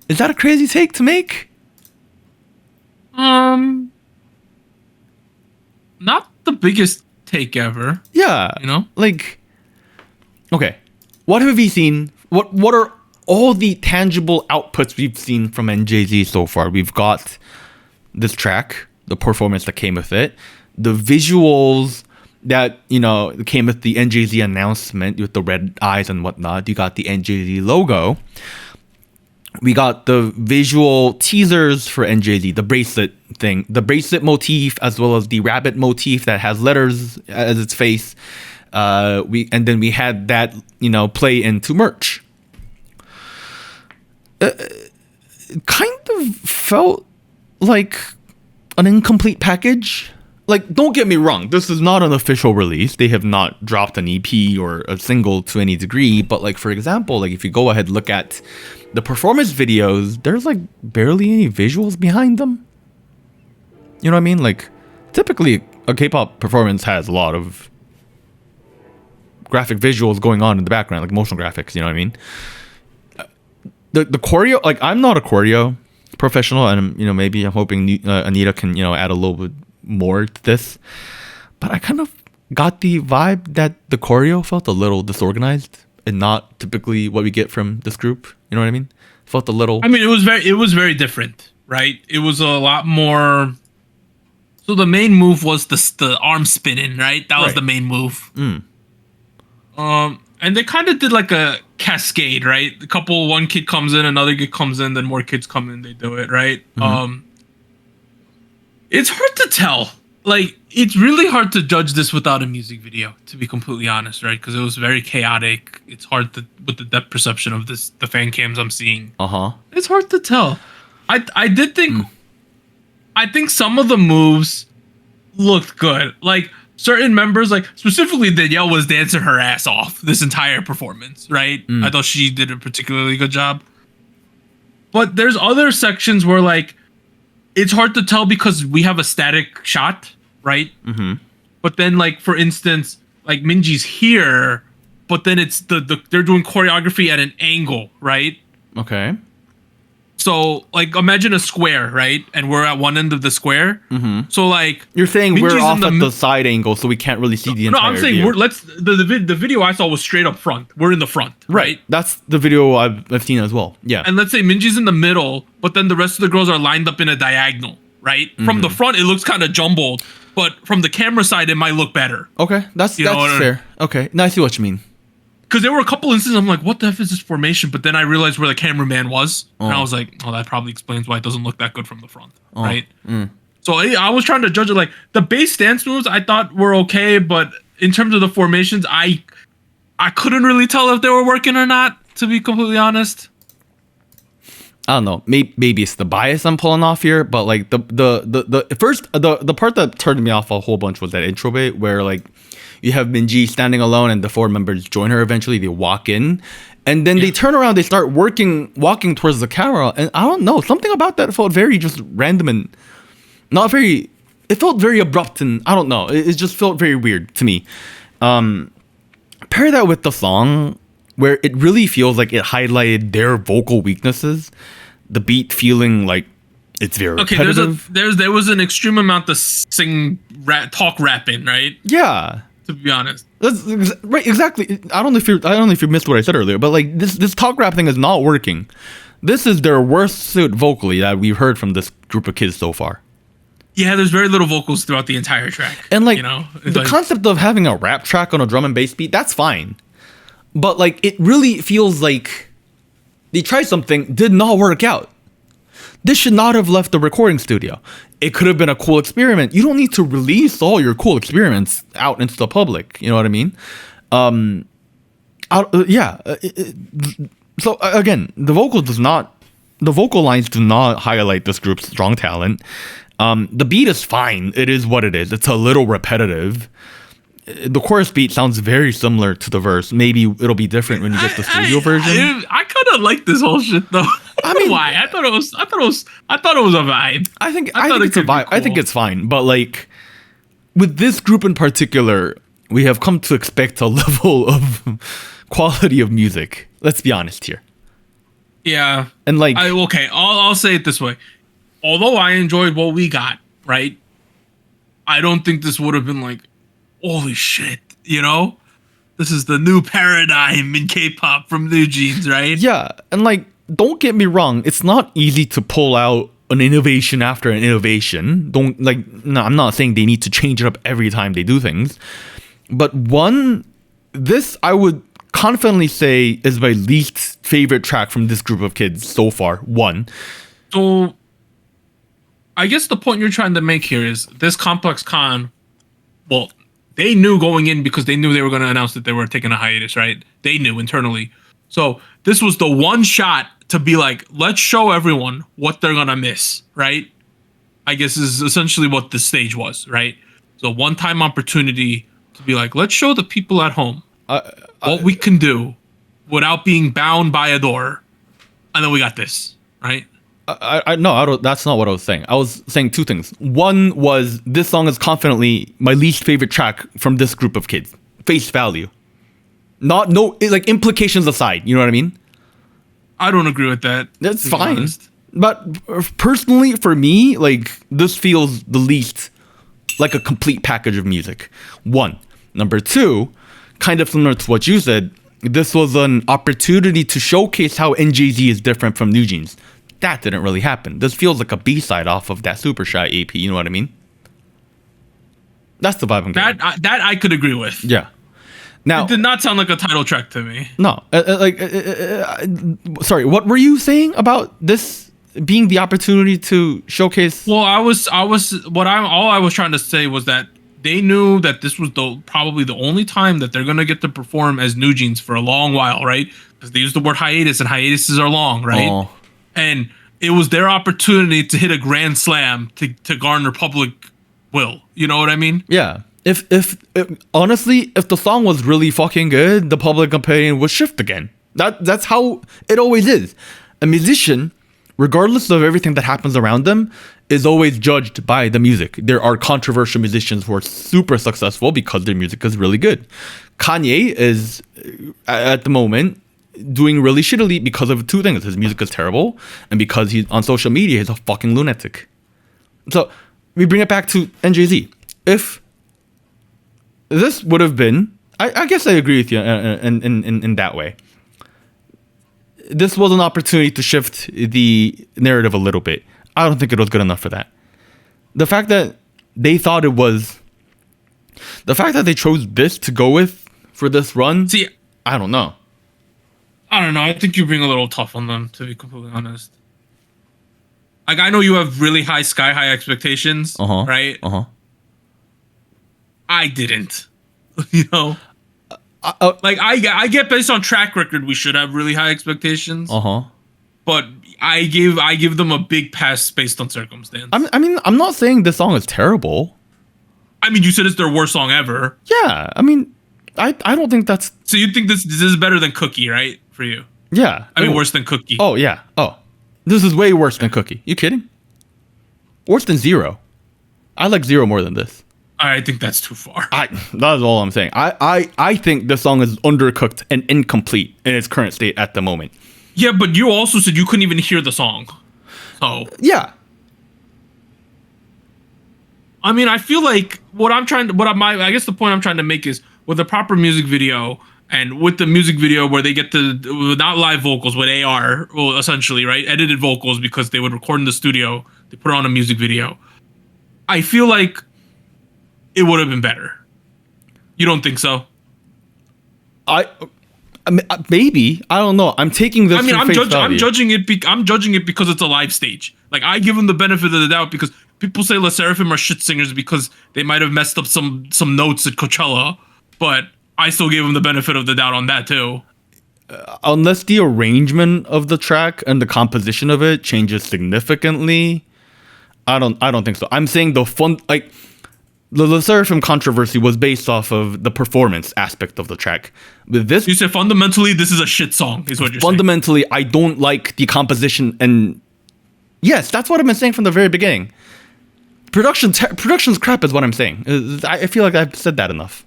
Is that a crazy take to make? Not the biggest take ever. Yeah. You know? Like, okay. What have we seen? What are all the tangible outputs we've seen from NJZ so far? We've got this track, the performance that came with it, the visuals that, you know, came with the NJZ announcement with the red eyes and whatnot. You got the NJZ logo. We got the visual teasers for NJZ, the bracelet thing, the bracelet motif, as well as the rabbit motif that has letters as its face. And then we had that, you know, play into merch. It kind of felt like an incomplete package. Like, don't get me wrong, this is not an official release. They have not dropped an EP or a single to any degree. But like, for example, like if you go ahead and look at the performance videos, there's like barely any visuals behind them. You know what I mean? Like, typically a K-pop performance has a lot of graphic visuals going on in the background, like motion graphics. You know what I mean? The choreo, like, I'm not a choreo professional, and you know, maybe I'm hoping Anita can, you know, add a little bit more to this, but I kind of got the vibe that the choreo felt a little disorganized and not typically what we get from this group. You know what I mean? Felt a little. I mean, it was very different, right? It was a lot more. So the main move was the arm spinning, right? That was the main move. And they kind of did like a cascade, right? One kid comes in, another kid comes in, then more kids come in, they do it, right? It's hard to tell. Like, it's really hard to judge this without a music video, to be completely honest, right? Because it was very chaotic. It's hard to, with the depth perception of the fan cams I'm seeing. It's hard to tell. I did think, I think some of the moves looked good. Like, certain members, like specifically Danielle, was dancing her ass off this entire performance, right? I thought she did a particularly good job. But there's other sections where like it's hard to tell because we have a static shot, right? But then like for instance, like Minji's here, but then it's they're doing choreography at an angle, right? Okay. So like imagine a square, right? And we're at one end of the square. So like You're saying we're Minji's off in at the side angle, so we can't really see the no, entire I'm saying view. the video I saw was straight up front. We're in the front, right? That's the video I've seen as well. Yeah. And let's say Minji's in the middle, but then the rest of the girls are lined up in a diagonal, right? From the front, it looks kind of jumbled, but from the camera side, it might look better. Okay, that's know what I mean? fair. Okay, now I see what you mean. Because there were a couple instances, I'm like, what the F is this formation? But then I realized where the cameraman was. And I was like, oh, that probably explains why it doesn't look that good from the front, right? So I was trying to judge it. Like, the base dance moves I thought were okay, but in terms of the formations, I couldn't really tell if they were working or not, to be completely honest. I don't know. Maybe it's the bias I'm pulling off here, but like the part that turned me off a whole bunch was that intro bit where like you have Minji standing alone and the four members join her eventually. They walk in and then they turn around. They start walking towards the camera, and I don't know, something about that felt very just random and not very. It felt very abrupt, and I don't know. It just felt very weird to me. Pair that with the song, where it really feels like it highlighted their vocal weaknesses, the beat feeling like it's very repetitive. There was an extreme amount of talk rapping, right? Yeah, to be honest, that's right. Exactly. I don't know if you missed what I said earlier, but like this talk rap thing is not working. This is their worst suit vocally that we've heard from this group of kids so far. Yeah, there's very little vocals throughout the entire track, and like the concept of having a rap track on a drum and bass beat, that's fine. But like it really feels like they tried something, did not work out. This should not have left the recording studio. It could have been a cool experiment. You don't need to release all your cool experiments out into the public. You know what I mean? So again, the vocal lines do not highlight this group's strong talent. The beat is fine. It is what it is. It's a little repetitive. The chorus beat sounds very similar to the verse. Maybe it'll be different when you get the studio version. I kind of like this whole shit though. I mean, why? I thought it was a vibe. I think it's a vibe. Cool. I think it's fine. But like with this group in particular, we have come to expect a level of quality of music. Let's be honest here. Yeah. And like, I'll say it this way. Although I enjoyed what we got, right? I don't think this would have been like, holy shit, this is the new paradigm in K-pop from New Jeans, right? Yeah, and like, don't get me wrong, it's not easy to pull out an innovation after an innovation. I'm not saying they need to change it up every time they do things, but this I would confidently say is my least favorite track from this group of kids so far. So, I guess the point you're trying to make here is this Complex Con, well, they knew going in because they knew they were going to announce that they were taking a hiatus, right? They knew internally. So this was the one shot to be like, let's show everyone what they're going to miss, right? I guess is essentially what the stage was, right? So one-time opportunity to be like, let's show the people at home what we can do without being bound by a door. And then we got this, right? No, that's not what I was saying. I was saying two things. One was this song is confidently my least favorite track from this group of kids. Face value. Like implications aside, you know what I mean? I don't agree with that. That's fine. But personally, for me, like this feels the least like a complete package of music. One. Number two, kind of similar to what you said, this was an opportunity to showcase how NJZ is different from New Jeans. That didn't really happen. This feels like a B-side off of that Super Shy EP. You know what I mean? That's the vibe I'm getting. That I could agree with. Yeah. Now, it did not sound like a title track to me. No. Sorry, what were you saying about this being the opportunity to showcase? Well, all I was trying to say was that they knew that this was probably the only time that they're going to get to perform as New Jeans for a long while, right? Because they use the word hiatus, and hiatuses are long, right? Oh. And it was their opportunity to hit a grand slam to garner public will. You know what I mean? Yeah. If honestly, if the song was really fucking good, the public opinion would shift again. That's how it always is. A musician, regardless of everything that happens around them, is always judged by the music. There are controversial musicians who are super successful because their music is really good. Kanye is, at the moment, doing really shittily because of two things. His music is terrible, and because he's on social media, he's a fucking lunatic. So, we bring it back to NJZ. If this would have been, I guess I agree with you in that way. This was an opportunity to shift the narrative a little bit. I don't think it was good enough for that. The fact that they thought it was, the fact that they chose this to go with for this run, See, I don't know. I don't know. I think you're being a little tough on them, to be completely honest. Like, I know you have really high, sky-high expectations, right? I didn't. You know? Like, I get based on track record, we should have really high expectations. But I give them a big pass based on circumstance. I mean, I'm not saying this song is terrible. I mean, you said it's their worst song ever. Yeah, I mean, I don't think that's... So you think this is better than Cookie, right? For you? Yeah. I mean, worse than Cookie. Oh, yeah. Oh. This is way worse than Cookie. You kidding? Worse than Zero. I like Zero more than this. I think that's too far. That is all I'm saying. I think the song is undercooked and incomplete in its current state at the moment. Yeah, but you also said you couldn't even hear the song. So yeah. I mean, I feel like I guess the point I'm trying to make is with a proper music video and with the music video where they get to not live vocals, with AR, well, essentially, right? Edited vocals because they would record in the studio, they put it on a music video. I feel like it would have been better. You don't think so? I mean, maybe, I don't know. I'm taking this. I mean, I'm judging it because it's a live stage. Like, I give them the benefit of the doubt because people say LE SSERAFIM are shit singers because they might have messed up some notes at Coachella, but I still gave them the benefit of the doubt on that too. Unless the arrangement of the track and the composition of it changes significantly, I don't think so. I'm saying the LE SSERAFIM controversy was based off of the performance aspect of the track. With this, you said fundamentally this is a shit song, is what you're fundamentally, saying. I don't like the composition, and yes, that's what I've been saying from the very beginning. Production's crap is what I'm saying. I feel like I've said that enough.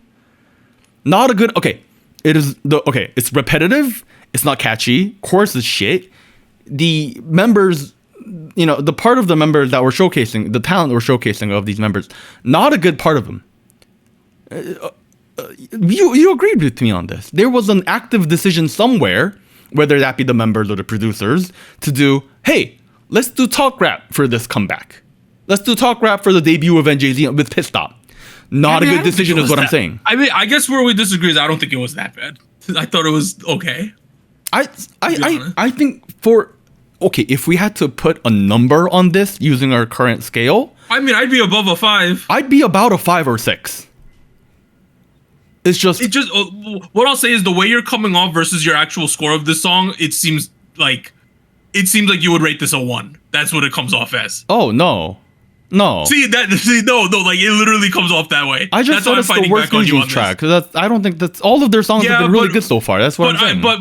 Not a good. Okay, it's repetitive. It's not catchy. Chorus is shit. The members, the part of the members that were showcasing, the talent we're showcasing of these members, not a good part of them. You agreed with me on this. There was an active decision somewhere, whether that be the members or the producers, to do, hey, let's do talk rap for this comeback. Let's do talk rap for the debut of NJZ with Pit Stop. Not a good decision is what I'm saying. I mean, I guess where we disagree is I don't think it was that bad. I thought it was okay. I think if we had to put a number on this using our current scale, I mean, I'd be above a 5. I'd be about a 5 or 6. It's just what I'll say is the way you're coming off versus your actual score of this song, it seems like you would rate this a 1. That's what it comes off as. Oh no. No. No, like it literally comes off that way. I just thought it's the worst NJZ track. I don't think that's all of their songs have been really good so far. That's what I'm saying. But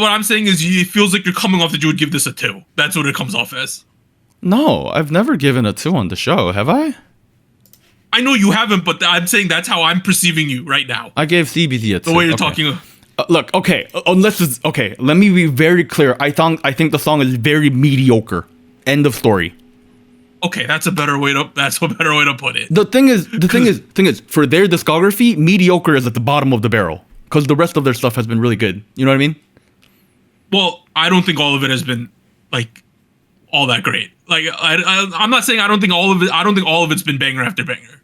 what I'm saying is, it feels like you're coming off that you would give this a 2. That's what it comes off as. No, I've never given a 2 on the show, have I? I know you haven't, but I'm saying that's how I'm perceiving you right now. I gave CBZ a 2. The way you're talking. Look, okay. Let me be very clear. I think the song is very mediocre. End of story. Okay, that's a better way to put it. The thing is, for their discography, mediocre is at the bottom of the barrel because the rest of their stuff has been really good. You know what I mean? Well, I don't think all of it has been like all that great. Like I'm not saying I don't think all of it. I don't think all of it's been banger after banger.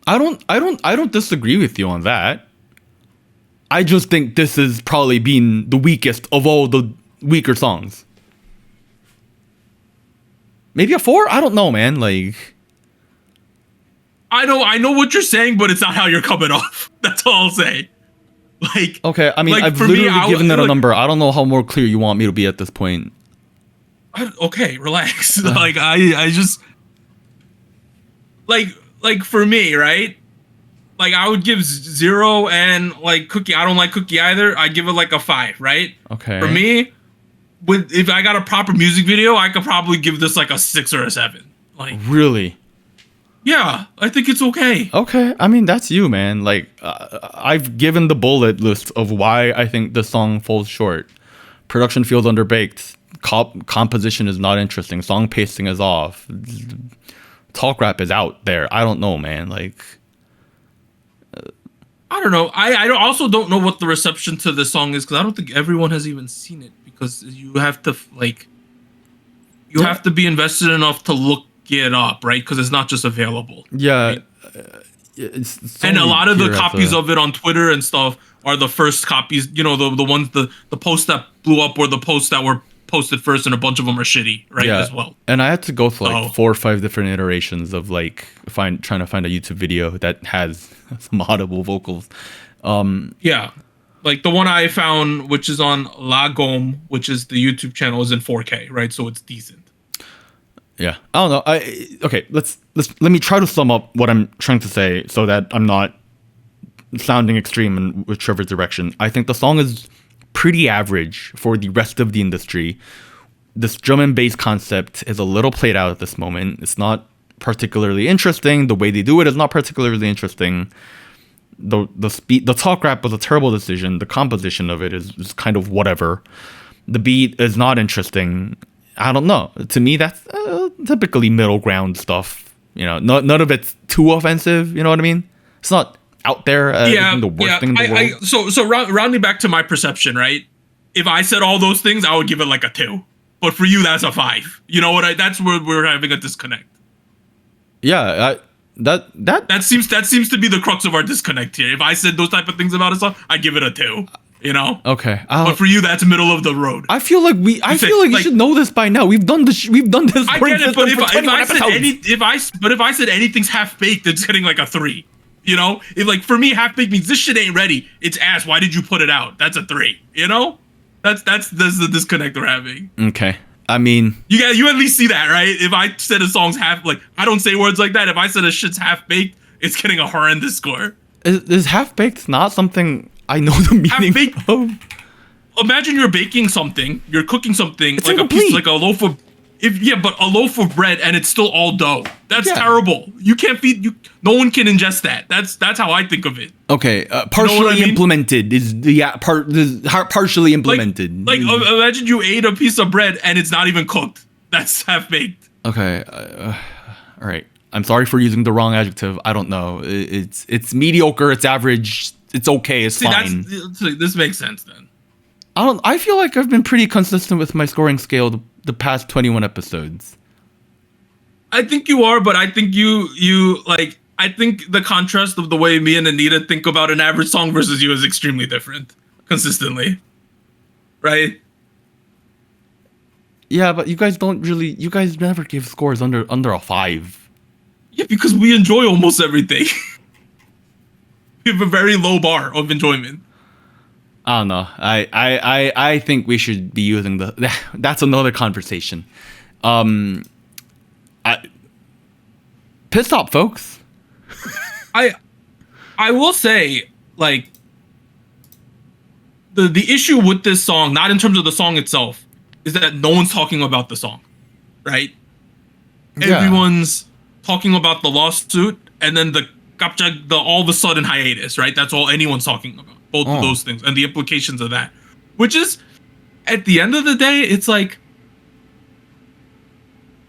I don't disagree with you on that. I just think this has probably been the weakest of all the weaker songs. Maybe a 4? I don't know, man. Like, I know what you're saying, but it's not how you're coming off. That's all I'll say. Like, okay, I mean, like, I've literally given it a number. I don't know how more clear you want me to be at this point. Okay, relax. Like, I just like for me, right? like I would give 0 and like Cookie. I don't like Cookie either. I give it like a 5, right? Okay. For me, if I got a proper music video, I could probably give this like a 6 or a 7. Like Really? Yeah, I think it's okay. Okay, I mean that's you, man. Like I've given the bullet list of why I think the song falls short. Production feels underbaked. Composition is not interesting. Song pacing is off. Talk rap is out there. I don't know, man. Like I don't know. I also don't know what the reception to this song is, because I don't think everyone has even seen it, because you have to have to be invested enough to look it up, right? Because it's not just available. Yeah. Right? And a lot of the copies of it on Twitter and stuff are the first copies, you know, the ones, the posts that blew up or the posts that were posted first, and a bunch of them are shitty, right? Yeah. As well. And I had to go through like 4 or 5 different iterations of like trying to find a YouTube video that has some audible vocals. Yeah. Like the one I found, which is on Lagom, which is the YouTube channel, is in 4K, right? So it's decent. Yeah, I don't know. Okay, let me try to sum up what I'm trying to say so that I'm not sounding extreme in whichever direction. I think the song is pretty average for the rest of the industry. This drum and bass concept is a little played out at this moment. It's not particularly interesting. The way they do it is not particularly interesting. The talk rap was a terrible decision. The composition of it is kind of whatever. The beat is not interesting. I don't know. To me, that's typically middle ground stuff. You know, none of it's too offensive. You know what I mean? It's not out there. The worst thing in the world. So rounding back to my perception, right? If I said all those things, I would give it like a 2. But for you, that's a 5. You know what? That's where we're having a disconnect. Yeah, that seems to be the crux of our disconnect here. If I said those type of things about a song, I give it a 2. You know? Okay. But for you, that's middle of the road. I feel like you should know this by now. We've done this. I get it, but if I said anything's half baked, it's getting like a 3. You know? If like for me, half baked means this shit ain't ready. It's ass. Why did you put it out? That's a 3. You know? That's the disconnect we're having. Okay. I mean, you at least see that, right? If I said a song's half, like I don't say words like that. If I said a shit's half baked, it's getting a horrendous score. Is half baked not something I know the meaning of? Imagine you're baking something, you're cooking something, it's like incomplete. A piece, like a loaf of, but a loaf of bread, and it's still all dough. That's terrible. You can't feed you. No one can ingest that. That's how I think of it. Okay, partially implemented is partially implemented. Like imagine you ate a piece of bread and it's not even cooked. That's half baked. Okay, all right. I'm sorry for using the wrong adjective. I don't know. It's mediocre. It's average. It's okay. It's fine. This makes sense then. I feel like I've been pretty consistent with my scoring scale the past 21 episodes. I think you are, but I think you like. I think the contrast of the way me and Anita think about an average song versus you is extremely different, consistently. Right? Yeah, but you guys never give scores under a 5. Yeah, because we enjoy almost everything. We have a very low bar of enjoyment. I don't know. I think we should be using that's another conversation. Pissed off, folks. I will say, like, the issue with this song, not in terms of the song itself, is that no one's talking about the song, right? Yeah. Everyone's talking about the lawsuit, and then the all of a sudden hiatus, right? That's all anyone's talking about. Both of those things and the implications of that, which is, at the end of the day, it's like,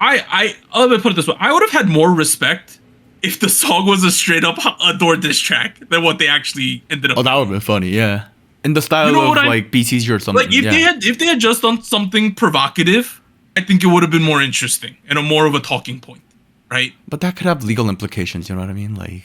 let me put it this way: I would have had more respect if the song was a straight up Adore diss track than what they actually ended up. Oh, that would have been funny, yeah. In the style of like BCG or something. Like if they had just done something provocative, I think it would have been more interesting and more of a talking point, right? But that could have legal implications. You know what I mean? Like,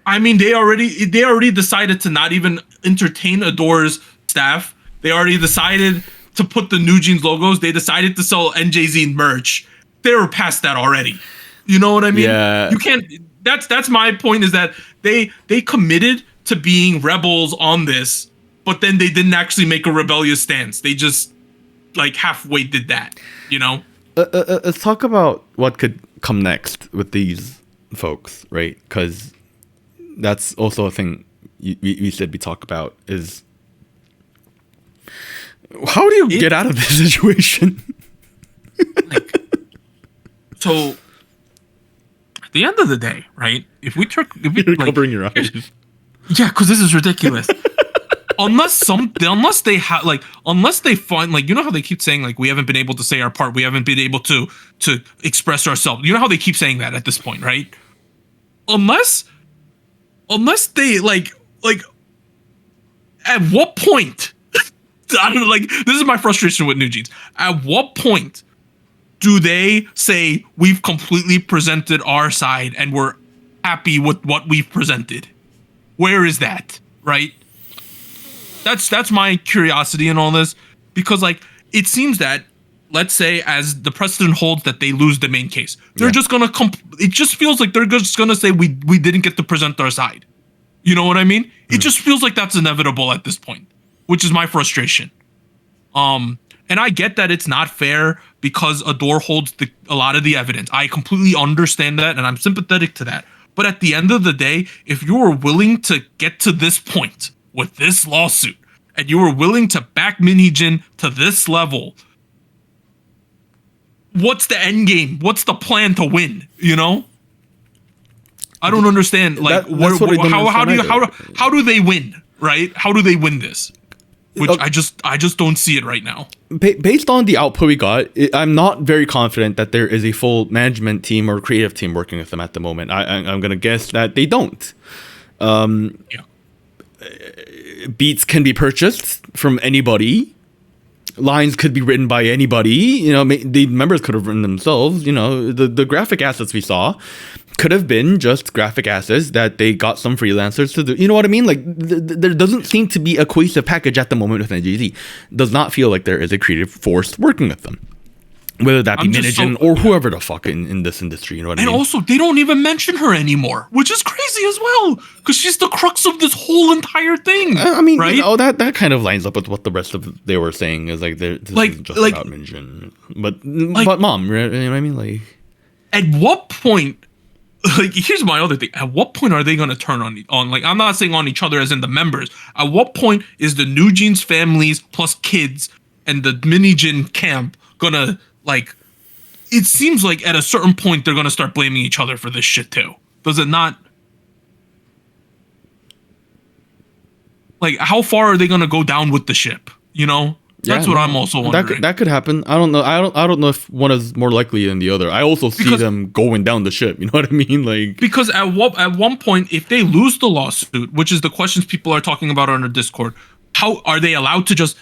I mean, they already decided to not even entertain Adore's staff. They already decided to put the New Jeans logos. They decided to sell NJZ merch. They were past that already. You know what I mean? Yeah. You can't. That's my point. Is that they committed to being rebels on this, but then they didn't actually make a rebellious stance. They just like halfway did that. You know. Let's talk about what could come next with these folks, right? Because that's also a thing we said we talk about is how do you get out of this situation? So at the end of the day, right? If we You're covering your eyes. Yeah, because this is ridiculous. unless they find, like, you know how they keep saying, like, we haven't been able to say our part, we haven't been able to express ourselves. You know how they keep saying that at this point, right? Unless they like at what point? I don't know, like, this is my frustration with New Jeans. At what point do they say we've completely presented our side and we're happy with what we've presented? Where is that, right? That's my curiosity in all this, because, like, it seems that, let's say, as the precedent holds that they lose the main case, they're just gonna it just feels like they're just gonna say we didn't get to present our side. You know what I mean? It just feels like that's inevitable at this point, which is my frustration. And I get that it's not fair because Adore holds a lot of the evidence. I completely understand that, and I'm sympathetic to that. But at the end of the day, if you were willing to get to this point with this lawsuit, and you were willing to back Minhee-jin to this level, what's the end game? What's the plan to win? You know? I don't understand. Like, how do they win? Right? How do they win this? Which I just don't see it right now. Based on the output we got, I'm not very confident that there is a full management team or creative team working with them at the moment. I'm gonna guess that they don't. Beats can be purchased from anybody. Lines could be written by anybody. You know, the members could have written themselves. You know, the graphic assets we saw could have been just graphic assets that they got some freelancers to do. You know what I mean? Like, there doesn't seem to be a cohesive package at the moment with NGZ. Does not feel like there is a creative force working with them. Whether that be Minhee-jin or whoever the fuck in this industry, you know what I mean? And also, they don't even mention her anymore, which is crazy as well, because she's the crux of this whole entire thing. I mean, right? You know, that kind of lines up with what the rest of they were saying is like this isn't just about Minhee-jin, but mom, you know what I mean? Like, at what point? Like, here's my other thing. At what point are they gonna turn on? Like, I'm not saying on each other as in the members. At what point is the New Jeans families plus kids and the Minhee-jin camp gonna, like, it seems like at a certain point they're gonna start blaming each other for this shit too. Does it not? Like, how far are they gonna go down with the ship? You know, that's what I'm also wondering. That could happen. I don't know. I don't know if one is more likely than the other. I also see them going down the ship. You know what I mean? Like, because at one point, if they lose the lawsuit, which is the questions people are talking about on our Discord, how are they allowed to just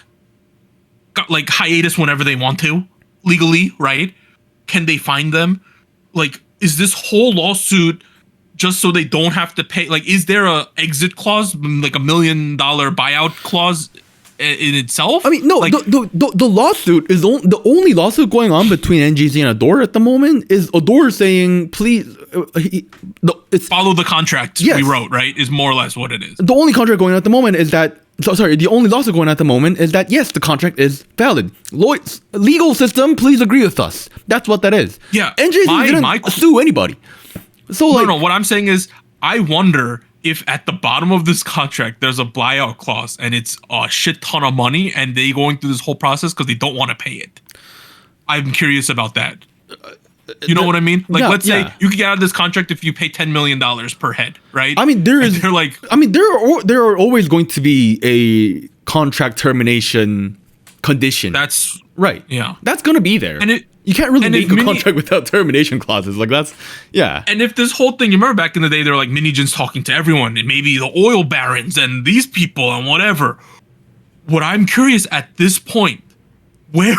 like hiatus whenever they want to legally? Right? Can they find them? Like, is this whole lawsuit just so they don't have to pay? Like, is there a exit clause, like $1 million buyout clause in itself? I mean, no. Like, the lawsuit is the only lawsuit going on between NGZ and Adore at the moment is Adore saying, please, it's follow the contract we wrote. Right, is more or less what it is. The only contract going on at the moment is that. The only lawsuit going on at the moment is that, yes, the contract is valid. Legal system, please agree with us. That's what that is. Yeah. NGZ didn't sue anybody. So, no, what I'm saying is, I wonder if at the bottom of this contract, there's a buyout clause and it's a shit ton of money and they going through this whole process because they don't want to pay it. I'm curious about that. You know what I mean? Like, let's say you could get out of this contract if you pay $10 million per head, right? I mean, there are always going to be a contract termination condition. That's right. Yeah, that's going to be there. And you can't really make a contract without termination clauses. Like, that's And if this whole thing, you remember back in the day, they're like Minhee-jin's talking to everyone, and maybe the oil barons and these people and whatever. What I'm curious at this point, where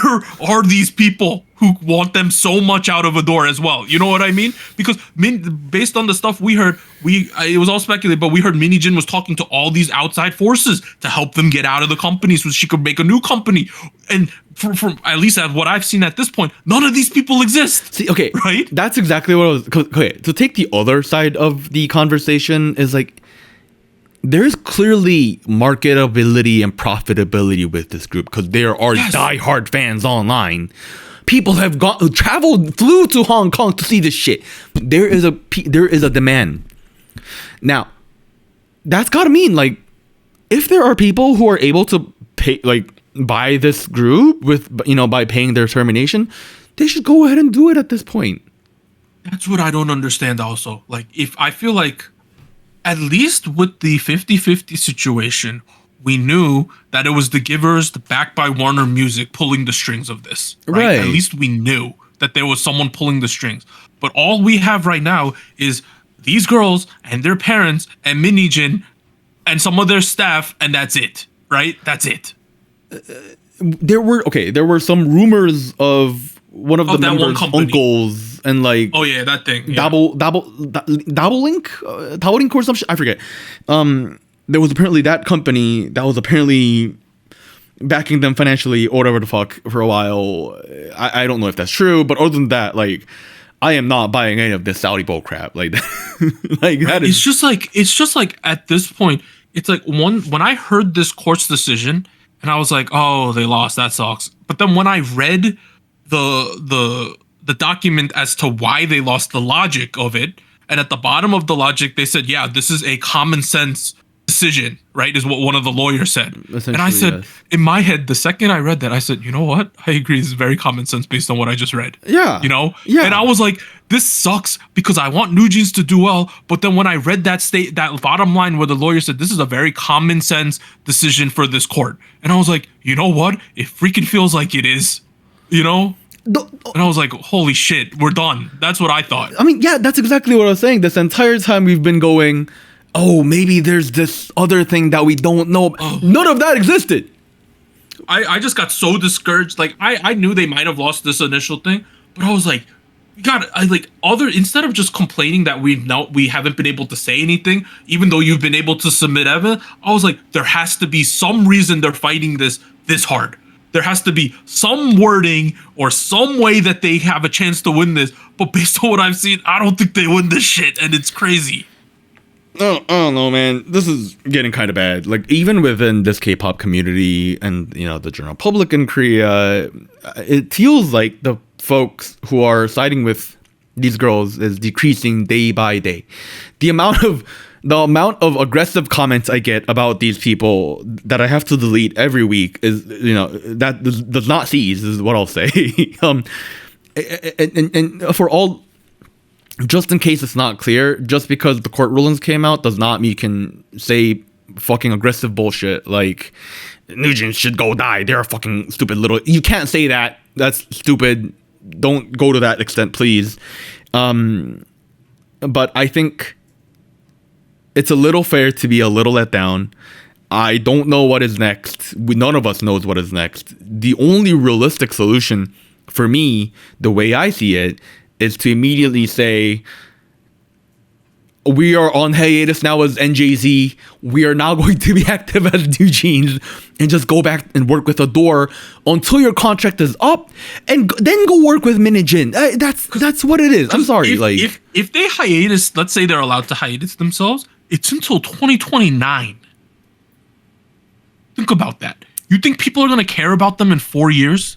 are these people who want them so much out of Adore as well? You know what I mean? Because based on the stuff we heard, it was all speculated, but we heard Minhee-jin was talking to all these outside forces to help them get out of the company so she could make a new company. And from at least at what I've seen at this point, none of these people exist. See, okay, right? That's exactly what I was. Okay, to take the other side of the conversation is like, there's clearly marketability and profitability with this group because there are diehard fans online. People have flew to Hong Kong to see this shit. There is a demand. Now, that's gotta mean like if there are people who are able to pay like buy this group with by paying their termination, they should go ahead and do it at this point. That's what I don't understand also. Like, if I feel like at least with the 50-50 situation, we knew that it was the Givers, the backed by Warner Music, pulling the strings of this. Right? At least we knew that there was someone pulling the strings. But all we have right now is these girls and their parents and Minijin and some of their staff, and that's it. Right? That's it. There were some rumors of one of the members' uncles and like that thing Double Link or some shit, I forget. There was apparently that company that was apparently backing them financially or whatever the fuck for a while. I don't know if that's true, but other than that, like, I am not buying any of this Saudi bull crap. Like, like that is. It's just like at this point, it's like when I heard this court's decision, and I was like, oh, they lost. That sucks. But then when I read the document as to why they lost, the logic of it, and at the bottom of the logic, they said, yeah, this is a common sense decision, right? Is what one of the lawyers said. And I said, yes. In my head, the second I read that, I said, you know what? I agree. This is very common sense based on what I just read. Yeah. Yeah. And I was like, this sucks because I want New Jeans to do well. But then when I read that bottom line where the lawyer said, this is a very common sense decision for this court. And I was like, you know what? It freaking feels like it is, And I was like, holy shit, we're done. That's what I thought. I mean, yeah, that's exactly what I was saying. This entire time we've been going, oh, maybe there's this other thing that we don't know. Oh. None of that existed. I just got so discouraged. Like, I knew they might have lost this initial thing, but I was like, instead of just complaining that we haven't been able to say anything, even though you've been able to submit evidence, I was like, there has to be some reason they're fighting this hard. There has to be some wording or some way that they have a chance to win this. But based on what I've seen, I don't think they win this shit, and it's crazy. I don't know, man. This is getting kind of bad. Like, even within this K-pop community and, the general public in Korea, it feels like the folks who are siding with these girls is decreasing day by day. The amount of aggressive comments I get about these people that I have to delete every week is, that does not cease, is what I'll say. And for all, just in case it's not clear, just because the court rulings came out does not mean you can say fucking aggressive bullshit like Nugent should go die. They're a fucking stupid little. You can't say that. That's stupid. Don't go to that extent, please. But I think it's a little fair to be a little let down. I don't know what is next. None of us knows what is next. The only realistic solution for me, the way I see it, is to immediately say, we are on hiatus now as NJZ. We are now going to be active as New Jeans and just go back and work with Adore until your contract is up, and then go work with Minijin. That's what it is. I'm sorry. If they hiatus, let's say they're allowed to hiatus themselves, it's until 2029. Think about that. You think people are going to care about them in 4 years?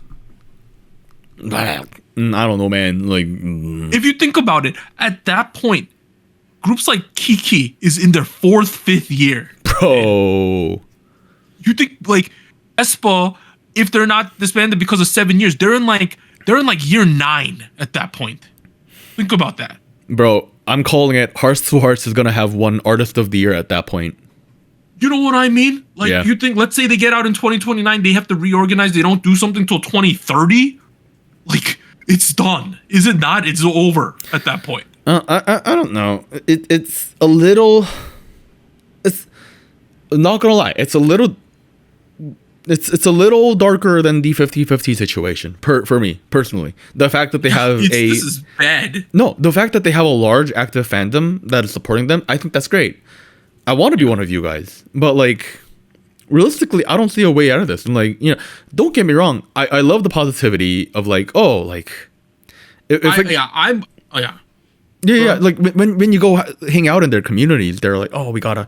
I don't know, man. Like, if you think about it, at that point, groups like KiiiKiii is in their 4th, 5th year. Bro. You think like aespa, if they're not disbanded because of 7 years, they're in like year 9 at that point. Think about that. Bro, I'm calling it. Hearts to Hearts is gonna have one artist of the year at that point. You know what I mean? Like, yeah. You think, let's say they get out in 2029, they have to reorganize, they don't do something till 2030? Like, it's done. Is it not? It's over at that point. I don't know. It's a little. It's not gonna lie. It's a little. It's a little darker than the 50-50 situation for me personally. The fact that they have this is bad. No, the fact that they have a large active fandom that is supporting them, I think that's great. I want to be one of you guys, but like, realistically, I don't see a way out of this. And like, don't get me wrong. I love the positivity of like, oh, like, yeah. Like when you go hang out in their communities, they're like, oh, we gotta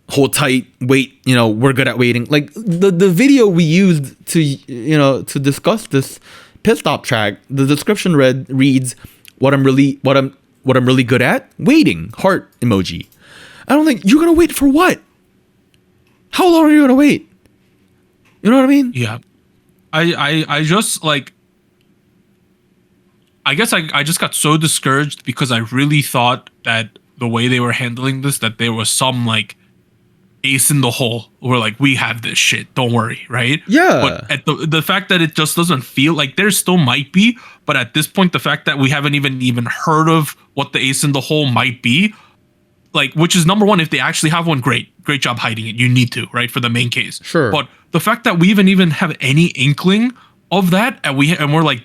hold tight, wait. We're good at waiting. Like the video we used to discuss this pit stop track, the description reads, what I'm really good at, waiting, heart emoji. I don't think you're gonna wait for what? How long are you gonna wait? You know what I mean? Yeah. I just like, I guess I just got so discouraged because I really thought that the way they were handling this, that there was some like ace in the hole where like, we have this shit, don't worry, right? Yeah. But at the fact that it just doesn't feel like, there still might be, but at this point, the fact that we haven't even heard of what the ace in the hole might be, like, which is number one, if they actually have one, great job hiding it. You need to, right, for the main case. Sure. But the fact that we even have any inkling of that, and we're like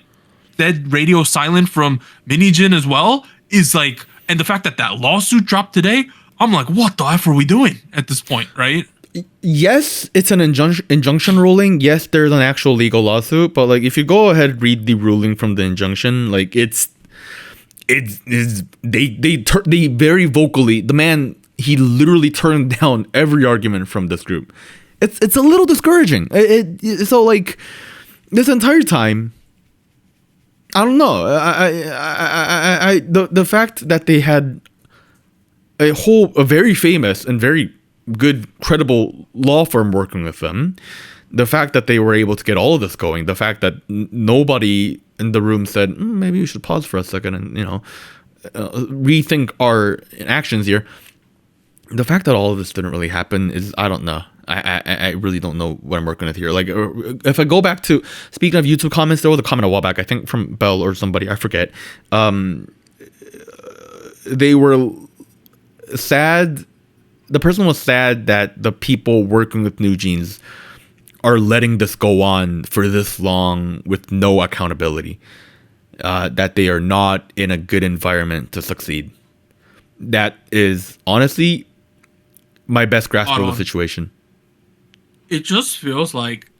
dead radio silent from Minijin as well, is like, and the fact that lawsuit dropped today, I'm like, what the F are we doing at this point, right? Yes, it's an injunction ruling. Yes, there's an actual legal lawsuit, but like if you go ahead and read the ruling from the injunction, like they very vocally, the man, he literally turned down every argument from this group. It's a little discouraging. So like this entire time, I don't know. The fact that they had a very famous and very good, credible law firm working with them, the fact that they were able to get all of this going, the fact that nobody in the room said, maybe we should pause for a second and, rethink our actions here. The fact that all of this didn't really happen is, I don't know. I really don't know what I'm working with here. Like, if I go back to, speaking of YouTube comments, there was a comment a while back, I think from Bell or somebody, I forget. They were sad. The person was sad that the people working with New Jeans are letting this go on for this long with no accountability. That they are not in a good environment to succeed. That is honestly my best grasp of the situation. It just feels like,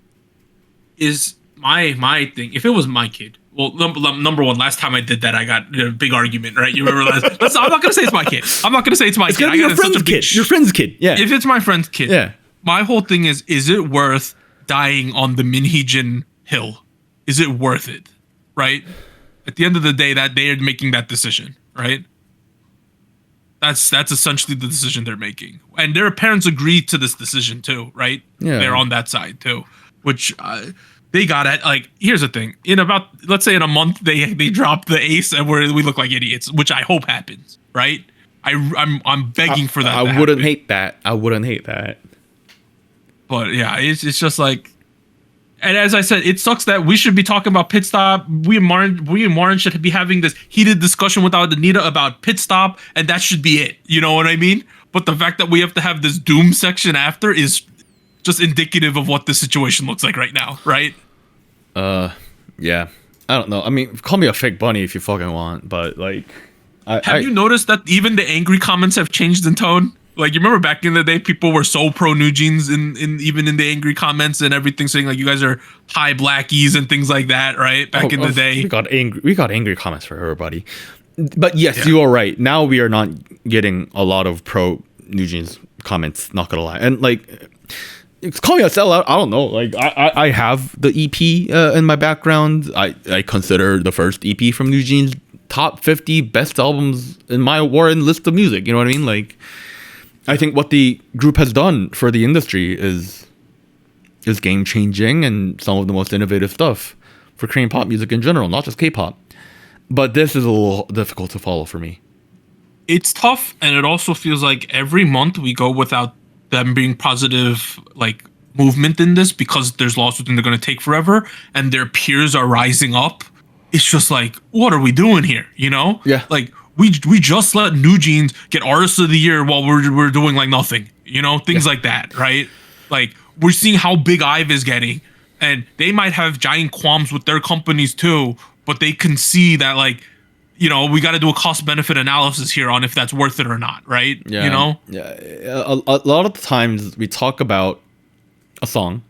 is my thing, if it was my kid, well, number one, last time I did that, I got a big argument, right? You remember last? I'm not gonna say it's my kid. I'm not gonna say it's my kid. It's gonna be your friend's kid. Your friend's kid. Yeah. If it's my friend's kid, yeah. My whole thing is it worth dying on the Minhijin hill? Is it worth it? Right? At the end of the day, that they are making that decision, right? That's essentially the decision they're making, and their parents agreed to this decision too, right? Yeah. They're on that side too, which. They got it. Like, here's the thing. In about, let's say in a month, they drop the ace and we look like idiots, which I hope happens, right? I'm begging for that. I wouldn't hate that. I wouldn't hate that. But yeah, it's just like, and as I said, it sucks that we should be talking about Pit Stop. We and Warren should be having this heated discussion without Anita about Pit Stop, and that should be it. You know what I mean? But the fact that we have to have this doom section after is just indicative of what the situation looks like right now, right? Yeah. I don't know. I mean, call me a fake bunny if you fucking want, but like, have you noticed that even the angry comments have changed in tone? Like, you remember back in the day, people were so pro New Jeans in even in the angry comments and everything, saying like you guys are high blackies and things like that, right? Back in the day, we got angry comments for everybody. But yes, you are right. Now we are not getting a lot of pro New Jeans comments. Not gonna lie, and like. Call me a sellout. I don't know. Like I have the EP in my background. I consider the first EP from New Jeans top 50 best albums in my Warren list of music. You know what I mean? Like, I think what the group has done for the industry is game changing and some of the most innovative stuff for Korean pop music in general, not just K-pop. But this is a little difficult to follow for me. It's tough, and it also feels like every month we go without them being positive, like, movement in this, because there's lawsuits and they're going to take forever and their peers are rising up. It's just like, what are we doing here? You know? Yeah. Like, we just let New Jeans get Artist of the Year while we're doing like nothing, you know, things like that, right? Like, we're seeing how big IVE is getting, and they might have giant qualms with their companies too, but they can see that, like, you know, we got to do a cost benefit analysis here on if that's worth it or not, right? Yeah. You know? Yeah. A lot of the times we talk about a song,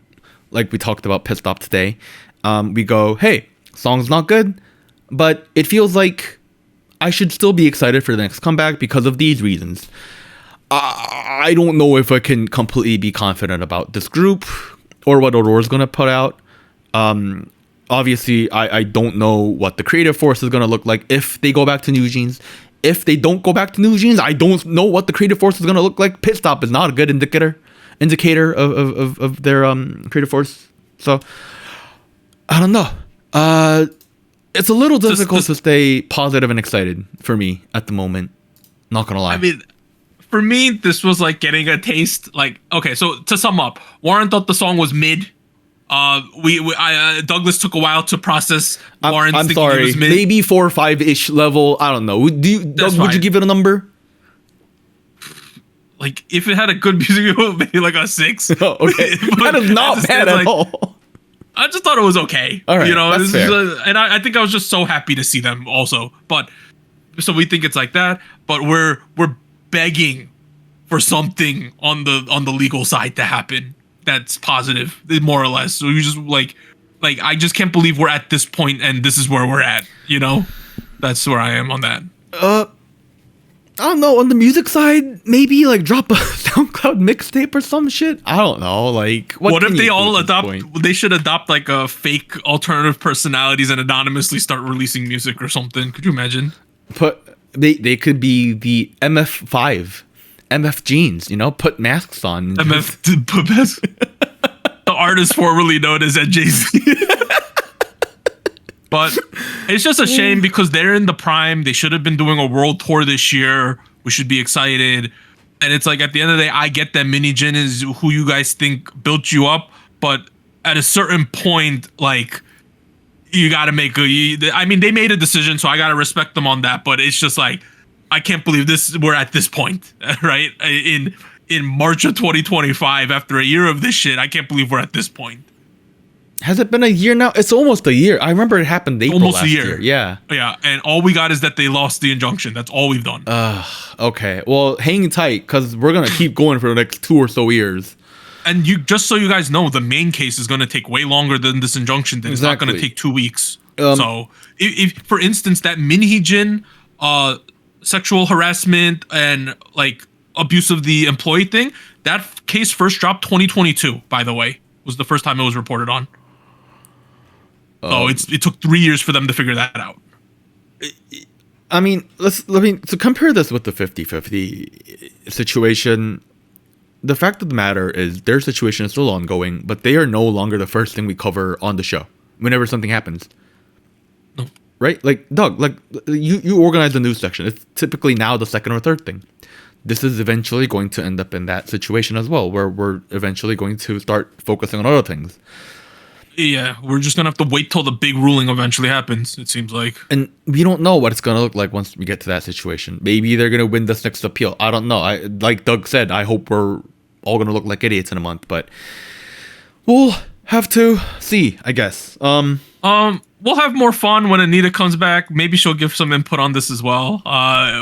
like we talked about Pit Stop today. We go, hey, song's not good, but it feels like I should still be excited for the next comeback because of these reasons. I don't know if I can completely be confident about this group or what Aurora's going to put out. Obviously, I don't know what the creative force is going to look like if they go back to New Jeans. if they don't go back to New Jeans, I don't know what the creative force is going to look like. Pit Stop is not a good indicator of their creative force. So I don't know. It's a little difficult to stay positive and excited for me at the moment. Not gonna lie. I mean, for me, this was like getting a taste. Like, okay, so to sum up, Warren thought the song was mid. Douglas took a while to process Warren's I'm thinking sorry, it was mid. maybe 4 or 5-ish level. I don't know. Doug, would you give it a number? Like, if it had a good music video, maybe like a 6. Oh, okay. That is not bad at all. I just thought it was okay. All right, you know, that's fair. And I think I was just so happy to see them also. But so we think it's like that, but we're begging for something on the legal side to happen that's positive, more or less. So you just like I just can't believe we're at this point and this is where we're at, you know? That's where I am on that. I don't know, on the music side, maybe like drop a SoundCloud mixtape or some shit. I don't know, like what if they all they should adopt like a fake alternative personalities and anonymously start releasing music or something. Could you imagine? They could be the MF5 MF Jeans, you know, put masks on. Put masks. The artist formerly known as NJZ. But it's just a shame because they're in the prime. They should have been doing a world tour this year. We should be excited. And it's like, at the end of the day, I get that Mini Jin is who you guys think built you up. But at a certain point, like, you got to make I mean, they made a decision, so I got to respect them on that. But it's just like, I can't believe we're at this point, right? In March of 2025, after a year of this shit, I can't believe we're at this point. Has it been a year now? It's almost a year. I remember it happened April almost last a year. Yeah. Yeah, and all we got is that they lost the injunction. That's all we've done. Okay. Well, hang tight, because we're going to keep going for the next 2 or so years. And just so you guys know, the main case is going to take way longer than this injunction thing. It's not going to take 2 weeks. So, if for instance, that Minhee-jin sexual harassment and like abuse of the employee thing, that case first dropped 2022, by the way, was the first time it was reported on. So it took 3 years for them to figure that out. I mean, to compare this with the 50-50 situation. The fact of the matter is their situation is still ongoing, but they are no longer the first thing we cover on the show whenever something happens. No. Right? Like, Doug, like you organize the news section. It's typically now the second or third thing. This is eventually going to end up in that situation as well, where we're eventually going to start focusing on other things. Yeah, we're just going to have to wait till the big ruling eventually happens, it seems like. And we don't know what it's going to look like once we get to that situation. Maybe they're going to win this next appeal. I don't know. Like Doug said, I hope we're all going to look like idiots in a month, but we'll have to see, I guess. We'll have more fun when Anita comes back. Maybe she'll give some input on this as well.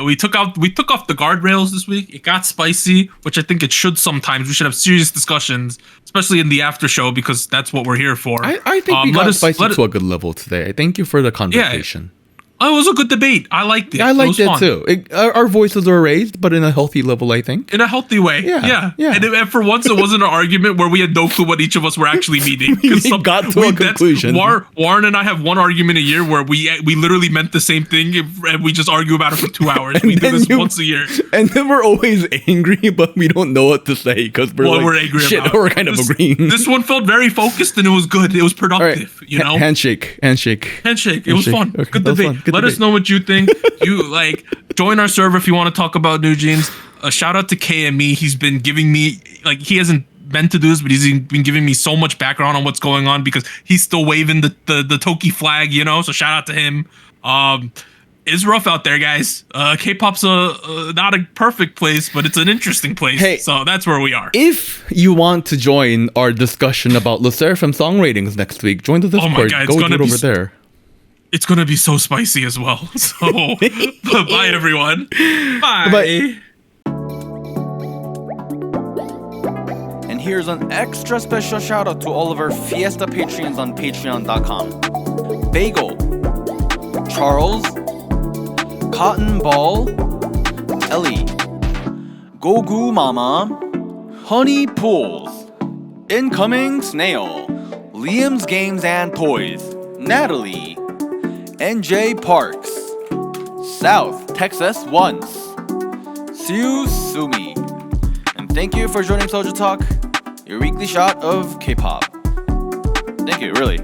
We took off the guardrails this week. It got spicy, which I think it should sometimes. We should have serious discussions, especially in the after show, because that's what we're here for. I think we got spicy to a good level today. Thank you for the conversation. Yeah. It was a good debate. I liked it. I liked it fun. too. Our voices were raised, but in a healthy level, I think. In a healthy way. Yeah. And for once, it wasn't an argument where we had no clue what each of us were actually meaning. We got to a conclusion. Warren and I have one argument a year where we literally meant the same thing, and we just argue about it for 2 hours. We do this once a year. And then we're always angry, but we don't know what to say because we're angry shit, about. We're kind of agreeing. This one felt very focused, and it was good. It was productive. Right. You know, handshake. It was fun. Okay, good debate. Let us know what you think. You join our server if you want to talk about New Jeans. A shout out to KME. He's been giving me he hasn't meant to do this, but he's been giving me so much background on what's going on because he's still waving the Toki flag, you know. So shout out to him. It's rough out there, guys. K-pop's not a perfect place, but it's an interesting place. Hey, so that's where we are. If you want to join our discussion about Le Sserafim song ratings next week, join the Discord. Oh my God, go do it over there. It's going to be so spicy as well. So, bye everyone. Bye. And here's an extra special shout out to all of our Fiesta Patreons on patreon.com. Bagel, Charles, Cotton Ball, Ellie, Gogu Mama, Honey Pools, Incoming Snail, Liam's Games and Toys, Natalie, NJ Parks, South text us once. See you, Sumi. And thank you for joining Soju Talk, your weekly shot of K-pop. Thank you, really.